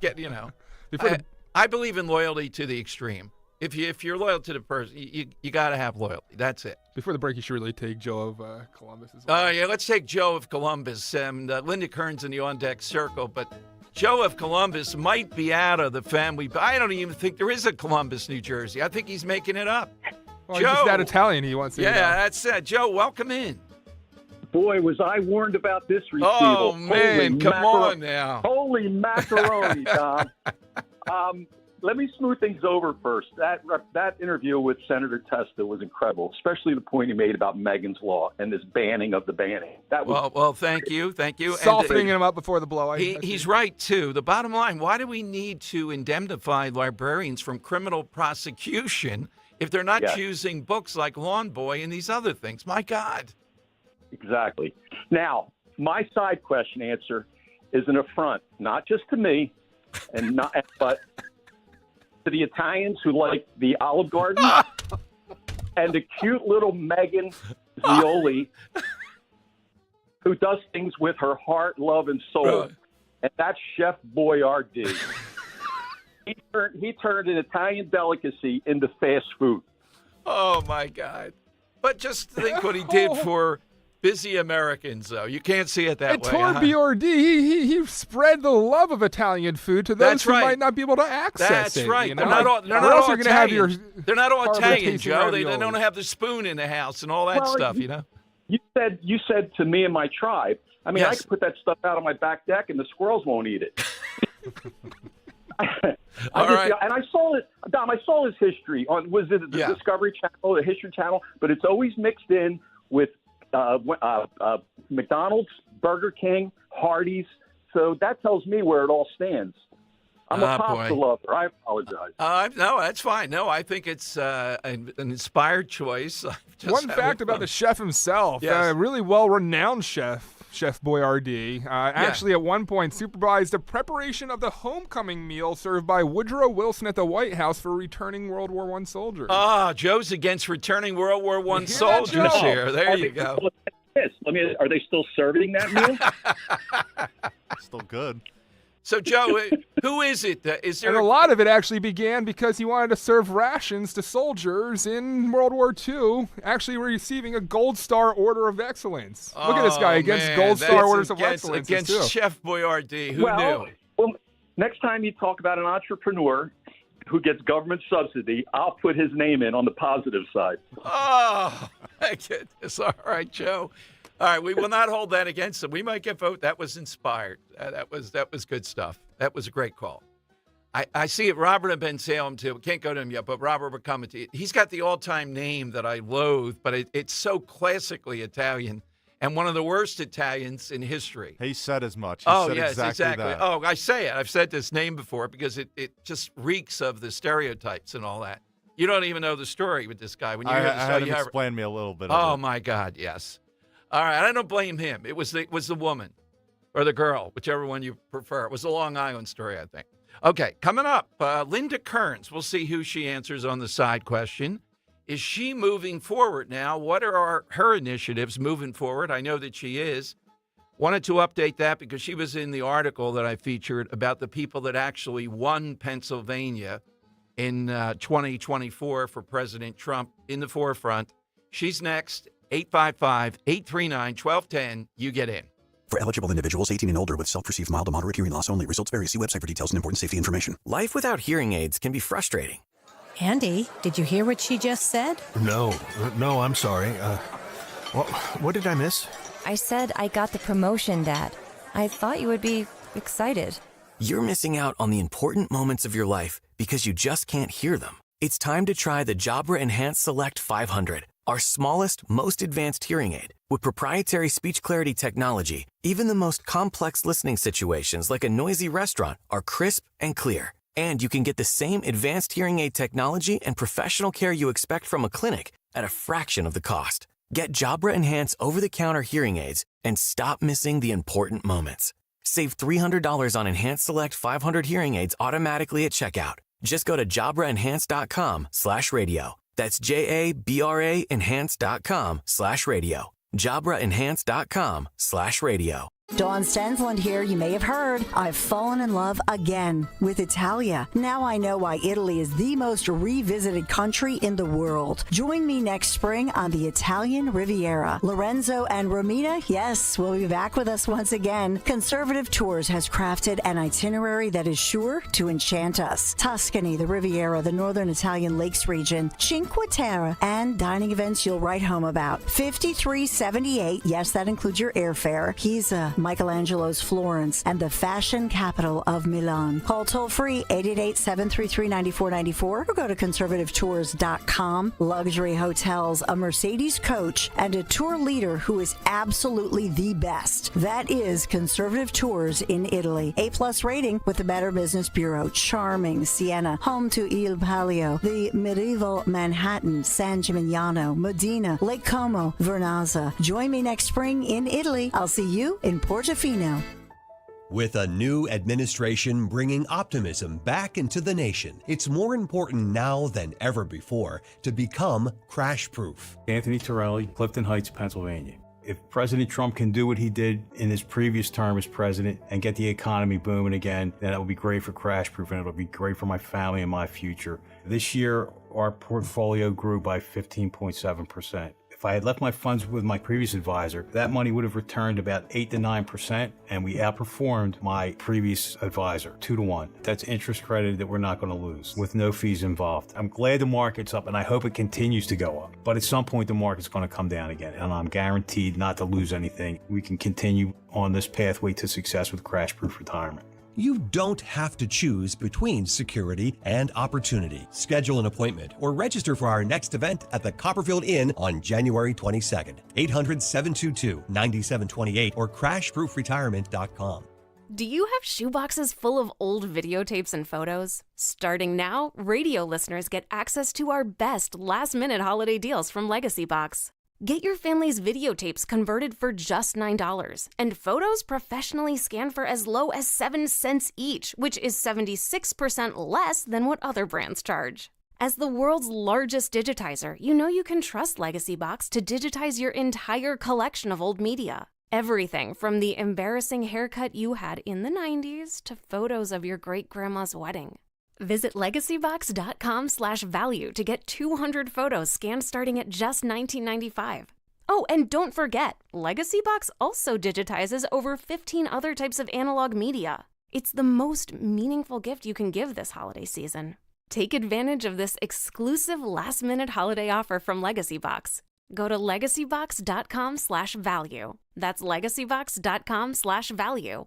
I believe in loyalty to the extreme. If you're loyal to the person, you got to have loyalty. That's it. Before the break, you should really take Joe of Columbus as well. Yeah, let's take Joe of Columbus. Linda Kern's in the on-deck circle, but Joe of Columbus might be out of the family. But I don't even think there is a Columbus, New Jersey. I think he's making it up. Well, Joe, he's just that Italian he wants to. Yeah, that's it. Joe, welcome in. Boy, was I warned about this receival. Oh, man, come on now. Holy macaroni, Tom. Let me smooth things over first. That interview with Senator Testa was incredible, especially the point he made about Megan's Law and this banning of the banning. That was well, thank you. Softening him up before the blow. He's right, too. The bottom line, why do we need to indemnify librarians from criminal prosecution if they're not choosing books like Lawn Boy and these other things? My God. Exactly. Now, my side question answer is an affront, not just to me, but to the Italians who like the Olive Garden and the cute little Megan Zioli who does things with her heart, love, and soul. And that's Chef Boyardee. He turned an Italian delicacy into fast food. Oh, my God. But just think what he did for busy Americans, though. You can't see it that way. Toward BRD, he spread the love of Italian food to those who might not be able to access That's it. That's right. You They're know? not all Italian. They're not all horrible Italian, tasting Joe. They ravioli. don't have the spoon in the house and all that stuff, you know? You said to me and my tribe, I mean, I could put that stuff out on my back deck and the squirrels won't eat it. And I saw it, Dom. I saw his history on the Discovery Channel, the History Channel, but it's always mixed in with McDonald's, Burger King, Hardee's. So that tells me where it all stands. I'm a pasta lover. I apologize. No, that's fine. No, I think it's an inspired choice. One fact about the chef himself, a really well-renowned chef, Chef Boyardee, actually at one point supervised the preparation of the homecoming meal served by Woodrow Wilson at the White House for returning World War I soldiers. Joe's against returning World War I soldiers here. There you go. Are they still serving that meal? Still good. So, Joe, who is it? Is there and a lot of it actually began because he wanted to serve rations to soldiers in World War II, actually receiving a Gold Star Order of Excellence. Look at this guy against Gold Star Orders of Excellence. Against Chef Boyardee. Who knew? Well, next time you talk about an entrepreneur who gets government subsidy, I'll put his name in on the positive side. Oh, my goodness. All right, Joe. All right, we will not hold that against him. We might get vote. That was inspired. That was good stuff. That was a great call. I see it. Robert and Ben Salem, too. We can't go to him yet, but Robert will come to you. He's got the all-time name that I loathe, but it's so classically Italian and one of the worst Italians in history. He said as much. Exactly. That. Oh, I say it. I've said this name before because it just reeks of the stereotypes and all that. You don't even know the story with this guy. When you hear the story, explain me a little bit. Oh, my God, yes. All right, I don't blame him. It was the woman. or the girl, whichever one you prefer. It was a Long Island story, I think. Okay, coming up, Linda Kearns. We'll see who she answers on the side question. Is she moving forward now? What are her initiatives moving forward? I know that she is. Wanted to update that because she was in the article that I featured about the people that actually won Pennsylvania in 2024 for President Trump in the forefront. She's next, 855-839-1210. You get in. For eligible individuals 18 and older with self-perceived mild to moderate hearing loss only. Results vary. See website for details and important safety information. Life without hearing aids can be frustrating. Andy, did you hear what she just said? No, I'm sorry. What did I miss? I said I got the promotion, Dad. I thought you would be excited. You're missing out on the important moments of your life because you just can't hear them. It's time to try the Jabra Enhanced Select 500, our smallest, most advanced hearing aid. With proprietary speech clarity technology, even the most complex listening situations like a noisy restaurant are crisp and clear. And you can get the same advanced hearing aid technology and professional care you expect from a clinic at a fraction of the cost. Get Jabra Enhance over-the-counter hearing aids and stop missing the important moments. Save $300 on Enhanced Select 500 hearing aids automatically at checkout. Just go to JabraEnhance.com/radio. That's JABRA Enhance.com/radio. JabraEnhance.com/radio. Dawn Stensland here. You may have heard I've fallen in love again with Italia. Now I know why Italy is the most revisited country in the world. Join me next spring on the Italian Riviera. Lorenzo and Romina, yes, will be back with us once again. Conservative Tours has crafted an itinerary that is sure to enchant us. Tuscany, the Riviera, the Northern Italian Lakes region, Cinque Terre, and dining events you'll write home about. $53.78. Yes, that includes your airfare. He's Michelangelo's Florence and the fashion capital of Milan. Call toll-free 888-733-9494 or go to conservativetours.com. Luxury hotels, a Mercedes coach, and a tour leader who is absolutely the best. That is Conservative Tours in Italy. A+ rating with the Better Business Bureau. Charming Siena, home to Il Palio, the medieval Manhattan, San Gimignano, Modena, Lake Como, Vernazza. Join me next spring in Italy. I'll see you in Portofino. With a new administration bringing optimism back into the nation, it's more important now than ever before to become crash-proof. Anthony Torelli, Clifton Heights, Pennsylvania. If President Trump can do what he did in his previous term as president and get the economy booming again, then that would be great for crash-proof and it'll be great for my family and my future. This year, our portfolio grew by 15.7%. If I had left my funds with my previous advisor, that money would have returned about 8 to 9%, and we outperformed my previous advisor 2-1. That's interest credit that we're not going to lose with no fees involved. I'm glad the market's up, and I hope it continues to go up. But at some point, the market's going to come down again, and I'm guaranteed not to lose anything. We can continue on this pathway to success with crash-proof retirement. You don't have to choose between security and opportunity. Schedule an appointment or register for our next event at the Copperfield Inn on January 22nd. 800-722-9728 or crashproofretirement.com. Do you have shoeboxes full of old videotapes and photos? Starting now, radio listeners get access to our best last-minute holiday deals from Legacy Box. Get your family's videotapes converted for just $9 and photos professionally scanned for as low as 7 cents each, which is 76% less than what other brands charge. As the world's largest digitizer, you know you can trust Legacy Box to digitize your entire collection of old media. Everything from the embarrassing haircut you had in the 90s to photos of your great-grandma's wedding. Visit legacybox.com/value to get 200 photos scanned starting at just $19.95. Oh, and don't forget, Legacy Box also digitizes over 15 other types of analog media. It's the most meaningful gift you can give this holiday season. Take advantage of this exclusive last-minute holiday offer from Legacy Box. Go to legacybox.com/value. That's legacybox.com/value.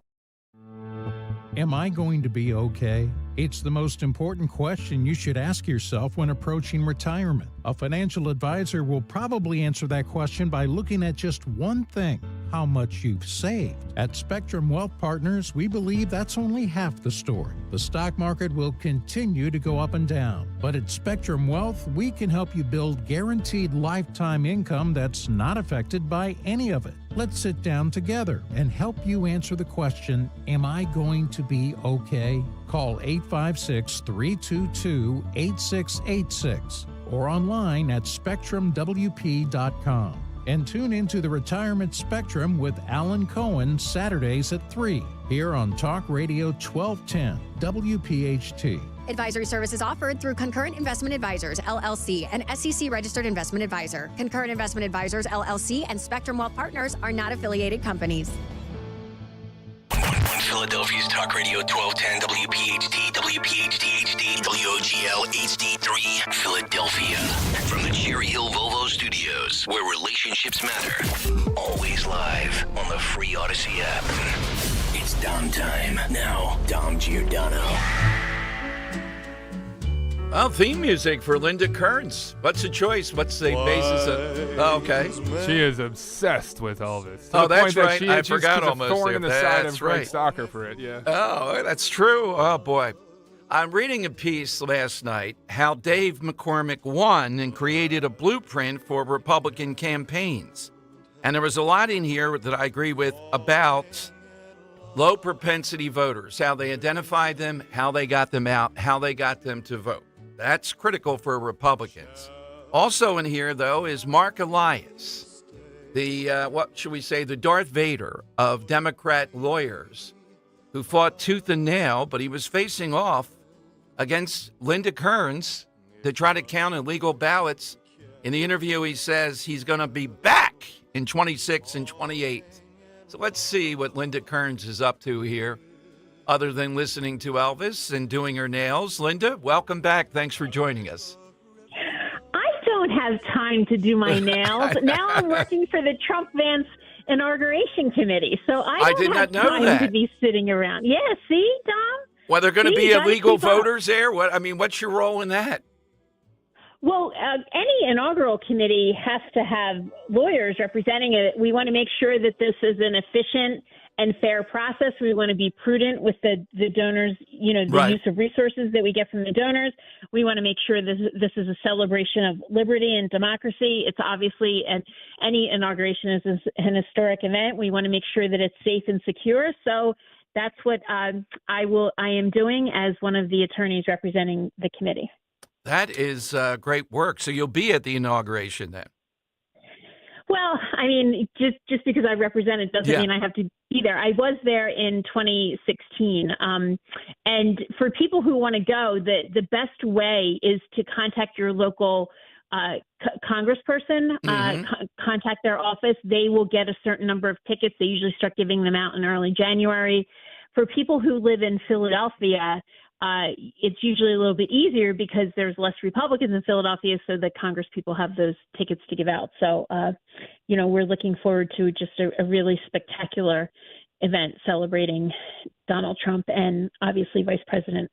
Am I going to be okay? It's the most important question you should ask yourself when approaching retirement. A financial advisor will probably answer that question by looking at just one thing: how much you've saved. At Spectrum Wealth Partners, we believe that's only half the story. The stock market will continue to go up and down, but at Spectrum Wealth, we can help you build guaranteed lifetime income that's not affected by any of it. Let's sit down together and help you answer the question, am I going to be okay? Call 856-322-8686 or online at spectrumwp.com. And tune into the Retirement Spectrum with Alan Cohen Saturdays at 3 here on Talk Radio 1210 WPHT. Advisory services offered through Concurrent Investment Advisors, LLC, an SEC-registered investment advisor. Concurrent Investment Advisors, LLC, and Spectrum Wealth Partners are not affiliated companies. Philadelphia's Talk Radio 1210 WPHT, WPHT HD, WOGL HD3, Philadelphia. From the Cherry Hill Volvo Studios, where relationships matter. Always live on the free Odyssey app. It's Dom time. Now, Dom Giordano. Well, theme music for Linda Kearns. What's the choice? What's the basis of? Oh, okay. She is obsessed with Elvis. Oh, that's right. I forgot almost. A thorn in the side of Frank right. Stalker for it. Yeah. Oh, that's true. Oh boy, I'm reading a piece last night how Dave McCormick won and created a blueprint for Republican campaigns, and there was a lot in here that I agree with about low propensity voters, how they identified them, how they got them out, how they got them to vote. That's critical for Republicans. Also in here, though, is Mark Elias, the, what should we say, the Darth Vader of Democrat lawyers who fought tooth and nail, but he was facing off against Linda Kearns to try to count illegal ballots. In the interview, he says he's going to be back in 26 and 28. So let's see what Linda Kearns is up to here, other than listening to Elvis and doing her nails. Linda, welcome back. Thanks for joining us. I don't have time to do my nails. Now I'm working for the Trump-Vance Inauguration Committee, so I did don't have not know time that. to be sitting around. Yeah, see, Dom? Well, they're going to be gotta illegal keep up. voters there? What's your role in that? Well, any inaugural committee has to have lawyers representing it. We want to make sure that this is an efficient and fair process. We want to be prudent with the donors, the Right. use of resources that we get from the donors. We want to make sure this is a celebration of liberty and democracy. It's obviously, any inauguration is an historic event. We want to make sure that it's safe and secure. So that's what I am doing as one of the attorneys representing the committee. That is great work. So you'll be at the inauguration then? Well, I mean, just because I represent it doesn't mean I have to be there. I was there in 2016. And for people who want to go, the best way is to contact your local congressperson, contact their office. They will get a certain number of tickets. They usually start giving them out in early January. For people who live in Philadelphia, it's usually a little bit easier because there's less Republicans in Philadelphia, so the Congress people have those tickets to give out. So, we're looking forward to just a really spectacular event celebrating Donald Trump and obviously Vice President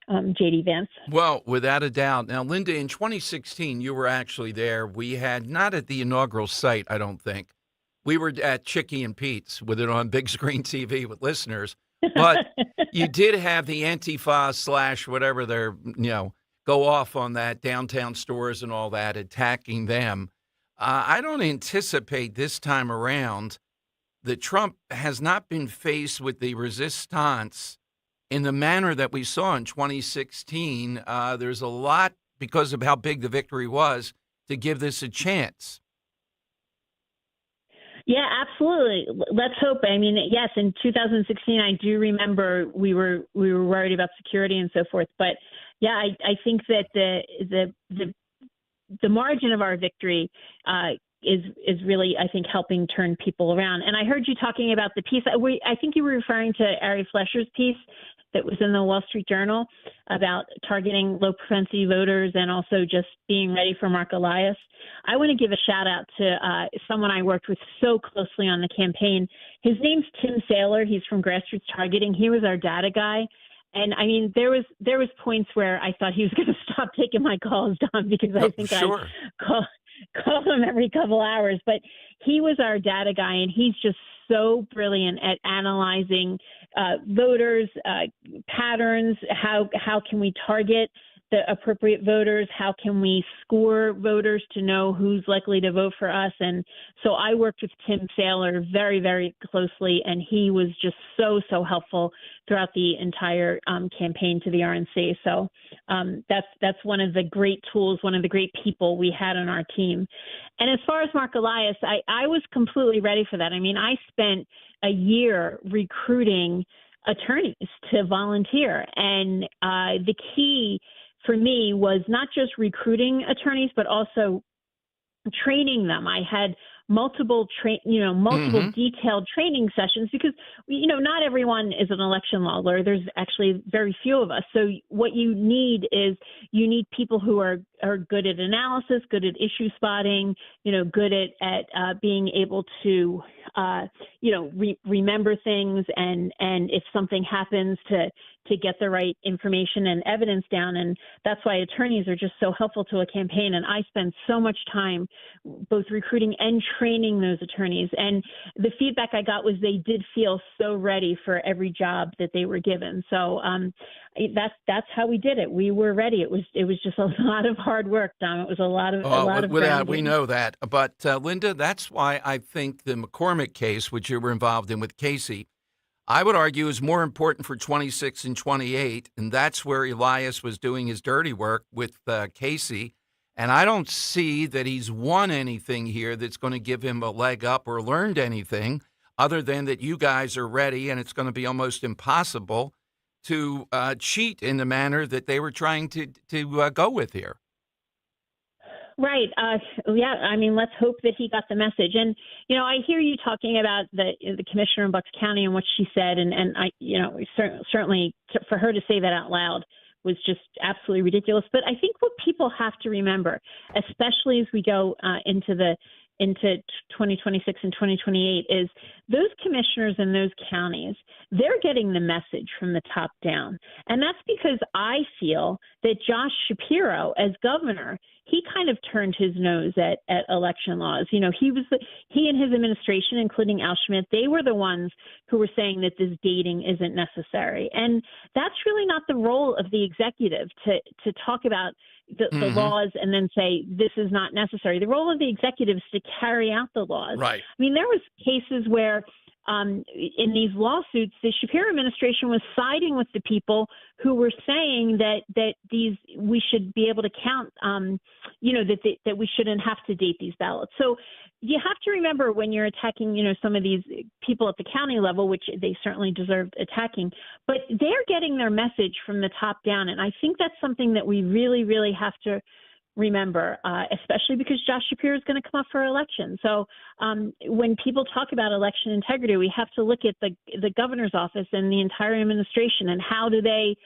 J.D. Vance. Well, without a doubt. Now, Linda, in 2016, you were actually there. We had, not at the inaugural site, I don't think. We were at Chicky and Pete's with it on big screen TV with listeners. But you did have the Antifa / whatever they're, go off on that, downtown stores and all that, attacking them. I don't anticipate this time around that Trump has not been faced with the resistance in the manner that we saw in 2016. There's a lot, because of how big the victory was, to give this a chance. Yeah, absolutely. Let's hope. I mean, yes, in 2016, I do remember we were worried about security and so forth. But yeah, I think that the margin of our victory is really, I think, helping turn people around. And I heard you talking about the piece. I think you were referring to Ari Fleischer's piece that was in the Wall Street Journal about targeting low propensity voters and also just being ready for Mark Elias. I want to give a shout out to someone I worked with so closely on the campaign. His name's Tim Saylor. He's from Grassroots Targeting. He was our data guy. And I mean, there was points where I thought he was going to stop taking my calls, Don, because I think I call him every couple hours. But he was our data guy, and he's just so brilliant at analyzing voters, patterns. How can we target the appropriate voters? How can we score voters to know who's likely to vote for us? And so I worked with Tim Saylor very, very closely, and he was just so helpful throughout the entire campaign to the RNC. So that's one of the great tools, one of the great people we had on our team. And as far as Mark Elias, I was completely ready for that. I mean, I spent a year recruiting attorneys to volunteer, and the key for me was not just recruiting attorneys, but also training them. I had multiple detailed training sessions because, not everyone is an election law lawyer. There's actually very few of us. So what you need is people who are good at analysis, good at issue spotting, good at being able to, remember things and if something happens to get the right information and evidence down. And that's why attorneys are just so helpful to a campaign. And I spend so much time both recruiting and training those attorneys. And the feedback I got was they did feel so ready for every job that they were given. So that's how we did it. We were ready. It was just a lot of hard work, Dom. It was a lot of grounding. We know that. But Linda, that's why I think the McCormick case, which you were involved in with Casey, I would argue is more important for 26 and 28, and that's where Elias was doing his dirty work with Casey. And I don't see that he's won anything here that's going to give him a leg up or learned anything other than that you guys are ready, and it's going to be almost impossible to cheat in the manner that they were trying to go with here. Right. Yeah. I mean, let's hope that he got the message. And, I hear you talking about the commissioner in Bucks County and what she said. And I, certainly for her to say that out loud was just absolutely ridiculous. But I think what people have to remember, especially as we go into 2026 and 2028, is those commissioners in those counties, they're getting the message from the top down. And that's because I feel that Josh Shapiro, as governor, he kind of turned his nose at election laws. He and his administration, including Al Schmidt, they were the ones who were saying that this dating isn't necessary. And that's really not the role of the executive to talk about the laws and then say this is not necessary. The role of the executive is to carry out the laws. Right. I mean, there was cases where in these lawsuits, the Shapiro administration was siding with the people who were saying that we should be able to count, that we shouldn't have to date these ballots. So you have to remember when you're attacking, some of these people at the county level, which they certainly deserve attacking, but they're getting their message from the top down. And I think that's something that we really, really have to remember, especially because Josh Shapiro is going to come up for election. So when people talk about election integrity, we have to look at the governor's office and the entire administration and how do they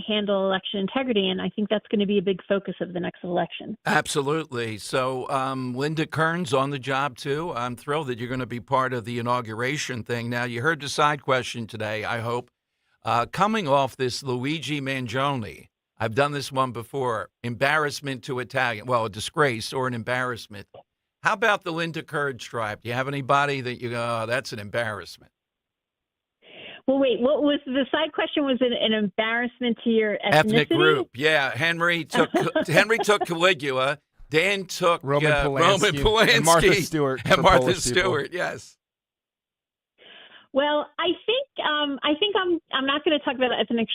handle election integrity. And I think that's going to be a big focus of the next election. Absolutely. So Linda Kern's on the job, too. I'm thrilled that you're going to be part of the inauguration thing. Now, you heard the side question today, I hope. Coming off this Luigi Mangione, I've done this one before, embarrassment to Italian, well, a disgrace or an embarrassment. How about the Linda Kern tribe? Do you have anybody that you go, oh, that's an embarrassment? Well, wait, what was the side question? Was it an embarrassment to your ethnicity? Ethnic group, yeah. Henry took Caligula. Dan took Roman Polanski, and Martha Stewart. And Martha Stewart, yes. Well, I think I'm not going to talk about ethnic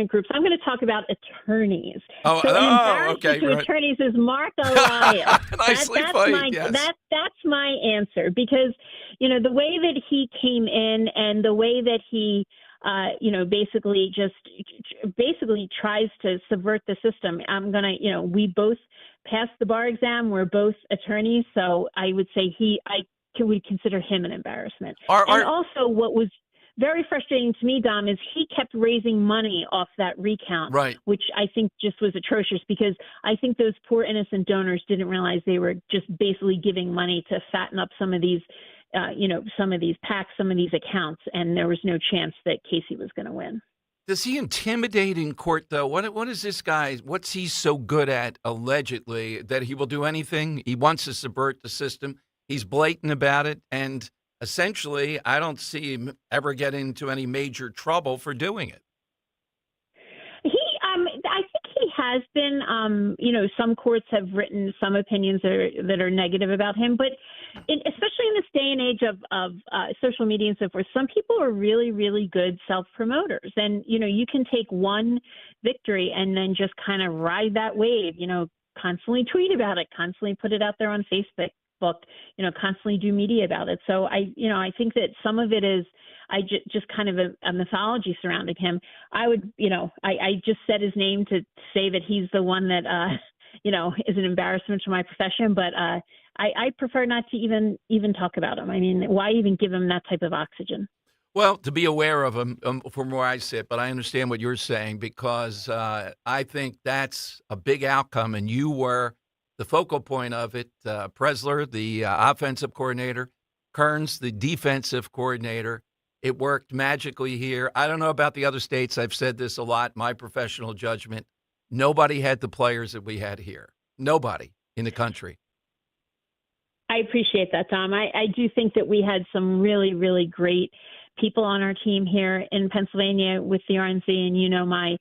groups. I'm going to talk about attorneys. Okay. To attorneys is Mark Elias. Nicely played. Yes. That's my answer because the way that he came in and the way that he basically tries to subvert the system. We both passed the bar exam. We're both attorneys, so I would say we consider him an embarrassment. And also what was very frustrating to me, Dom, is he kept raising money off that recount, right, which I think just was atrocious because I think those poor innocent donors didn't realize they were just basically giving money to fatten up some of these, some of these PACs, some of these accounts, and there was no chance that Casey was going to win. Does he intimidate in court, though? What is this guy? What's he so good at, allegedly, that he will do anything? He wants to subvert the system. He's blatant about it, and essentially, I don't see him ever get into any major trouble for doing it. I think he has been. Some courts have written some opinions that are negative about him, but especially in this day and age of social media and so forth, some people are really, really good self-promoters, and you can take one victory and then just kind of ride that wave. Constantly tweet about it, constantly put it out there on Facebook. Constantly do media about it. So I think that some of it is just kind of a mythology surrounding him. I would, I just said his name to say that he's the one that, is an embarrassment to my profession, but I prefer not to even talk about him. I mean, why even give him that type of oxygen? Well, to be aware of him from where I sit, but I understand what you're saying because I think that's a big outcome, and you were the focal point of it. Presler, the offensive coordinator, Kearns, the defensive coordinator. It worked magically here. I don't know about the other states. I've said this a lot, my professional judgment. Nobody had the players that we had here. Nobody in the country. I appreciate that, Tom. I do think that we had some really, really great people on our team here in Pennsylvania with the RNC, and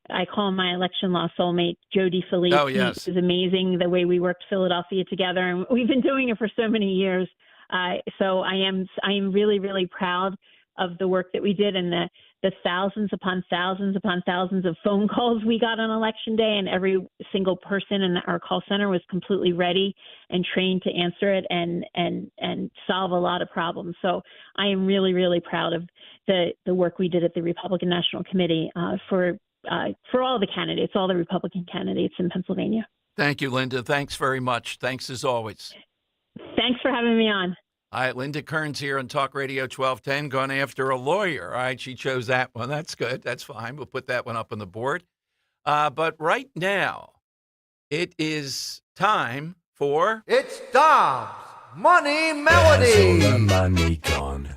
I call him my election law soulmate, Joe DeFelipe. Oh, yes. He was amazing the way we worked Philadelphia together, and we've been doing it for so many years. So I am really, really proud of the work that we did and the thousands upon thousands upon thousands of phone calls we got on election day, and every single person in our call center was completely ready and trained to answer it and solve a lot of problems. So I am really, really proud of the work we did at the Republican National Committee for all the candidates, all the Republican candidates in Pennsylvania. Thank you, Linda. Thanks very much. Thanks as always. Thanks for having me on. All right, Linda Kearns here on Talk Radio 1210, going after a lawyer. All right, she chose that one. That's good. That's fine. We'll put that one up on the board. But right now, it is time for... It's Dom's Money Melody. Money gone.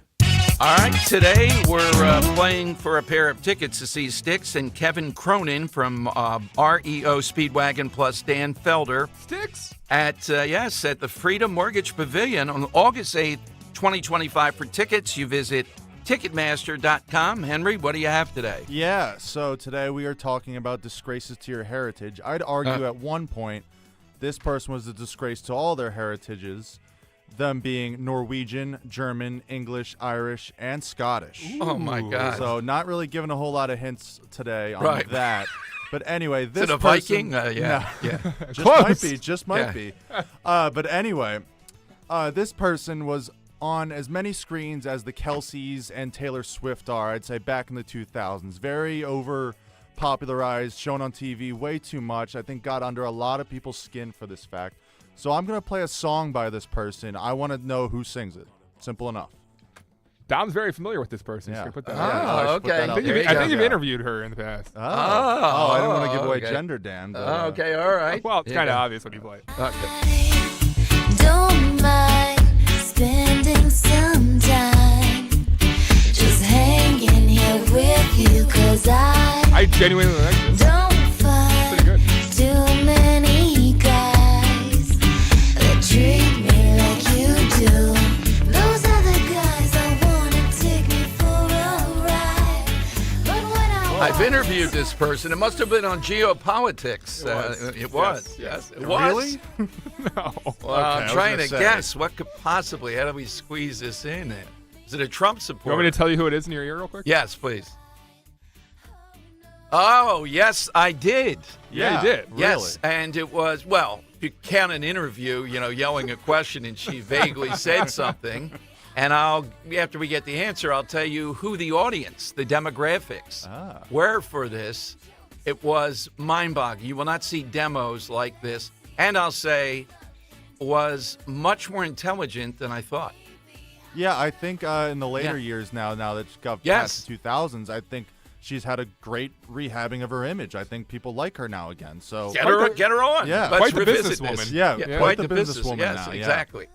All right, today we're playing for a pair of tickets to see Styx and Kevin Cronin from REO Speedwagon plus Dan Felder. Styx? At the Freedom Mortgage Pavilion on August 8th, 2025. For tickets, you visit Ticketmaster.com. Henry, what do you have today? Yeah, so today we are talking about disgraces to your heritage. I'd argue at one point this person was a disgrace to all their heritages, them being Norwegian, German, English, Irish, and Scottish. Ooh. Oh, my God. So not really giving a whole lot of hints today on that. But anyway, this Is it a person, Viking? Yeah. Just might be. But anyway, this person was on as many screens as the Kelseys and Taylor Swift are, I'd say, back in the 2000s. Very over-popularized, shown on TV way too much. I think got under a lot of people's skin for this fact. So I'm going to play a song by this person. I want to know who sings it. Simple enough. Dom's very familiar with this person. Yeah. So put that okay. I think you've interviewed her in the past. I didn't want to give away gender, Dan. But, okay, all right. Well, it's kind of obvious when you play it. Okay. Don't mind spending some time just hanging here with you, 'cause I genuinely like this. Don't find too many guys that treat me like you do. Those other guys that wanna take me for a ride, but when I've interviewed this person. It must have been on geopolitics. It was. Yes. It was. Really? No. Well, I'm trying to guess what could possibly. How do we squeeze this in? Is it a Trump supporter? You want me to tell you who it is in your ear real quick? Yes, please. Oh, yes, I did. Yeah, you did. Yes, and it was, well, if you count an interview, yelling a question and she vaguely said something, and after we get the answer, I'll tell you who the audience, the demographics were for this. It was mind-boggling. You will not see demos like this, and I'll say was much more intelligent than I thought. Yeah, I think in the later years now that she got past the 2000s, I think she's had a great rehabbing of her image. I think people like her now again. So get her on. Yeah, let's quite the businesswoman. Yeah, quite the businesswoman. Yes, now. Exactly.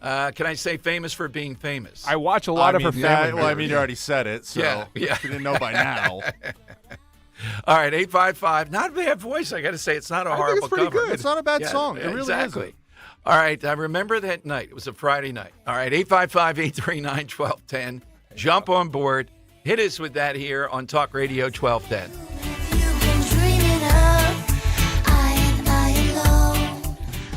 Can I say famous for being famous? I watch a lot of her family. Well, I mean, you already said it, so yeah. you didn't know by now. All right, 855. Not a bad voice. I got to say, it's not a horrible think it's pretty cover. good. It's not a bad song. It really exactly. isn't. All right, I remember that night. It was a Friday night. All right, 855-839-1210. Jump on board. Hit us with that here on Talk Radio 1210.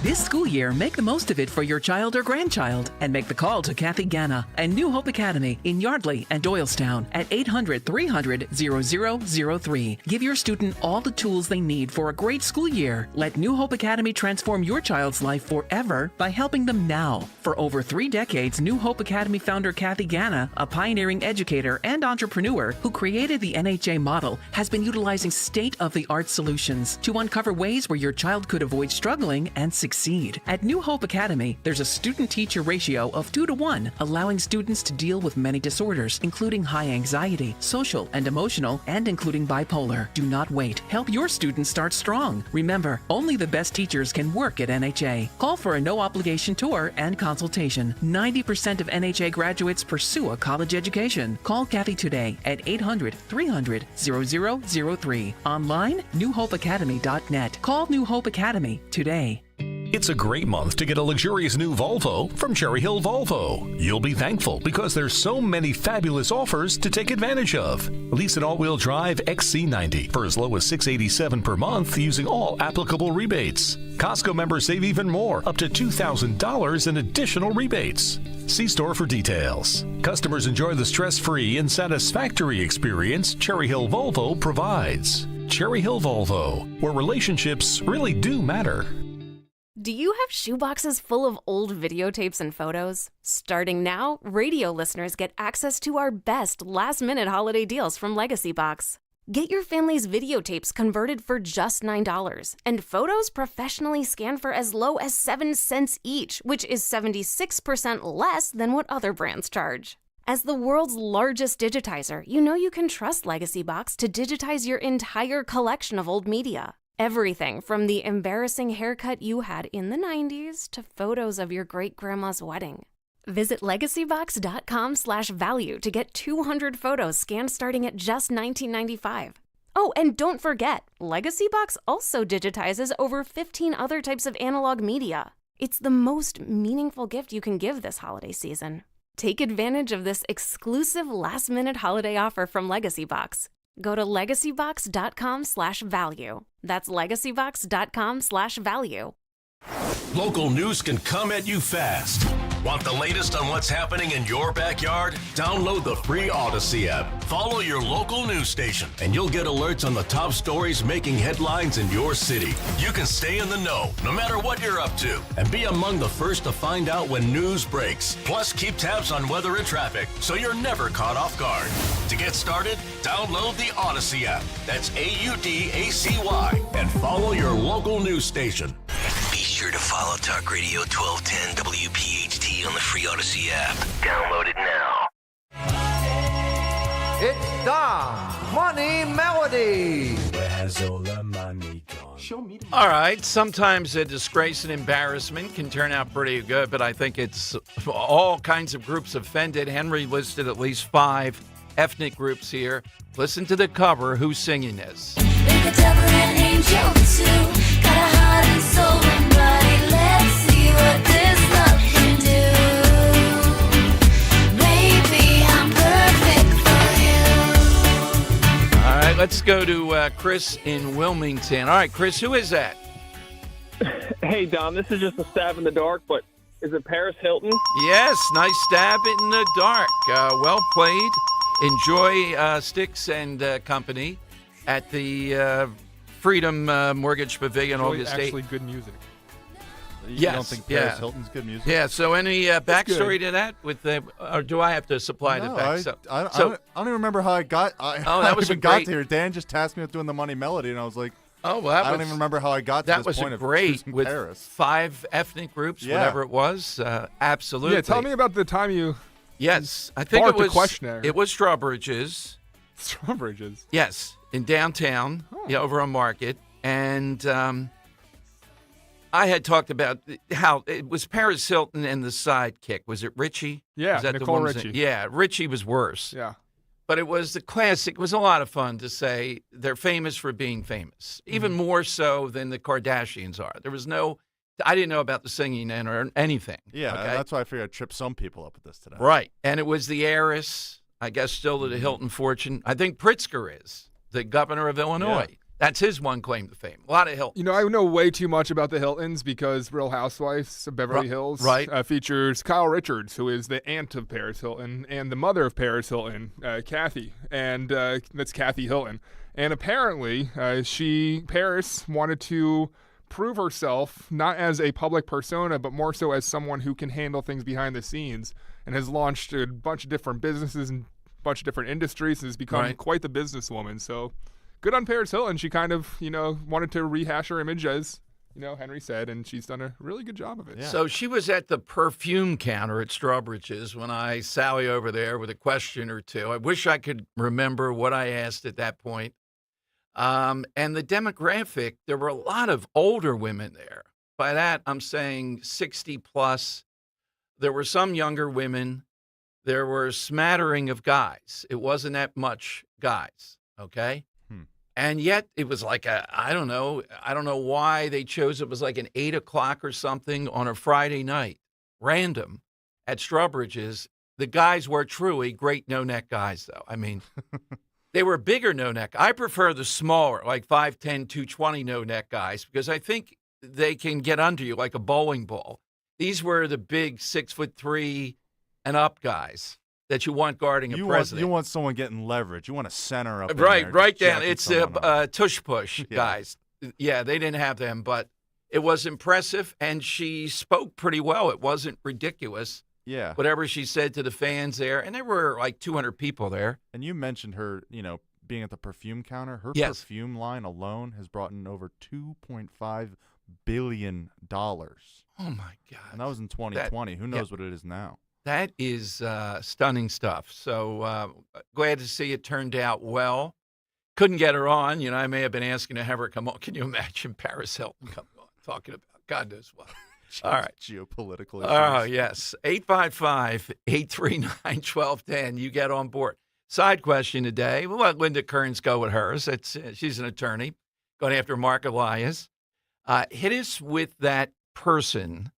This school year, make the most of it for your child or grandchild and make the call to Kathy Ganna and New Hope Academy in Yardley and Doylestown at 800-300-0003. Give your student all the tools they need for a great school year. Let New Hope Academy transform your child's life forever by helping them now. For over 3 decades, New Hope Academy founder Kathy Ganna, a pioneering educator and entrepreneur who created the NHA model, has been utilizing state-of-the-art solutions to uncover ways where your child could avoid struggling and succeed. At New Hope Academy, there's a student-teacher ratio of 2-to-1, allowing students to deal with many disorders, including high anxiety, social and emotional, and including bipolar. Do not wait. Help your students start strong. Remember, only the best teachers can work at NHA. Call for a no-obligation tour and consultation. 90% of NHA graduates pursue a college education. Call Kathy today at 800-300-0003. Online, newhopeacademy.net. Call New Hope Academy today. It's a great month to get a luxurious new Volvo from Cherry Hill Volvo. You'll be thankful because there's so many fabulous offers to take advantage of. Lease an all-wheel drive XC90 for as low as $687 per month using all applicable rebates. Costco members save even more, up to $2,000 in additional rebates. See store for details. Customers enjoy the stress-free and satisfactory experience Cherry Hill Volvo provides. Cherry Hill Volvo, where relationships really do matter. Do you have shoeboxes full of old videotapes and photos? Starting now, radio listeners get access to our best last-minute holiday deals from Legacy Box. Get your family's videotapes converted for just $9 and photos professionally scanned for as low as 7 cents each, which is 76% less than what other brands charge. As the world's largest digitizer, you know you can trust Legacy Box to digitize your entire collection of old media. Everything from the embarrassing haircut you had in the 90s to photos of your great-grandma's wedding. Visit legacybox.com/value to get 200 photos scanned starting at just $19.95. Oh, and don't forget, Legacy Box also digitizes over 15 other types of analog media. It's the most meaningful gift you can give this holiday season. Take advantage of this exclusive last-minute holiday offer from Legacy Box. Go to legacybox.com/value. That's legacybox.com/value. Local news can come at you fast. Want the latest on what's happening in your backyard? Download the free Odyssey app. Follow your local news station, and you'll get alerts on the top stories making headlines in your city. You can stay in the know, no matter what you're up to, and be among the first to find out when news breaks. Plus, keep tabs on weather and traffic, so you're never caught off guard. To get started, download the Odyssey app. That's AUDACY, and follow your local news station. Be sure to follow Talk Radio 1210 WPHT on the free Odyssey app. Download it now. It's Dom Money Melody. Where has all the money gone? Show me. All right, sometimes a disgrace and embarrassment can turn out pretty good, but I think it's all kinds of groups offended. Henry listed at least 5 ethnic groups here. Listen to the cover. Who's singing this? Make a devil and angel too. Got a heart and soul and body. Let's see what this love can do. Maybe I'm perfect for you. All right, let's go to Chris in Wilmington. All right, Chris, who is that? Hey, Dom, this is just a stab in the dark, but is it Paris Hilton? Yes, nice stab in the dark. Well played. Enjoy Sticks and Company at the Freedom Mortgage Pavilion August 8th. Actually good music. You don't think Paris Hilton's good music? Yeah, so any backstory to that? Or do I have to supply the back? I don't even remember how I got. That was got here. Dan just tasked me with doing the Money Melody, and I was like, oh, well, I don't even remember how I got to this point of choosing with Paris. 5 ethnic groups, whatever it was. Absolutely. Yeah, tell me about the time you. Yes, I think it was. Questionnaire. It was Strawbridge's. Strawbridge's. Yes, in downtown, over on Market, and I had talked about how it was Paris Hilton and the sidekick. Was it Richie? Yeah, was that Nicole the Richie. Yeah, Richie was worse. Yeah. But it was the classic. It was a lot of fun to say they're famous for being famous, even more so than the Kardashians are. There was no I didn't know about the singing or anything. Yeah, okay? that's why I figured I'd trip some people up with this today. Right. And it was the heiress, I guess, still to the Hilton fortune. I think Pritzker is the governor of Illinois. Yeah. That's his one claim to fame. A lot of Hilton. You know, I know way too much about the Hiltons because Real Housewives of Beverly Hills features Kyle Richards, who is the aunt of Paris Hilton, and the mother of Paris Hilton, Kathy. And that's Kathy Hilton. And apparently, Paris wanted to prove herself not as a public persona, but more so as someone who can handle things behind the scenes, and has launched a bunch of different businesses and a bunch of different industries and has become quite the businesswoman. So good on Paris Hilton. She kind of, wanted to rehash her image, as, Henry said, and she's done a really good job of it. Yeah. So she was at the perfume counter at Strawbridge's when I sally over there with a question or two. I wish I could remember what I asked at that point. And the demographic, there were a lot of older women there. By that, I'm saying 60 plus. There were some younger women. There were a smattering of guys. It wasn't that much guys, okay? And yet it was like I don't know why they chose it was like an 8 o'clock or something on a Friday night, random, at Strawbridge's. The guys were truly great no-neck guys, though. I mean, they were bigger no-neck. I prefer the smaller, like 5'10", 220 no-neck guys, because I think they can get under you like a bowling ball. These were the big 6'3" and up guys that you want guarding a president. You want someone getting leverage. You want a center up right there down. It's tush push guys. Yeah, they didn't have them, but it was impressive, and she spoke pretty well. It wasn't ridiculous. Yeah. Whatever she said to the fans there, and there were like 200 people there. And you mentioned her, being at the perfume counter. Her perfume line alone has brought in over $2.5 billion. Oh my God! And that was in 2020. Who knows what it is now? That is stunning stuff. So glad to see it turned out well. Couldn't get her on. I may have been asking to have her come on. Can you imagine Paris Hilton coming on talking about God knows what? All right. Geopolitical issues. Oh, yes. 855-839-1210. You get on board. Side question today. We'll let Linda Kearns go with hers. She's an attorney going after Mark Elias. Hit us with that person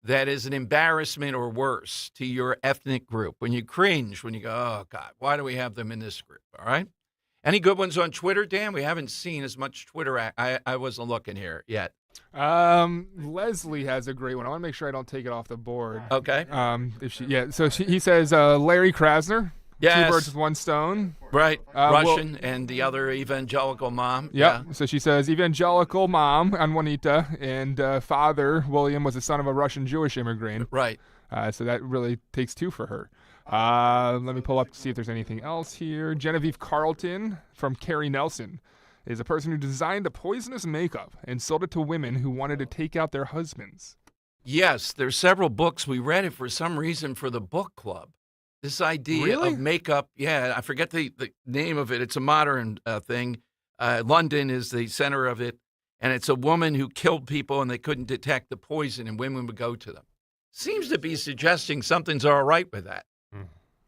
that is an embarrassment or worse to your ethnic group. When you cringe, when you go, oh, God, why do we have them in this group? All right? Any good ones on Twitter, Dan? We haven't seen as much Twitter. I wasn't looking here yet. Leslie has a great one. I want to make sure I don't take it off the board. Okay. He says Larry Krasner. Yes. 2 birds with 1 stone. Right. Russian and the other evangelical mom. Yep. Yeah. So she says evangelical mom, Juanita, and father, William, was the son of a Russian Jewish immigrant. Right. So that really takes 2 for her. Let me pull up to see if there's anything else here. Genevieve Carlton from Carrie Nelson is a person who designed a poisonous makeup and sold it to women who wanted to take out their husbands. Yes, there's several books. We read it for some reason for the book club. This idea of makeup, I forget the name of it. It's a modern thing. London is the center of it, and it's a woman who killed people and they couldn't detect the poison, and women would go to them. Seems to be suggesting something's all right with that.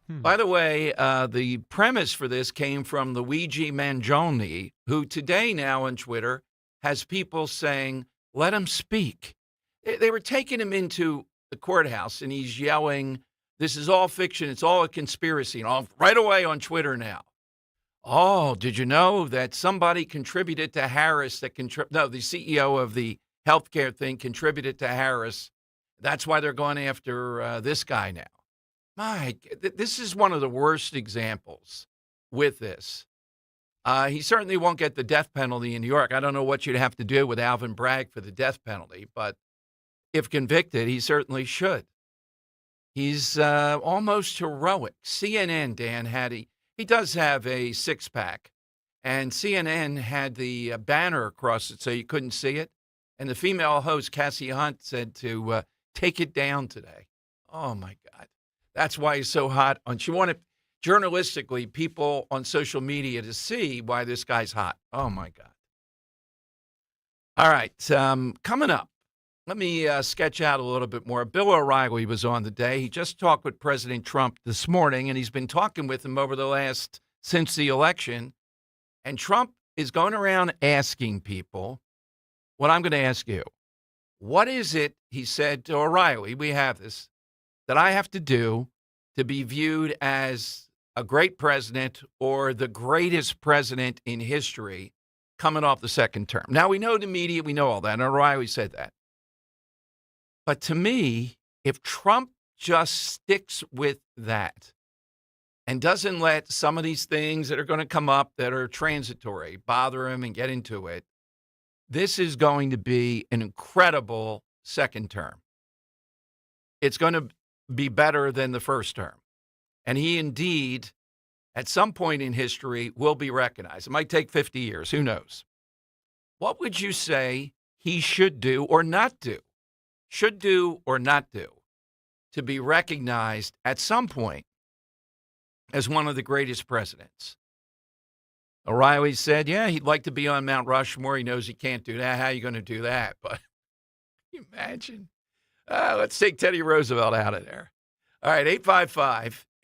By the way, the premise for this came from Luigi Mangione, who today now on Twitter has people saying, let him speak. They were taking him into the courthouse, and he's yelling, this is all fiction. It's all a conspiracy. And all right away on Twitter now. Oh, did you know that somebody contributed to Harris the CEO of the healthcare thing contributed to Harris. That's why they're going after this guy now. This is one of the worst examples with this. He certainly won't get the death penalty in New York. I don't know what you'd have to do with Alvin Bragg for the death penalty, but if convicted, he certainly should. He's almost heroic. CNN, Dan, he does have a 6-pack, and CNN had the banner across it so you couldn't see it. And the female host, Cassie Hunt, said to take it down today. Oh, my God. That's why he's so hot. She wanted, journalistically, people on social media to see why this guy's hot. Oh, my God. All right, coming up. Let me sketch out a little bit more. Bill O'Reilly was on today. He just talked with President Trump this morning, and he's been talking with him since the election. And Trump is going around asking people what I'm going to ask you. What is it, he said to O'Reilly, we have this, that I have to do to be viewed as a great president or the greatest president in history coming off the second term? Now, we know the media, we know all that, and O'Reilly said that. But to me, if Trump just sticks with that and doesn't let some of these things that are going to come up that are transitory bother him and get into it, this is going to be an incredible second term. It's going to be better than the first term. And he indeed, at some point in history, will be recognized. It might take 50 years. Who knows? What would you say he should do or not do? Should do or not do to be recognized at some point as one of the greatest presidents? O'Reilly said, yeah, he'd like to be on Mount Rushmore. He knows he can't do that. How are you going to do that? But can you imagine? Let's take Teddy Roosevelt out of there. All right,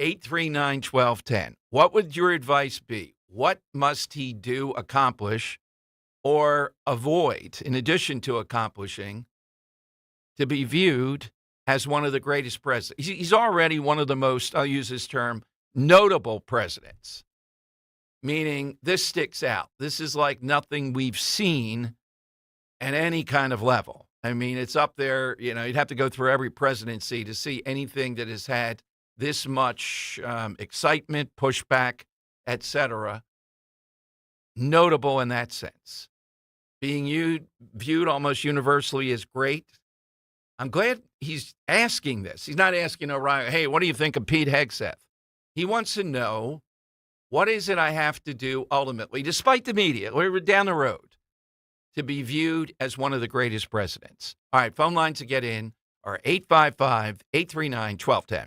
855-839-1210. What would your advice be? What must he do, accomplish, or avoid, in addition to accomplishing, to be viewed as one of the greatest presidents? He's already one of the most, I'll use this term, notable presidents, meaning this sticks out. This is like nothing we've seen at any kind of level. I mean, it's up there. You know, you'd have to go through every presidency to see anything that has had this much excitement, pushback, etc. Notable in that sense. Being viewed almost universally as great. I'm glad he's asking this. He's not asking O'Reilly, hey, what do you think of Pete Hegseth? He wants to know, what is it I have to do ultimately, despite the media, we're down the road, to be viewed as one of the greatest presidents? All right, phone lines to get in are 855-839-1210.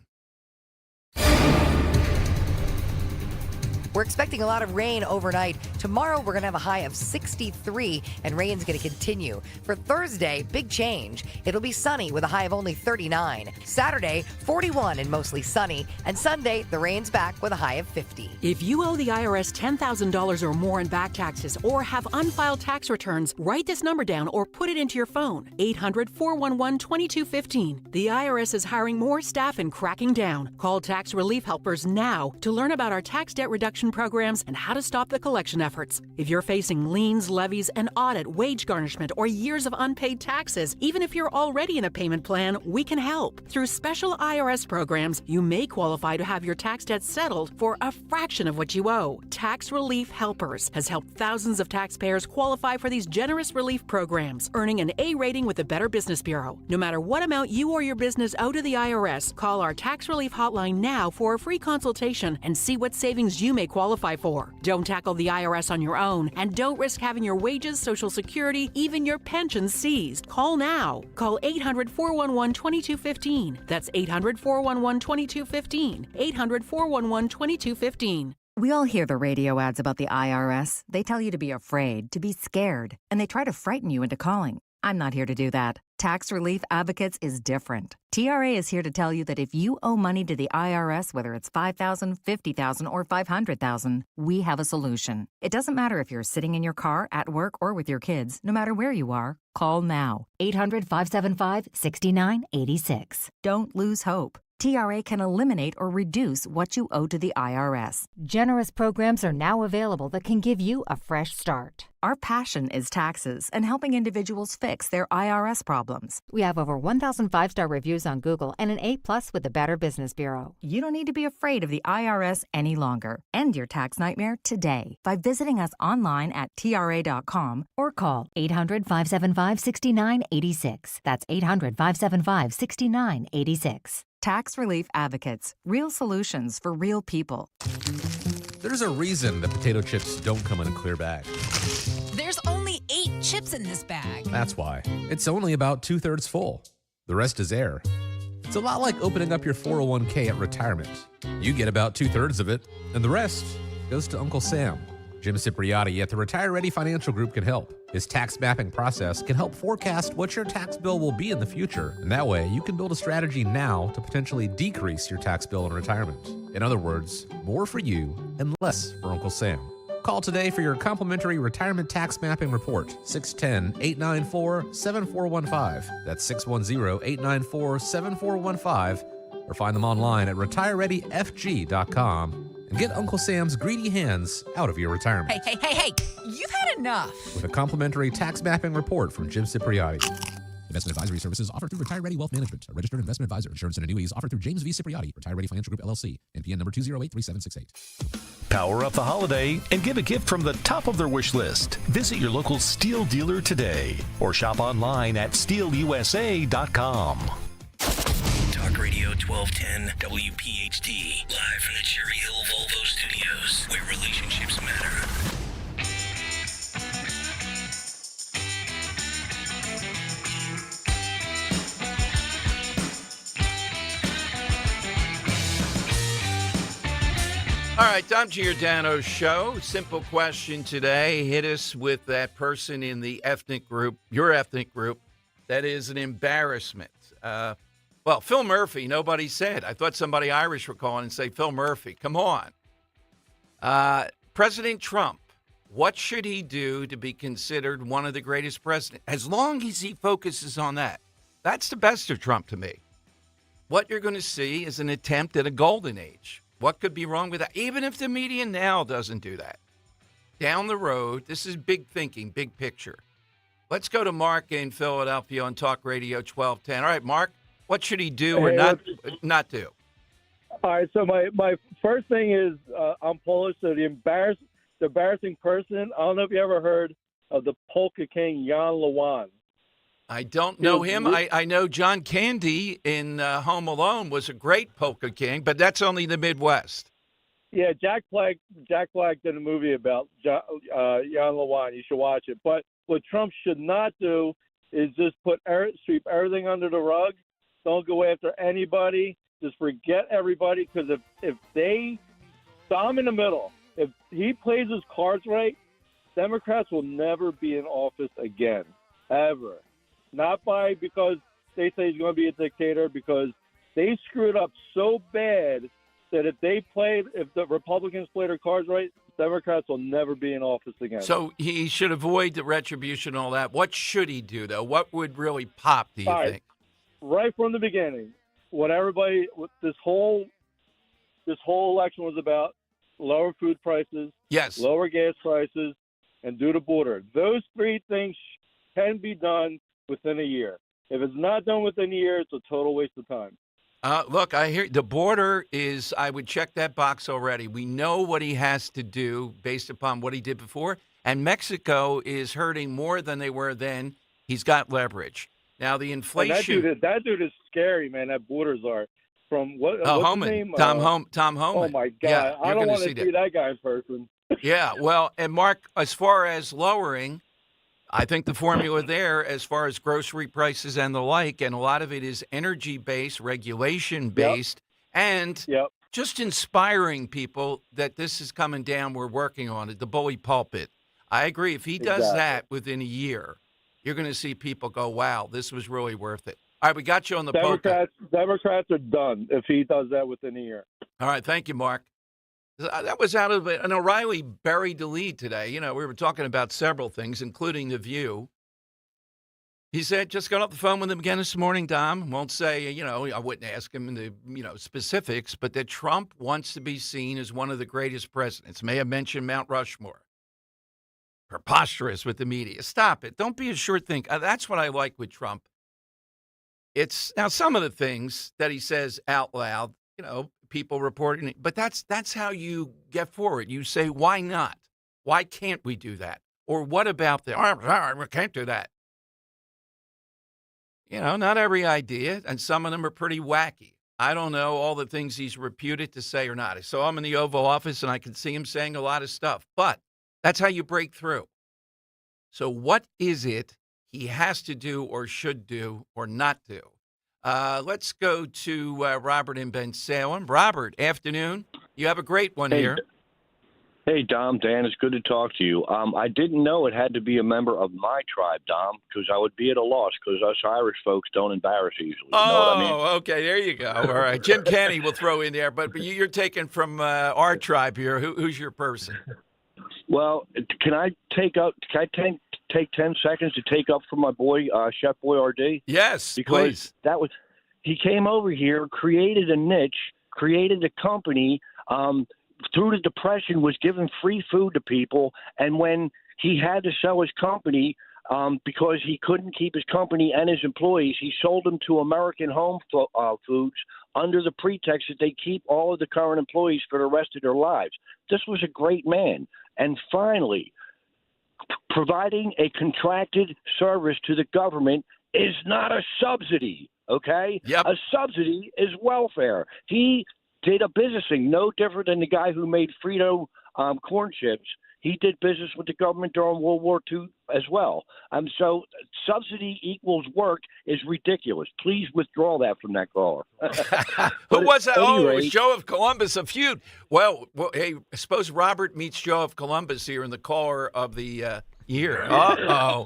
We're expecting a lot of rain overnight. Tomorrow, we're going to have a high of 63, and rain's going to continue. For Thursday, big change. It'll be sunny with a high of only 39. Saturday, 41 and mostly sunny. And Sunday, the rain's back with a high of 50. If you owe the IRS $10,000 or more in back taxes or have unfiled tax returns, write this number down or put it into your phone. 800-411-2215. The IRS is hiring more staff and cracking down. Call Tax Relief Helpers now to learn about our tax debt reduction programs and how to stop the collection efforts. If you're facing liens, levies, an audit, wage garnishment, or years of unpaid taxes, even if you're already in a payment plan, we can help. Through special IRS programs, you may qualify to have your tax debt settled for a fraction of what you owe. Tax Relief Helpers has helped thousands of taxpayers qualify for these generous relief programs, earning an A rating with the Better Business Bureau. No matter what amount you or your business owe to the IRS, call our Tax Relief Hotline now for a free consultation and see what savings you may qualify for. Don't tackle the IRS on your own, and don't risk having your wages, Social Security, even your pension seized. Call now. Call 800-411-2215. That's 800-411-2215. 800-411-2215. We all hear the radio ads about the IRS. They tell you to be afraid, to be scared, and they try to frighten you into calling. I'm not here to do that. Tax Relief Advocates is different. TRA is here to tell you that if you owe money to the IRS, whether it's $5,000, $50,000, or $500,000, we have a solution. It doesn't matter if you're sitting in your car, at work, or with your kids. No matter where you are, call now. 800-575-6986. Don't lose hope. TRA can eliminate or reduce what you owe to the IRS. Generous programs are now available that can give you a fresh start. Our passion is taxes and helping individuals fix their IRS problems. We have over 1,000 5-star reviews on Google and an A+ with the Better Business Bureau. You don't need to be afraid of the IRS any longer. End your tax nightmare today by visiting us online at TRA.com or call 800-575-6986. That's 800-575-6986. Tax Relief Advocates. Real solutions for real people. There's a reason that potato chips don't come in a clear bag. There's only 8 chips in this bag. That's why. It's only about 2/3 full. The rest is air. It's a lot like opening up your 401k at retirement. You get about 2/3 of it, and the rest goes to Uncle Sam. Jim Cipriotti at the Retire Ready Financial Group can help. His tax mapping process can help forecast what your tax bill will be in the future, and that way you can build a strategy now to potentially decrease your tax bill in retirement. In other words, more for you and less for Uncle Sam. Call today for your complimentary retirement tax mapping report, 610-894-7415. That's 610-894-7415. Or find them online at retirereadyfg.com and get Uncle Sam's greedy hands out of your retirement. Hey, you've had enough. With a complimentary tax mapping report from Jim Cipriotti. Investment advisory services offered through Retire Ready Wealth Management, a registered investment advisor. Insurance and annuities offered through James V. Cipriotti, Retire Ready Financial Group, LLC, NPN number 2083768. Power up the holiday and give a gift from the top of their wish list. Visit your local Steel dealer today or shop online at steelusa.com. Talk Radio 1210 WPHT, live from the Cherry Hill Volvo Studios, where relationships matter. All right, Tom Giordano Show. Simple question today. Hit us with that person in the ethnic group, your ethnic group, that is an embarrassment. Well, Phil Murphy, nobody said. I thought somebody Irish were calling and say, Phil Murphy, come on. President Trump, what should he do to be considered one of the greatest presidents? As long as he focuses on that. That's the best of Trump to me. What you're going to see is an attempt at a golden age. What could be wrong with that? Even if the media now doesn't do that. Down the road, this is big thinking, big picture. Let's go to Mark in Philadelphia on Talk Radio 1210. All right, Mark, what should he do or not do? All right, so my first thing is I'm Polish, so the embarrassing person, I don't know if you ever heard of the polka king Jan Lewan. I don't know him. I know John Candy in Home Alone was a great polka king, but that's only the Midwest. Yeah, Jack Black did a movie about Jan Lewan. You should watch it. But what Trump should not do is just sweep everything under the rug. Don't go after anybody. Just forget everybody, because if they – so I'm in the middle. If he plays his cards right, Democrats will never be in office again, ever. Not because they say he's going to be a dictator, because they screwed up so bad that if the Republicans play their cards right, Democrats will never be in office again. So he should avoid the retribution and all that. What should he do, though? What would really pop, do you think? Right from the beginning, this whole election was about lower food prices, yes, lower gas prices, and do the border. Those three things can be done within a year. If it's not done within a year, it's a total waste of time. Look, I hear the border is, I would check that box already. We know what he has to do based upon what he did before, and Mexico is hurting more than they were then. He's got leverage. Now, the inflation. And that dude is scary, man. That borders are. From what's Homan. his name? Tom Homan. Oh, my God. Yeah, I don't want to see that guy in person. Yeah, well, and Mark, as far as lowering, I think the formula there, as far as grocery prices and the like, and a lot of it is energy-based, regulation-based, and just inspiring people that this is coming down, we're working on it, the bully pulpit. I agree. If he does that within a year, you're going to see people go, wow, this was really worth it. All right, we got you on the polka. Democrats are done if he does that within a year. All right, thank you, Mark. That was out of it. And O'Reilly buried the lead today. You know, we were talking about several things, including The View. He said, just got off the phone with him again this morning, Dom. Won't say, I wouldn't ask him the, specifics, but that Trump wants to be seen as one of the greatest presidents. May have mentioned Mount Rushmore. Preposterous with the media. Stop it. Don't be a short think. That's what I like with Trump. It's now some of the things that he says out loud, people reporting it, but that's how you get forward. You say, why not? Why can't we do that? Or what about that? We can't do that. Not every idea, and some of them are pretty wacky. I don't know all the things he's reputed to say or not. I saw him in the Oval Office, and I could see him saying a lot of stuff, but that's how you break through. So what is it he has to do or should do or not do? Let's go to Robert in Ben Salem. Robert, afternoon. You have a great one here. Hey, Dom, Dan, it's good to talk to you. I didn't know it had to be a member of my tribe, Dom, because I would be at a loss because us Irish folks don't embarrass easily. You know what I mean? Okay, there you go. All right. Jim Canny will throw in there, but you're taking from our tribe here. Who's your person? Well, can I take 10 seconds to take up for my boy, Chef Boyardee? Yes, because please. He came over here, created a niche, created a company. Through the Depression, was giving free food to people, and when he had to sell his company because he couldn't keep his company and his employees, he sold them to American Home Foods under the pretext that they keep all of the current employees for the rest of their lives. This was a great man. And finally, providing a contracted service to the government is not a subsidy, okay? Yep. A subsidy is welfare. He did a businessing no different than the guy who made Frito corn chips. He did business with the government during World War II as well. So subsidy equals work is ridiculous. Please withdraw that from that caller. Who was that? Oh, it was Rate, Joe of Columbus, a feud. Well, hey, suppose Robert meets Joe of Columbus here in the caller of the year. Uh-oh.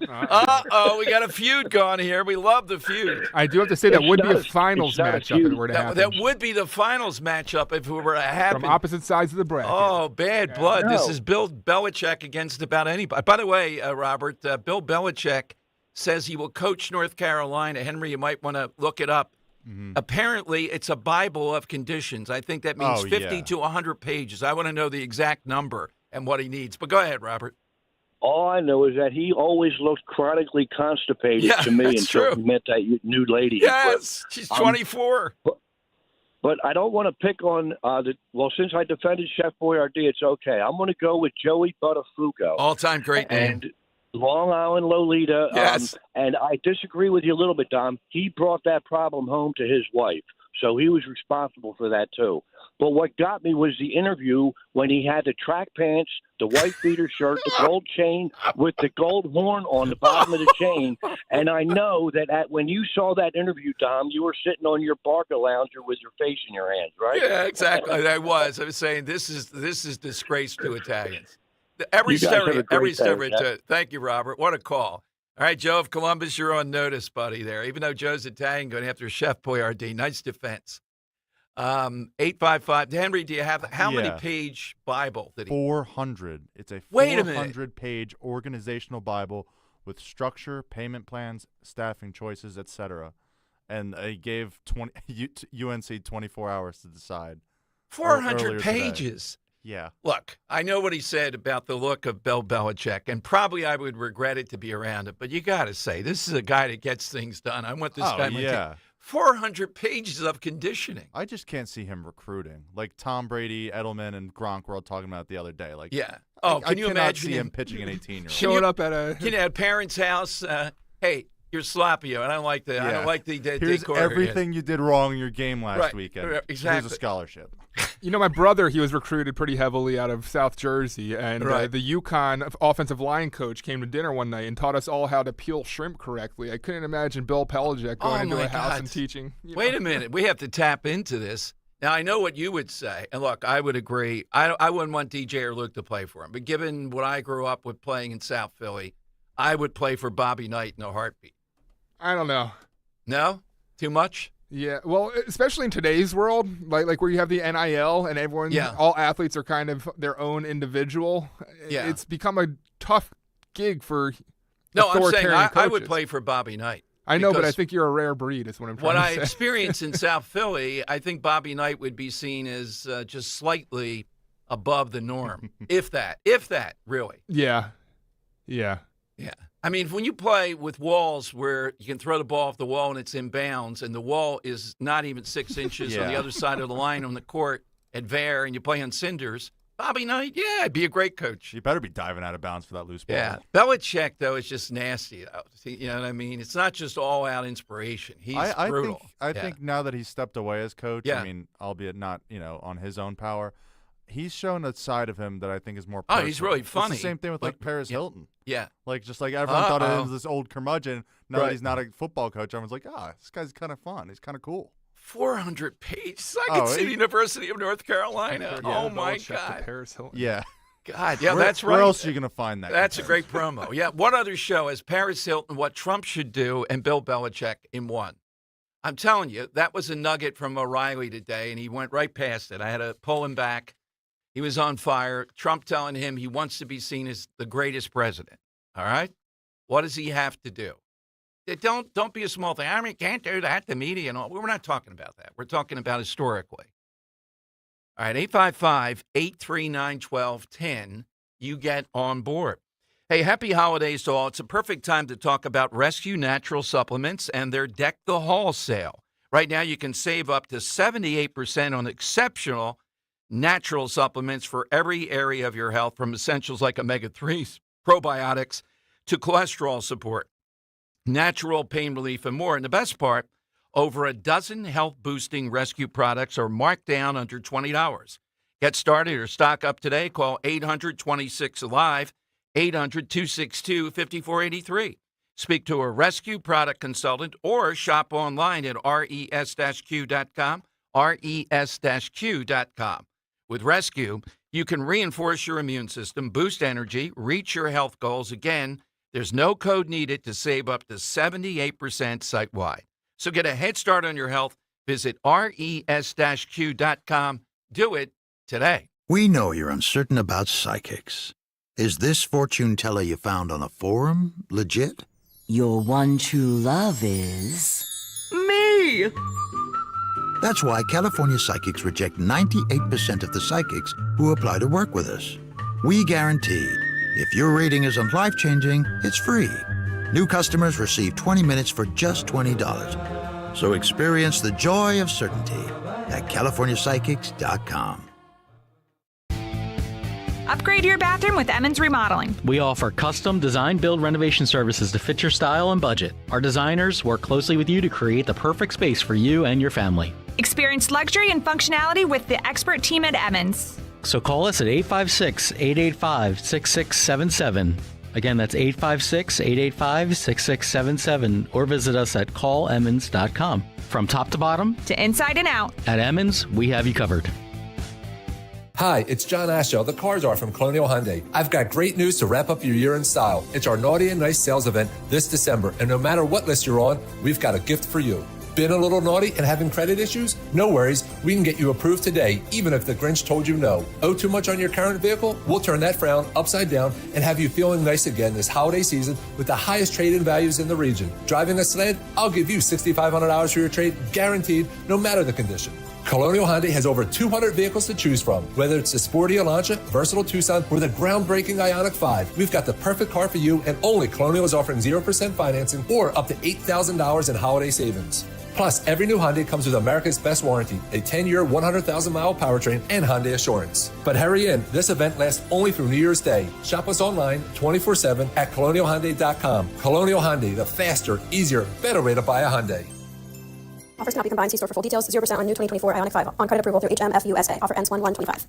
We got a feud going here. We love the feud. I do have to say that would be a finals matchup if it were to happen. That would be the finals matchup if it were to happen. From opposite sides of the bracket. Oh, bad blood. No. This is Bill Belichick against about anybody. By the way, Robert, Bill Belichick says he will coach North Carolina. Henry, you might want to look it up. Mm-hmm. Apparently, it's a Bible of conditions. I think that means 50 to 100 pages. I want to know the exact number and what he needs. But go ahead, Robert. all I know is that he always looked chronically constipated to me until he met that new lady. Yes, she's 24. But I don't want to pick on since I defended Chef Boyardee, it's okay. I'm going to go with Joey Buttafuoco. All-time great name. And Long Island Lolita. Yes. And I disagree with you a little bit, Dom. He brought that problem home to his wife, so he was responsible for that too. But what got me was the interview when he had the track pants, the white beater shirt, the gold chain with the gold horn on the bottom of the chain. And I know that when you saw that interview, Dom, you were sitting on your Barca lounger with your face in your hands, right? Yeah, exactly. I was saying this is disgrace to Italians. Every stereotype. Thank you, Robert. What a call. All right, Joe of Columbus, you're on notice, buddy, there. Even though Joe's Italian, going after Chef Boyardee. Nice defense. 855. Henry, do you have how many page Bible did he? 400. It's a 400-page organizational Bible with structure, payment plans, staffing choices, etc. And he gave UNC 24 hours to decide. 400 pages. Yeah. Look, I know what he said about the look of Bill Belichick, and probably I would regret it to be around it. But you got to say, this is a guy that gets things done. I want this guy. Yeah. 400 pages of conditioning. I just can't see him recruiting like Tom Brady, Edelman, and Gronk were all talking about the other day. Like, Oh, I can you cannot imagine see him pitching an 18-year-old? Showing up at a parent's house? Hey, you're sloppy. I don't like the. I don't like the Here's decor. everything you did wrong in your game last weekend. Exactly. Here's a scholarship. You know, my brother, he was recruited pretty heavily out of South Jersey, and the UConn offensive line coach came to dinner one night and taught us all how to peel shrimp correctly. I couldn't imagine Bill Belichick going into a house and teaching. Wait a minute. We have to tap into this. Now, I know what you would say, and look, I would agree. I wouldn't want DJ or Luke to play for him, but given what I grew up with playing in South Philly, I would play for Bobby Knight in a heartbeat. I don't know. No? Too much? Yeah, well, especially in today's world, like where you have the NIL and everyone, all athletes are kind of their own individual. Yeah. It's become a tough gig for No, I'm saying I would coaches. play for Bobby Knight. I know, but I think you're a rare breed is what I'm trying what to I say. experienced in South Philly, I think Bobby Knight would be seen as just slightly above the norm, if that, really. Yeah. I mean, when you play with walls where you can throw the ball off the wall and it's in bounds, and the wall is not even 6 inches on the other side of the line on the court at Vare, and you play on cinders, Bobby Knight, I'd be a great coach. You better be diving out of bounds for that loose ball. Yeah. Belichick, though, is just nasty, though. You know what I mean? It's not just all-out inspiration. He's brutal. I think now that he's stepped away as coach, I mean, albeit not, on his own power, he's shown a side of him that I think is more personal. Oh, he's really funny. It's the same thing with Paris Hilton. Yeah. Just like everyone thought of him as this old curmudgeon. Now that he's not a football coach, everyone's like, this guy's kind of fun. He's kind of cool. 400 pages. I can see the University of North Carolina. Oh, my God. Paris Hilton. Yeah. God, that's right. Where else are you going to find that? That's a great promo. Yeah. What other show is Paris Hilton, What Trump Should Do, and Bill Belichick in one? I'm telling you, that was a nugget from O'Reilly today, and he went right past it. I had to pull him back. He was on fire. Trump telling him he wants to be seen as the greatest president. All right? What does he have to do? Don't be a small thing. I mean, can't do that. The media and all. We're not talking about that. We're talking about historically. All right, 855-839-1210. You get on board. Hey, happy holidays to all. It's a perfect time to talk about Rescue Natural Supplements and their Deck the Hall sale. Right now, you can save up to 78% on exceptional natural supplements for every area of your health, from essentials like omega-3s, probiotics, to cholesterol support, natural pain relief, and more. And the best part, over a dozen health-boosting rescue products are marked down under $20. Get started or stock up today. Call 800-26-ALIVE, 800-262-5483. Speak to a rescue product consultant or shop online at res-q.com, res-q.com. With Rescue, you can reinforce your immune system, boost energy, reach your health goals. Again, there's no code needed to save up to 78% site-wide. So get a head start on your health. Visit res-q.com. Do it today. We know you're uncertain about psychics. Is this fortune teller you found on a forum legit? Your one true love is... me! That's why California Psychics reject 98% of the psychics who apply to work with us. We guarantee if your reading isn't life-changing, it's free. New customers receive 20 minutes for just $20. So experience the joy of certainty at CaliforniaPsychics.com. Upgrade your bathroom with Emmons Remodeling. We offer custom design, build, renovation services to fit your style and budget. Our designers work closely with you to create the perfect space for you and your family. Experience luxury and functionality with the expert team at Emmons. So call us at 856-885-6677. Again, that's 856-885-6677, or visit us at callemmons.com. From top to bottom, to inside and out, at Emmons, we have you covered. Hi, it's John Ashow, the car czar from Colonial Hyundai. I've got great news to wrap up your year in style. It's our Naughty and Nice sales event this December, and no matter what list you're on, we've got a gift for you. Been a little naughty and having credit issues? No worries, we can get you approved today, even if the Grinch told you no. Owe too much on your current vehicle? We'll turn that frown upside down and have you feeling nice again this holiday season with the highest trade-in values in the region. Driving a sled? I'll give you $6,500 for your trade, guaranteed, no matter the condition. Colonial Hyundai has over 200 vehicles to choose from. Whether it's the sporty Elantra, versatile Tucson, or the groundbreaking Ioniq 5, we've got the perfect car for you, and only Colonial is offering 0% financing or up to $8,000 in holiday savings. Plus, every new Hyundai comes with America's best warranty, a 10-year, 100,000-mile powertrain, and Hyundai Assurance. But hurry in, this event lasts only through New Year's Day. Shop us online 24/7 at colonialhyundai.com. Colonial Hyundai, the faster, easier, better way to buy a Hyundai. Offers cannot be combined. See store for full details. 0% on new 2024 Ioniq 5 on credit approval through HMFUSA. Offer ends 1/1/25.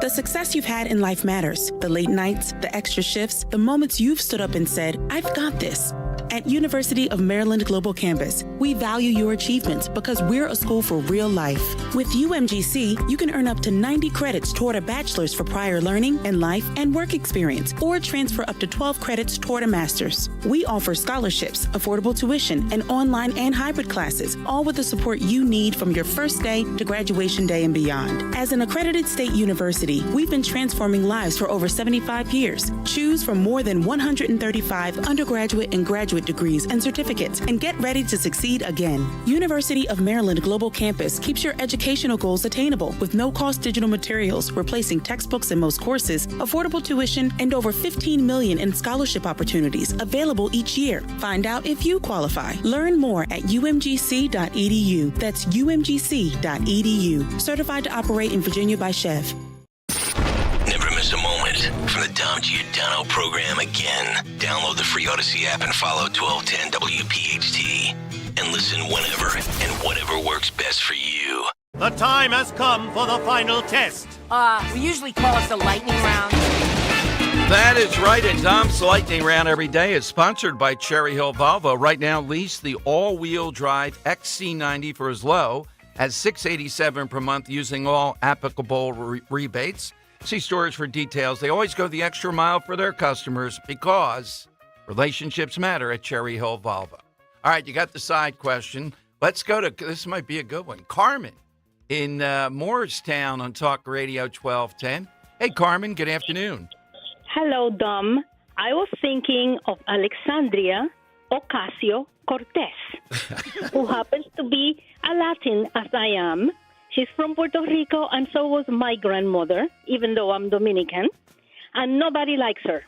The success you've had in life matters. The late nights, the extra shifts, the moments you've stood up and said, I've got this. At University of Maryland Global Campus, we value your achievements because we're a school for real life. With UMGC, you can earn up to 90 credits toward a bachelor's for prior learning and life and work experience, or transfer up to 12 credits toward a master's. We offer scholarships, affordable tuition, and online and hybrid classes, all with the support you need from your first day to graduation day and beyond. As an accredited state university, we've been transforming lives for over 75 years. Choose from more than 135 undergraduate and graduate degrees and certificates, and get ready to succeed again. University of Maryland Global Campus keeps your educational goals attainable with no-cost digital materials, replacing textbooks in most courses, affordable tuition, and over $15 million in scholarship opportunities available each year. Find out if you qualify. Learn more at umgc.edu. That's umgc.edu. Certified to operate in Virginia by Chev. Never miss a moment from the Dom Giordano program again. Download the free Odyssey app and follow 1210 WPHT. And listen whenever and whatever works best for you. The time has come for the final test. We usually call it the lightning round. That is right, and Dom's Lightning Round every day is sponsored by Cherry Hill Volvo. Right now, lease the all-wheel drive XC90 for as low as $687 per month using all applicable rebates. See stores for details. They always go the extra mile for their customers because relationships matter at Cherry Hill Volvo. All right, you got the side question. Let's go to, this might be a good one. Carmen in Morristown on Talk Radio 1210. Hey, Carmen, good afternoon. Hello, Dom. I was thinking of Alexandria Ocasio-Cortez, who happens to be a Latin as I am. She's from Puerto Rico, and so was my grandmother, even though I'm Dominican, and nobody likes her.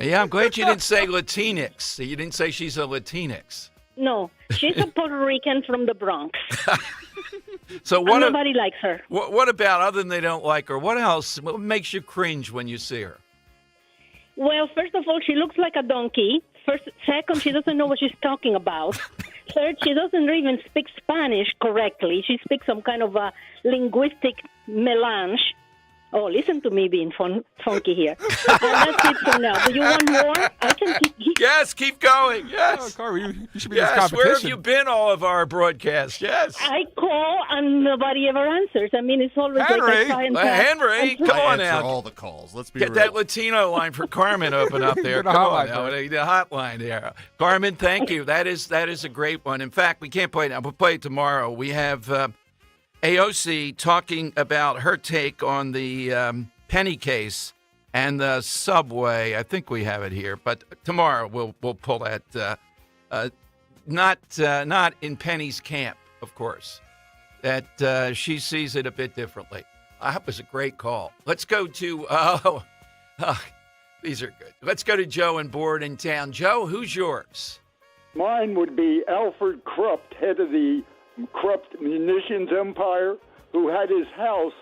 Yeah, I'm glad you didn't say Latinx. You didn't say she's a Latinx. No, she's a Puerto Rican from the Bronx. So and nobody likes her. What about, other than they don't like her, what else? What makes you cringe when you see her? Well, first of all, she looks like a donkey. Second, she doesn't know what she's talking about. Third, she doesn't even speak Spanish correctly. She speaks some kind of a linguistic melange. Oh, listen to me being funky here. And that's it for now. Do you want more? I can keep. Yes, keep going. Yes. Oh, Carmen, you should be in this Yes, competition. where have you been all of our broadcasts? Yes. I call and nobody ever answers. I mean, it's always Henry, like I try and Henry, come on answer now. all the calls. Let's be Get real. that Latino line for Carmen open up there. Get a Come hotline on now. for The hotline there. Carmen, thank you. That is a great one. In fact, we can't play it now. We'll play it tomorrow. We have AOC talking about her take on the Penny case and the subway. I think we have it here, but tomorrow we'll pull that. Not in Penny's camp, of course. That she sees it a bit differently. That was a great call. Let's go to these are good. Let's go to Joe and Bordentown. Joe, who's yours? Mine would be Alfred Krupp, head of the Krupp munitions empire, who had his house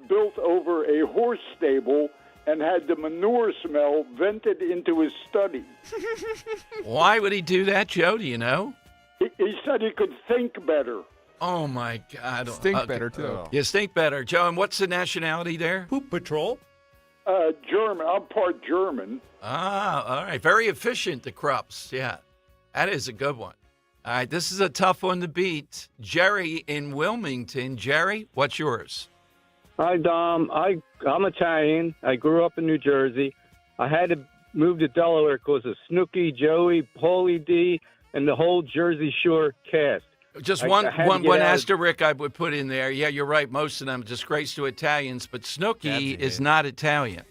built over a horse stable and had the manure smell vented into his study. Why would he do that, Joe? Do you know? He said he could think better. Oh, my God. Stink better, too. Yeah, stink better. Joe, and what's the nationality there? Poop Patrol. German. I'm part German. Ah, all right. Very efficient, the Krupps. Yeah, that is a good one. All right, this is a tough one to beat. Jerry in Wilmington. Jerry, what's yours? Hi, Dom. I'm Italian. I grew up in New Jersey. I had to move to Delaware because of Snooki, Joey, Paulie D, and the whole Jersey Shore cast. Just I one had to get out of- asterisk I would put in there. Yeah, you're right. Most of them disgrace to Italians, but Snooki is not Italian.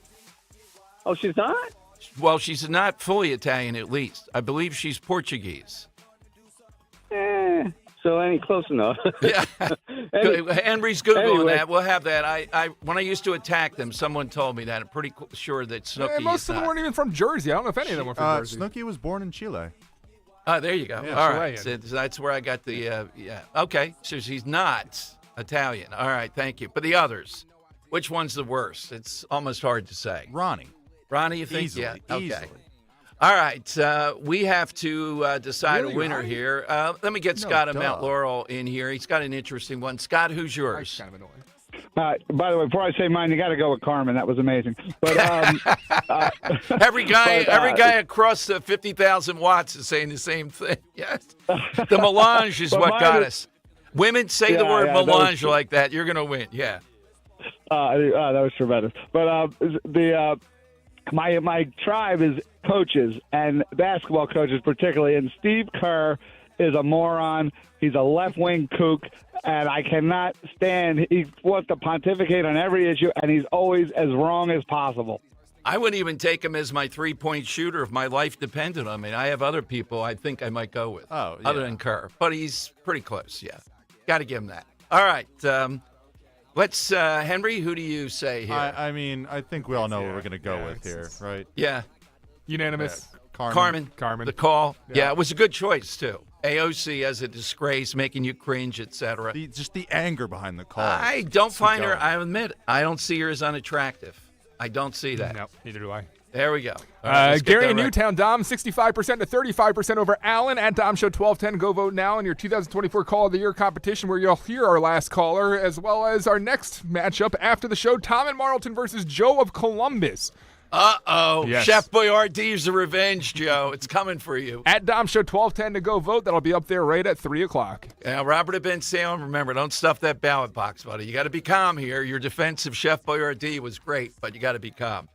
Oh, she's not? Well, she's not fully Italian, at least. I believe she's Portuguese. So ain't close enough. Yeah. Henry's Googling anyway. that. We'll have that. I when I used to attack them, someone told me that. I'm pretty sure that Snooki Most is of them not. weren't even from Jersey. I don't know if any of them were from Jersey. Snooki was born in Chile. Oh, there you go. Yeah, All right. Chilean. So that's where I got the, yeah. Okay. So she's not Italian. All right. Thank you. But the others, which one's the worst? It's almost hard to say. Ronnie, you think? Easily, Yeah. Okay. easily. All right. We have to decide Really, a winner Ronnie? here. Let me get No, Scott of duh. Mount Laurel in here. He's got an interesting one. Scott, who's yours? Kind of annoying. By the way, before I say mine, you got to go with Carmen. That was amazing. But Every guy across the 50,000 watts is saying the same thing. Yes. The melange is But what mine got is- us. Women say the Yeah, word yeah, that was melange true. like that. You're going to win. Yeah. that was tremendous. But my tribe is coaches and basketball coaches particularly, and Steve Kerr is a moron. He's a left-wing kook, and I cannot stand. He wants to pontificate on every issue, and he's always as wrong as possible. I wouldn't even take him as my three-point shooter if my life depended on me. I have other people I think I might go with other than Kerr. But he's pretty close, yeah. Got to give him that. All right. Let's, Henry, who do you say here? I mean, I think we all know what we're going to go with here, right? Yeah. Unanimous. Carmen. The call. Yeah, it was a good choice, too. AOC as a disgrace, making you cringe, etc. Just the anger behind the call. I don't find her, I admit, I don't see her as unattractive. I don't see that. No, neither do I. There we go. All right, let's get Gary that Uh, in right. Newtown, Dom, 65% to 35% over Allen at Dom Show 1210. Go vote now in your 2024 Call of the Year competition where you'll hear our last caller as well as our next matchup after the show, Tom and Marlton versus Joe of Columbus. Uh-oh. Yes. Chef Boyardee's a revenge, Joe. It's coming for you. At Dom Show 1210 to go vote. That'll be up there right at 3 o'clock. Now, Robert had been saying, remember, don't stuff that ballot box, buddy. You got to be calm here. Your defense of Chef Boyardee was great, but you got to be calm.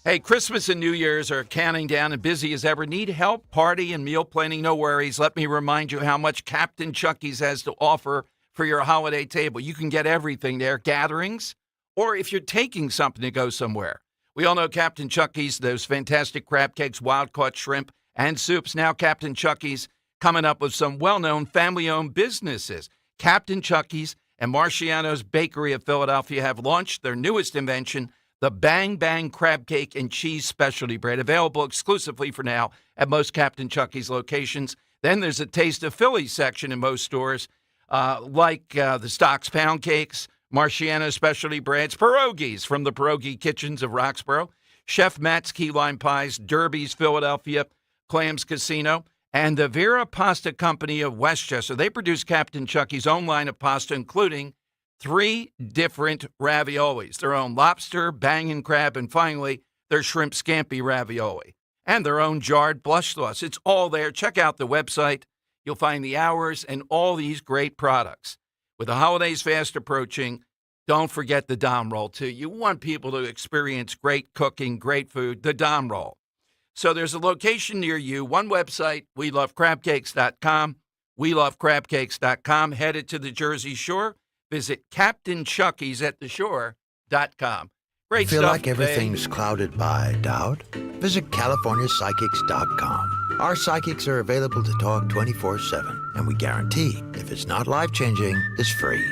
Hey, Christmas and New Year's are counting down and busy as ever. Need help, party, and meal planning? No worries. Let me remind you how much Captain Chucky's has to offer for your holiday table. You can get everything there. Gatherings, or if you're taking something to go somewhere. We all know Captain Chucky's, those fantastic crab cakes, wild-caught shrimp, and soups. Now Captain Chucky's coming up with some well-known family-owned businesses. Captain Chucky's and Marciano's Bakery of Philadelphia have launched their newest invention, the Bang Bang Crab Cake and Cheese Specialty Bread, available exclusively for now at most Captain Chucky's locations. Then there's a Taste of Philly section in most stores, like the Stocks Pound Cakes, Marciano's Specialty Breads, pierogies from the Pierogi Kitchens of Roxborough, Chef Matt's Key Lime Pies, Derby's Philadelphia, Clams Casino, and the Vera Pasta Company of Westchester. They produce Captain Chucky's own line of pasta, including 3 different raviolis, their own lobster, bangin' crab, and finally, their shrimp scampi ravioli, and their own jarred blush sauce. It's all there. Check out the website. You'll find the hours and all these great products. With the holidays fast approaching, don't forget the Dom Roll, too. You want people to experience great cooking, great food, the Dom Roll. So there's a location near you, one website, WeLoveCrabCakes.com, WeLoveCrabCakes.com. Headed to the Jersey Shore, visit CaptainChucky'sAtTheShore.com. Great Feel stuff. like everything's clouded by doubt? Visit CaliforniaPsychics.com. Our psychics are available to talk 24/7, and we guarantee if it's not life-changing, it's free.